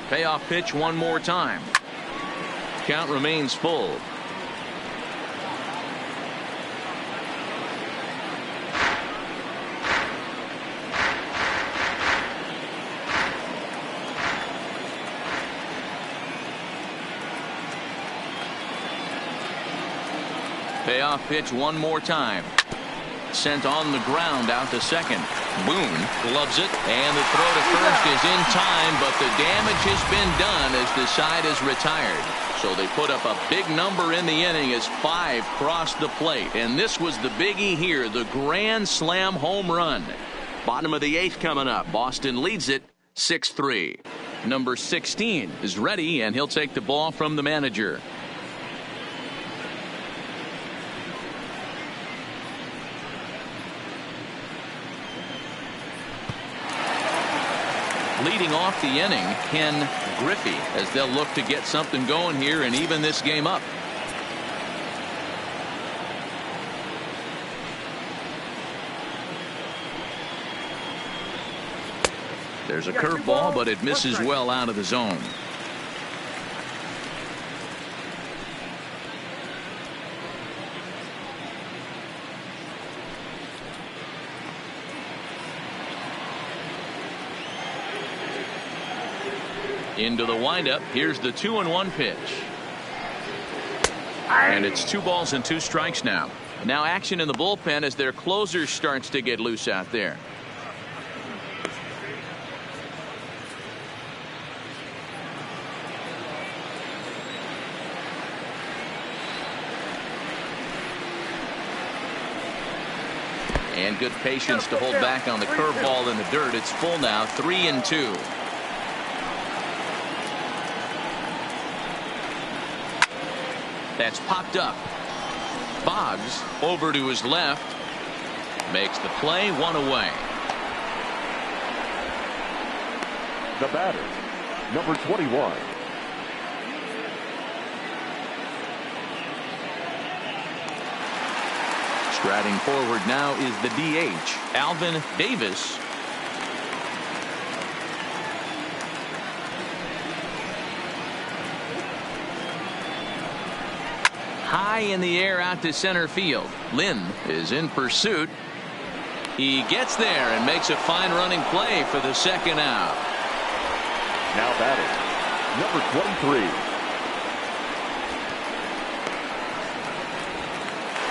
Payoff pitch one more time. Count remains full. Payoff pitch one more time. Sent on the ground out to second. Boone gloves it, and the throw to first is in time, but the damage has been done as the side is retired. So they put up a big number in the inning as 5 crossed the plate, and this was the biggie here, the grand slam home run. Bottom of the 8th coming up. Boston leads it 6-3. Number 16 is ready, and he'll take the ball from the manager. Leading off the inning, Ken Griffey, as they'll look to get something going here and even this game up. There's a curveball, but it misses well out of the zone. Into the windup. Here's the 2-1 pitch. And it's 2 balls and 2 strikes now. Now action in the bullpen as their closer starts to get loose out there. And good patience to hold back on the curveball in the dirt. It's full now, 3-2. That's popped up. Boggs over to his left. Makes the play, 1 away. The batter, number 21. Striding forward now is the DH, Alvin Davis. High in the air out to center field. Lynn is in pursuit. He gets there and makes a fine running play for the second out. Now batting, number 23.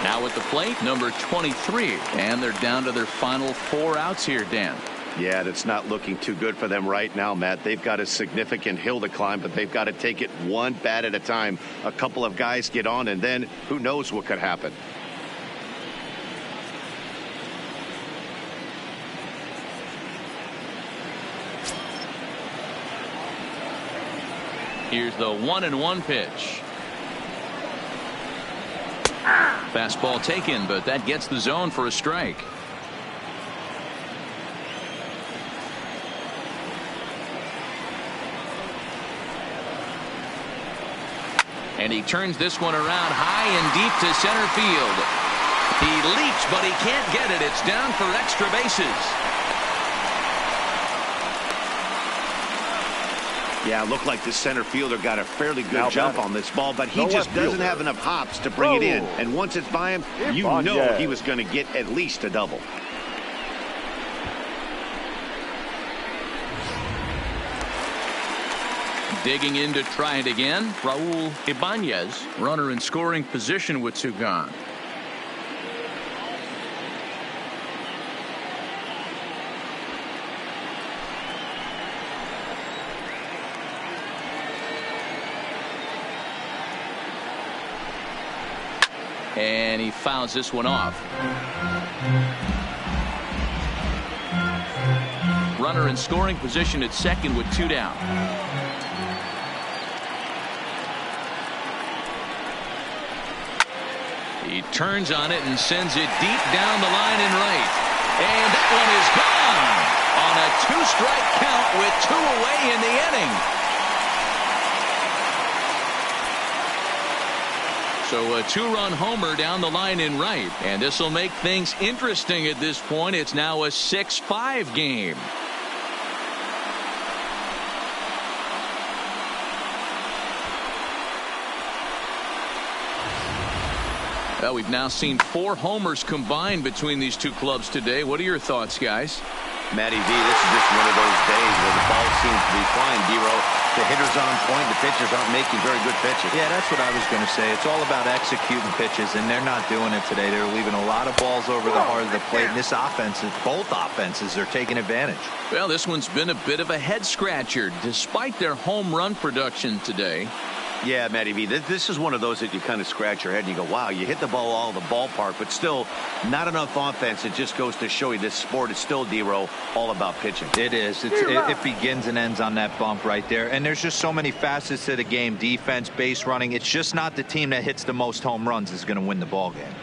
Now at the plate, number 23. And they're down to their final 4 outs here, Dan. Yeah, that's not looking too good for them right now, Matt. They've got a significant hill to climb, but they've got to take it one bat at a time. A couple of guys get on, and then who knows what could happen. Here's the 1-1 pitch. Fastball taken, but that gets the zone for a strike. And he turns this one around high and deep to center field. He leaps, but he can't get it. It's down for extra bases. Yeah, it looked like the center fielder got a fairly good jump on this ball, but he just doesn't have enough hops to bring it in. And once it's by him, you know he was going to get at least a double. Digging in to try it again, Raul Ibanez. Runner in scoring position with two gone. And he fouls this one off. Runner in scoring position at second with two down. He turns on it and sends it deep down the line in right. And that one is gone on a two-strike count with two away in the inning. So a two-run homer down the line in right. And this will make things interesting at this point. It's now a 6-5 game. Well, we've now seen 4 homers combined between these two clubs today. What are your thoughts, guys? Matty V, this is just one of those days where the ball seems to be flying, D-Row. The hitter's on point. The pitchers aren't making very good pitches. Yeah, that's what I was going to say. It's all about executing pitches, and they're not doing it today. They're leaving a lot of balls over the heart of the plate, and this offense, both offenses are taking advantage. Well, this one's been a bit of a head-scratcher, despite their home run production today. Yeah, Matty V, this is one of those that you kind of scratch your head and you go, wow, you hit the ball all the ballpark, but still not enough offense. It just goes to show you this sport is still, D-Row, all about pitching. It is. It begins and ends on that bump right there. And there's just so many facets to the game. Defense, base running. It's just not the team that hits the most home runs is going to win the ball game.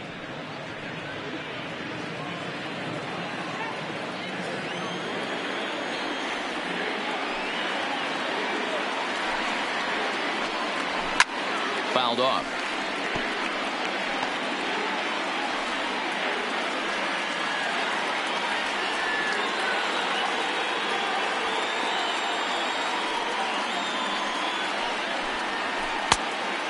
Fouled off.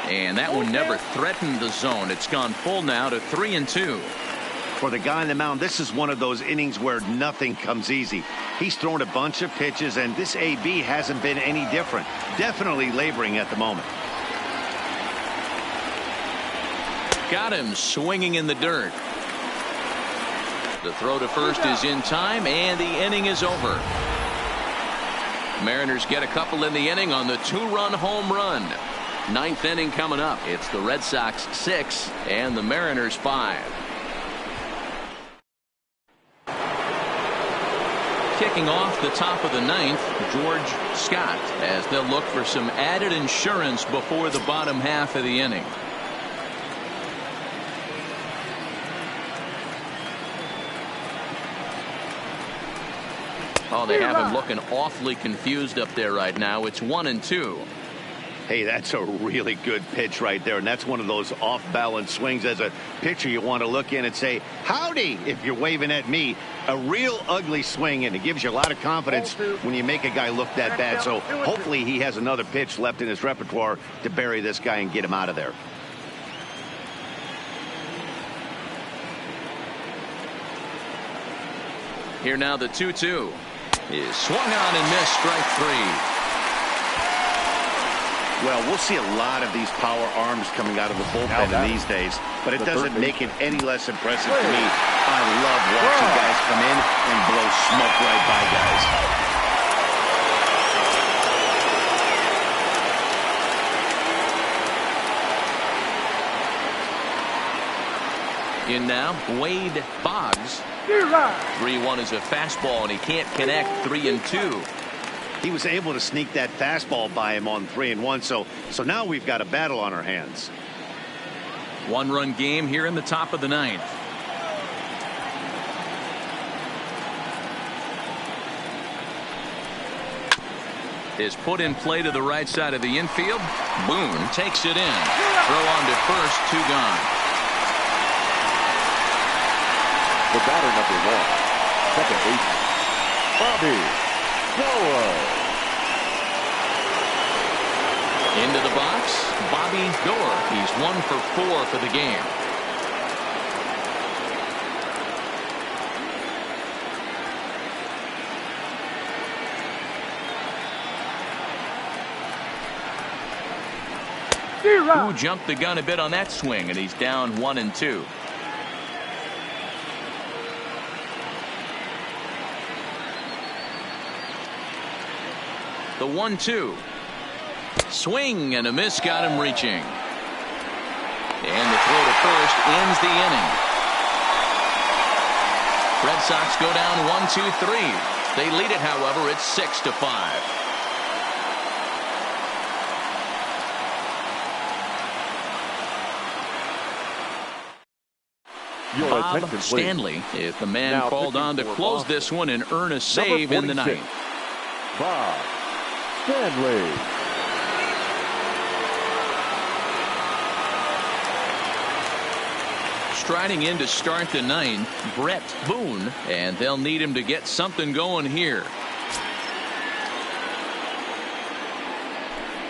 And that one never threatened the zone. It's gone full now to 3-2. For the guy on the mound, this is one of those innings where nothing comes easy. He's thrown a bunch of pitches, and this AB hasn't been any different. Definitely laboring at the moment. Got him swinging in the dirt. The throw to first is in time, and the inning is over. Mariners get a couple in the inning on the two-run home run. 9th inning coming up. It's the Red Sox 6 and the Mariners 5. Kicking off the top of the 9th, George Scott, as they'll look for some added insurance before the bottom half of the inning. Oh, they have him looking awfully confused up there right now. It's 1-2. Hey, that's a really good pitch right there, and that's one of those off-balance swings. As a pitcher, you want to look in and say, howdy, if you're waving at me. A real ugly swing, and it gives you a lot of confidence when you make a guy look that bad. So hopefully he has another pitch left in his repertoire to bury this guy and get him out of there. Here now the 2-2 is swung on and missed, strike 3. Well, we'll see a lot of these power arms coming out of the bullpen in these days, but it doesn't make it any less impressive to me. I love watching guys come in and blow smoke right by guys. In now, Wade Boggs. 3-1 is a fastball, and he can't connect. 3-2. He was able to sneak that fastball by him on 3-1. So now we've got a battle on our hands. One-run game here in the top of the ninth. Is put in play to the right side of the infield. Boone takes it in. Throw on to first, 2 gone. The batter, number 1, second baseman, Bobby Dora. Into the box, Bobby Dora. He's 1 for 4 for the game. Who jumped the gun a bit on that swing, and he's down 1-2. The 1-2. Swing and a miss, got him reaching. And the throw to first ends the inning. Red Sox go down 1-2-3. They lead it, however, it's 6-5. Bob Stanley is the man now called on to close this one and earn a save in the ninth. Bob Stanley. Striding in to start the ninth, Brett Boone, and they'll need him to get something going here.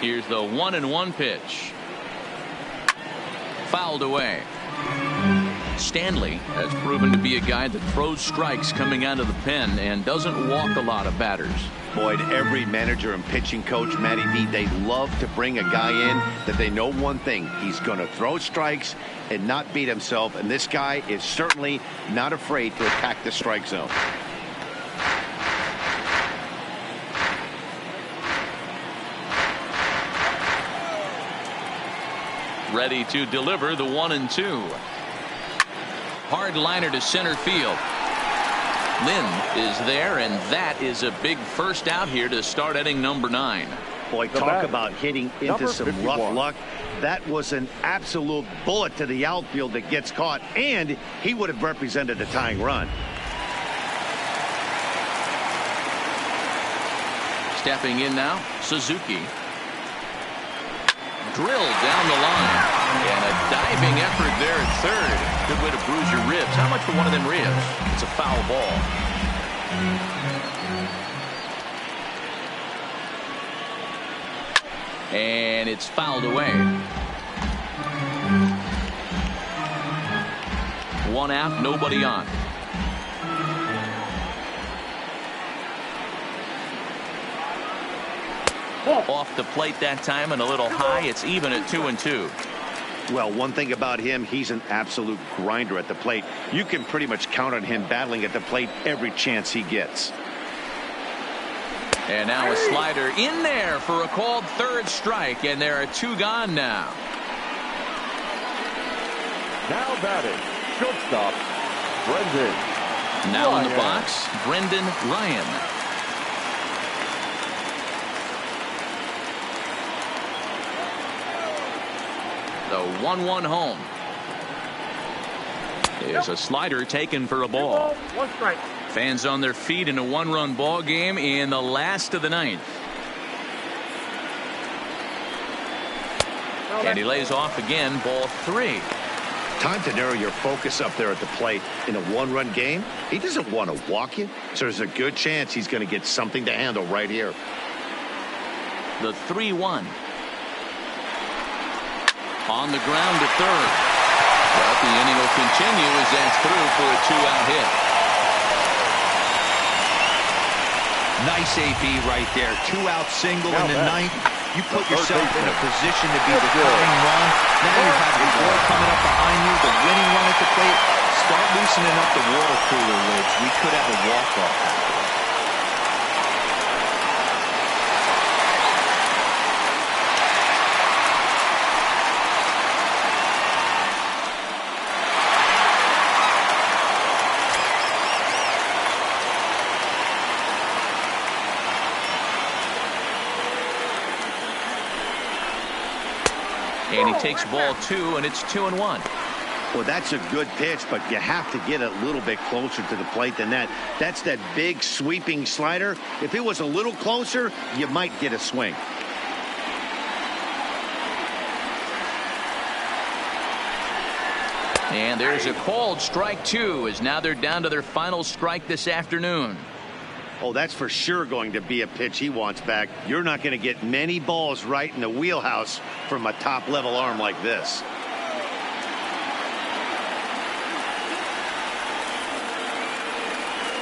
Here's the 1-1 pitch. Fouled away. Stanley has proven to be a guy that throws strikes coming out of the pen and doesn't walk a lot of batters. Boyd, every manager and pitching coach, Matty V, they love to bring a guy in that they know one thing. He's going to throw strikes and not beat himself, and this guy is certainly not afraid to attack the strike zone. Ready to deliver the 1-2. Hard liner to center field. Lynn is there, and that is a big first out here to start inning number 9. Boy, talk about hitting into some rough luck. That was an absolute bullet to the outfield that gets caught, and he would have represented a tying run. Stepping in now, Suzuki. Drilled down the line. And a diving effort there at third. Good way to bruise your ribs. How much for one of them ribs? It's a foul ball. And it's fouled away. 1 out, nobody on. Off the plate that time and a little high. It's even at 2-2. Well, one thing about him, he's an absolute grinder at the plate. You can pretty much count on him battling at the plate every chance he gets. And now a slider in there for a called third strike, and there are 2 gone now. Now batting, shortstop, Brendan Now Ryan. in the box, Brendan Ryan. The 1-1 home. Is a slider taken for a ball. 1 strike. Fans on their feet in a 1-run ball game in the last of the ninth. And he lays off again, ball 3. Time to narrow your focus up there at the plate. In a 1-run game, he doesn't want to walk you, so there's a good chance he's going to get something to handle right here. The 3-1. On the ground to third. But the inning will continue as that's through for a 2-out hit. Nice AB right there. 2-out single in the ninth. You put yourself in a position to be the tying run. Now you have the ball coming up behind you, the winning run at the plate. Start loosening up the water cooler lids. We could have a walk-off happen. And he takes ball 2, and it's 2-1. Well, that's a good pitch, but you have to get a little bit closer to the plate than that. That's that big sweeping slider. If it was a little closer, you might get a swing. And there's a called strike 2, as now they're down to their final strike this afternoon. Oh, that's for sure going to be a pitch he wants back. You're not going to get many balls right in the wheelhouse from a top-level arm like this.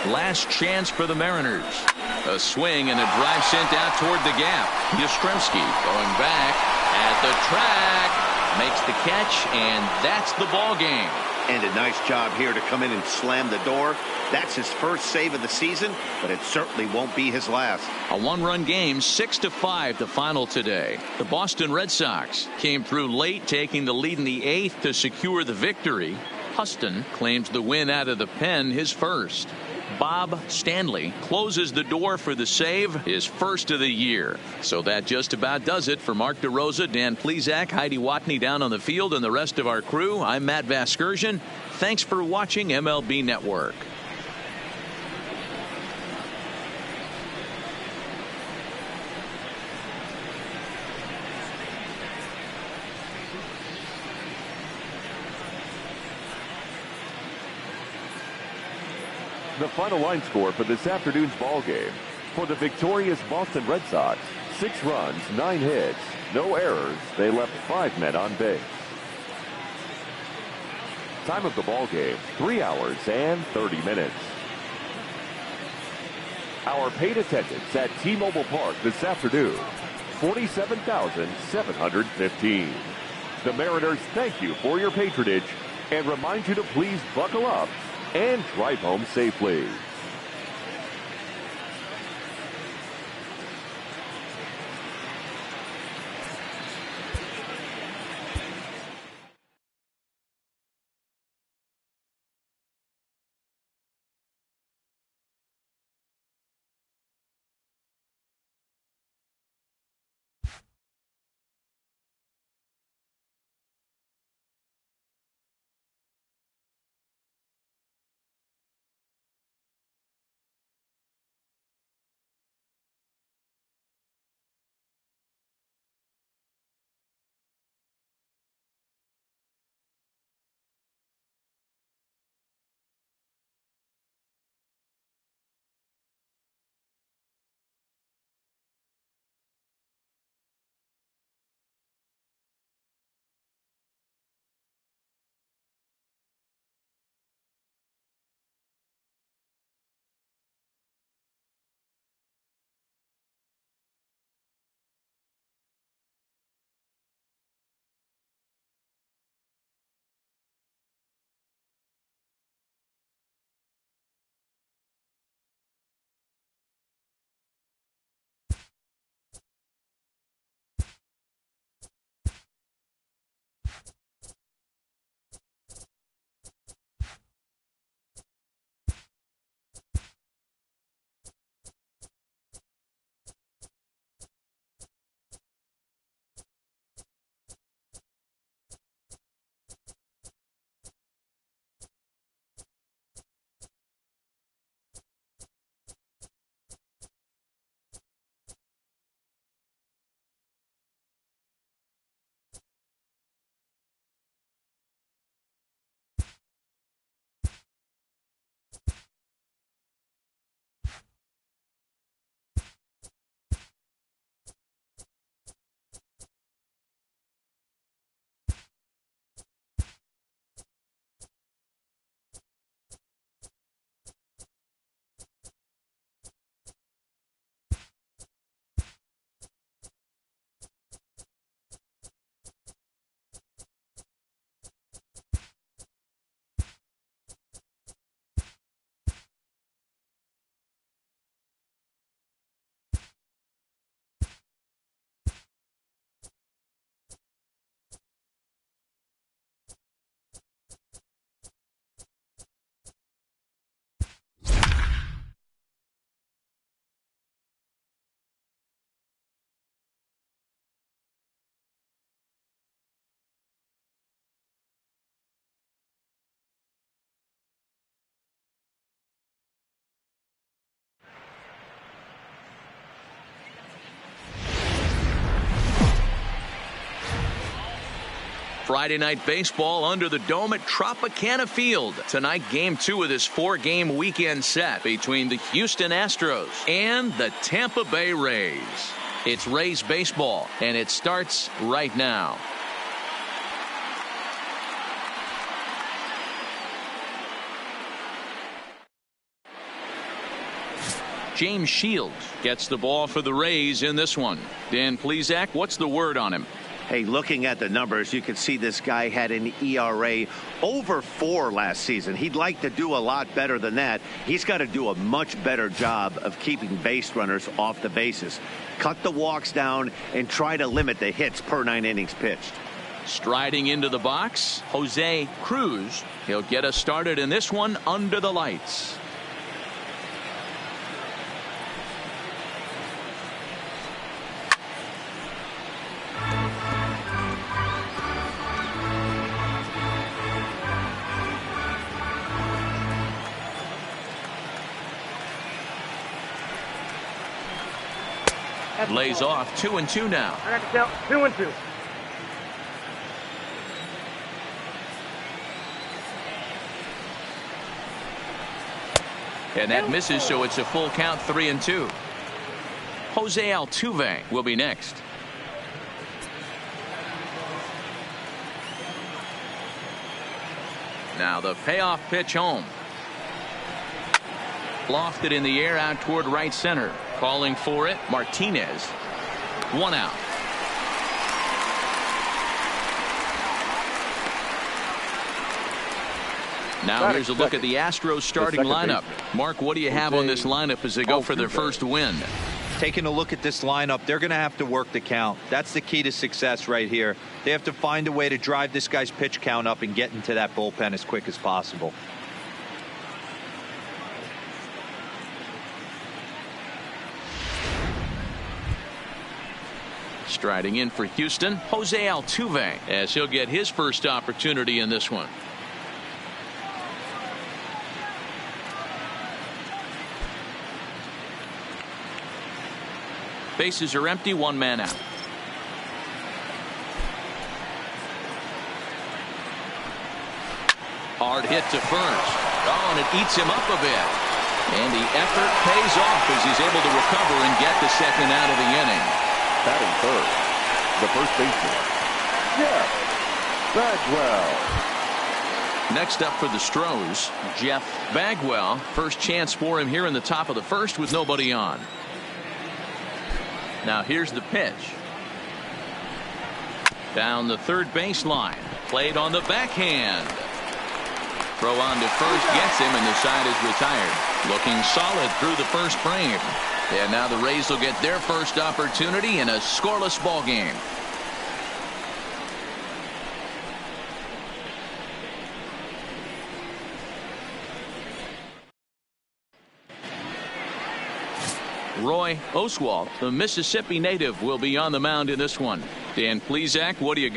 Last chance for the Mariners. A swing and a drive sent out toward the gap. Yastrzemski going back at the track. Makes the catch, and that's the ball game. And a nice job here to come in and slam the door. That's his first save of the season, but it certainly won't be his last. A one-run game, 6-5 the final today. The Boston Red Sox came through late, taking the lead in the 8th to secure the victory. Huston claims the win out of the pen, his first. Bob Stanley closes the door for the save, his first of the year. So that just about does it for Mark DeRosa, Dan Plesac, Heidi Watney down on the field, and the rest of our crew. I'm Matt Vasgersian. Thanks for watching MLB Network. The final line score for this afternoon's ball game. For the victorious Boston Red Sox, 6 runs, 9 hits, no errors. They left 5 men on base. Time of the ball game, 3 hours and 30 minutes. Our paid attendance at T-Mobile Park this afternoon, 47,715. The Mariners thank you for your patronage and remind you to please buckle up and drive home safely. Friday night baseball under the dome at Tropicana Field. Tonight, game 2 of this 4-game weekend set between the Houston Astros and the Tampa Bay Rays. It's Rays baseball, and it starts right now. James Shields gets the ball for the Rays in this one. Dan Plesac, what's the word on him? Hey, looking at the numbers, you can see this guy had an ERA over 4 last season. He'd like to do a lot better than that. He's got to do a much better job of keeping base runners off the bases. Cut the walks down and try to limit the hits per 9 innings pitched. Striding into the box, Jose Cruz. He'll get us started in this one under the lights. Lays off 2-2 now. I got to count 2-2. And that misses, so it's a full count, 3-2. Jose Altuve will be next. Now the payoff pitch home. Lofted in the air out toward right center. Calling for it, Martinez. 1 out. Now here's a look at the Astros starting lineup. Mark, what do you have on this lineup as they go for their first win? Taking a look at this lineup, they're going to have to work the count. That's the key to success right here. They have to find a way to drive this guy's pitch count up and get into that bullpen as quick as possible. Striding in for Houston, Jose Altuve, as he'll get his first opportunity in this one. Bases are empty, 1 man out. Hard hit to first. Oh, and it eats him up a bit. And the effort pays off as he's able to recover and get the second out of the inning. Batting third, the first baseman, Jeff Bagwell. Next up for the Stros, Jeff Bagwell. First chance for him here in the top of the first with nobody on. Now here's the pitch. Down the third baseline. Played on the backhand. Throw on to first gets him, and the side is retired. Looking solid through the first frame. And now the Rays will get their first opportunity in a scoreless ball game. Roy Oswalt, the Mississippi native, will be on the mound in this one. Dan Plesac, what do you got?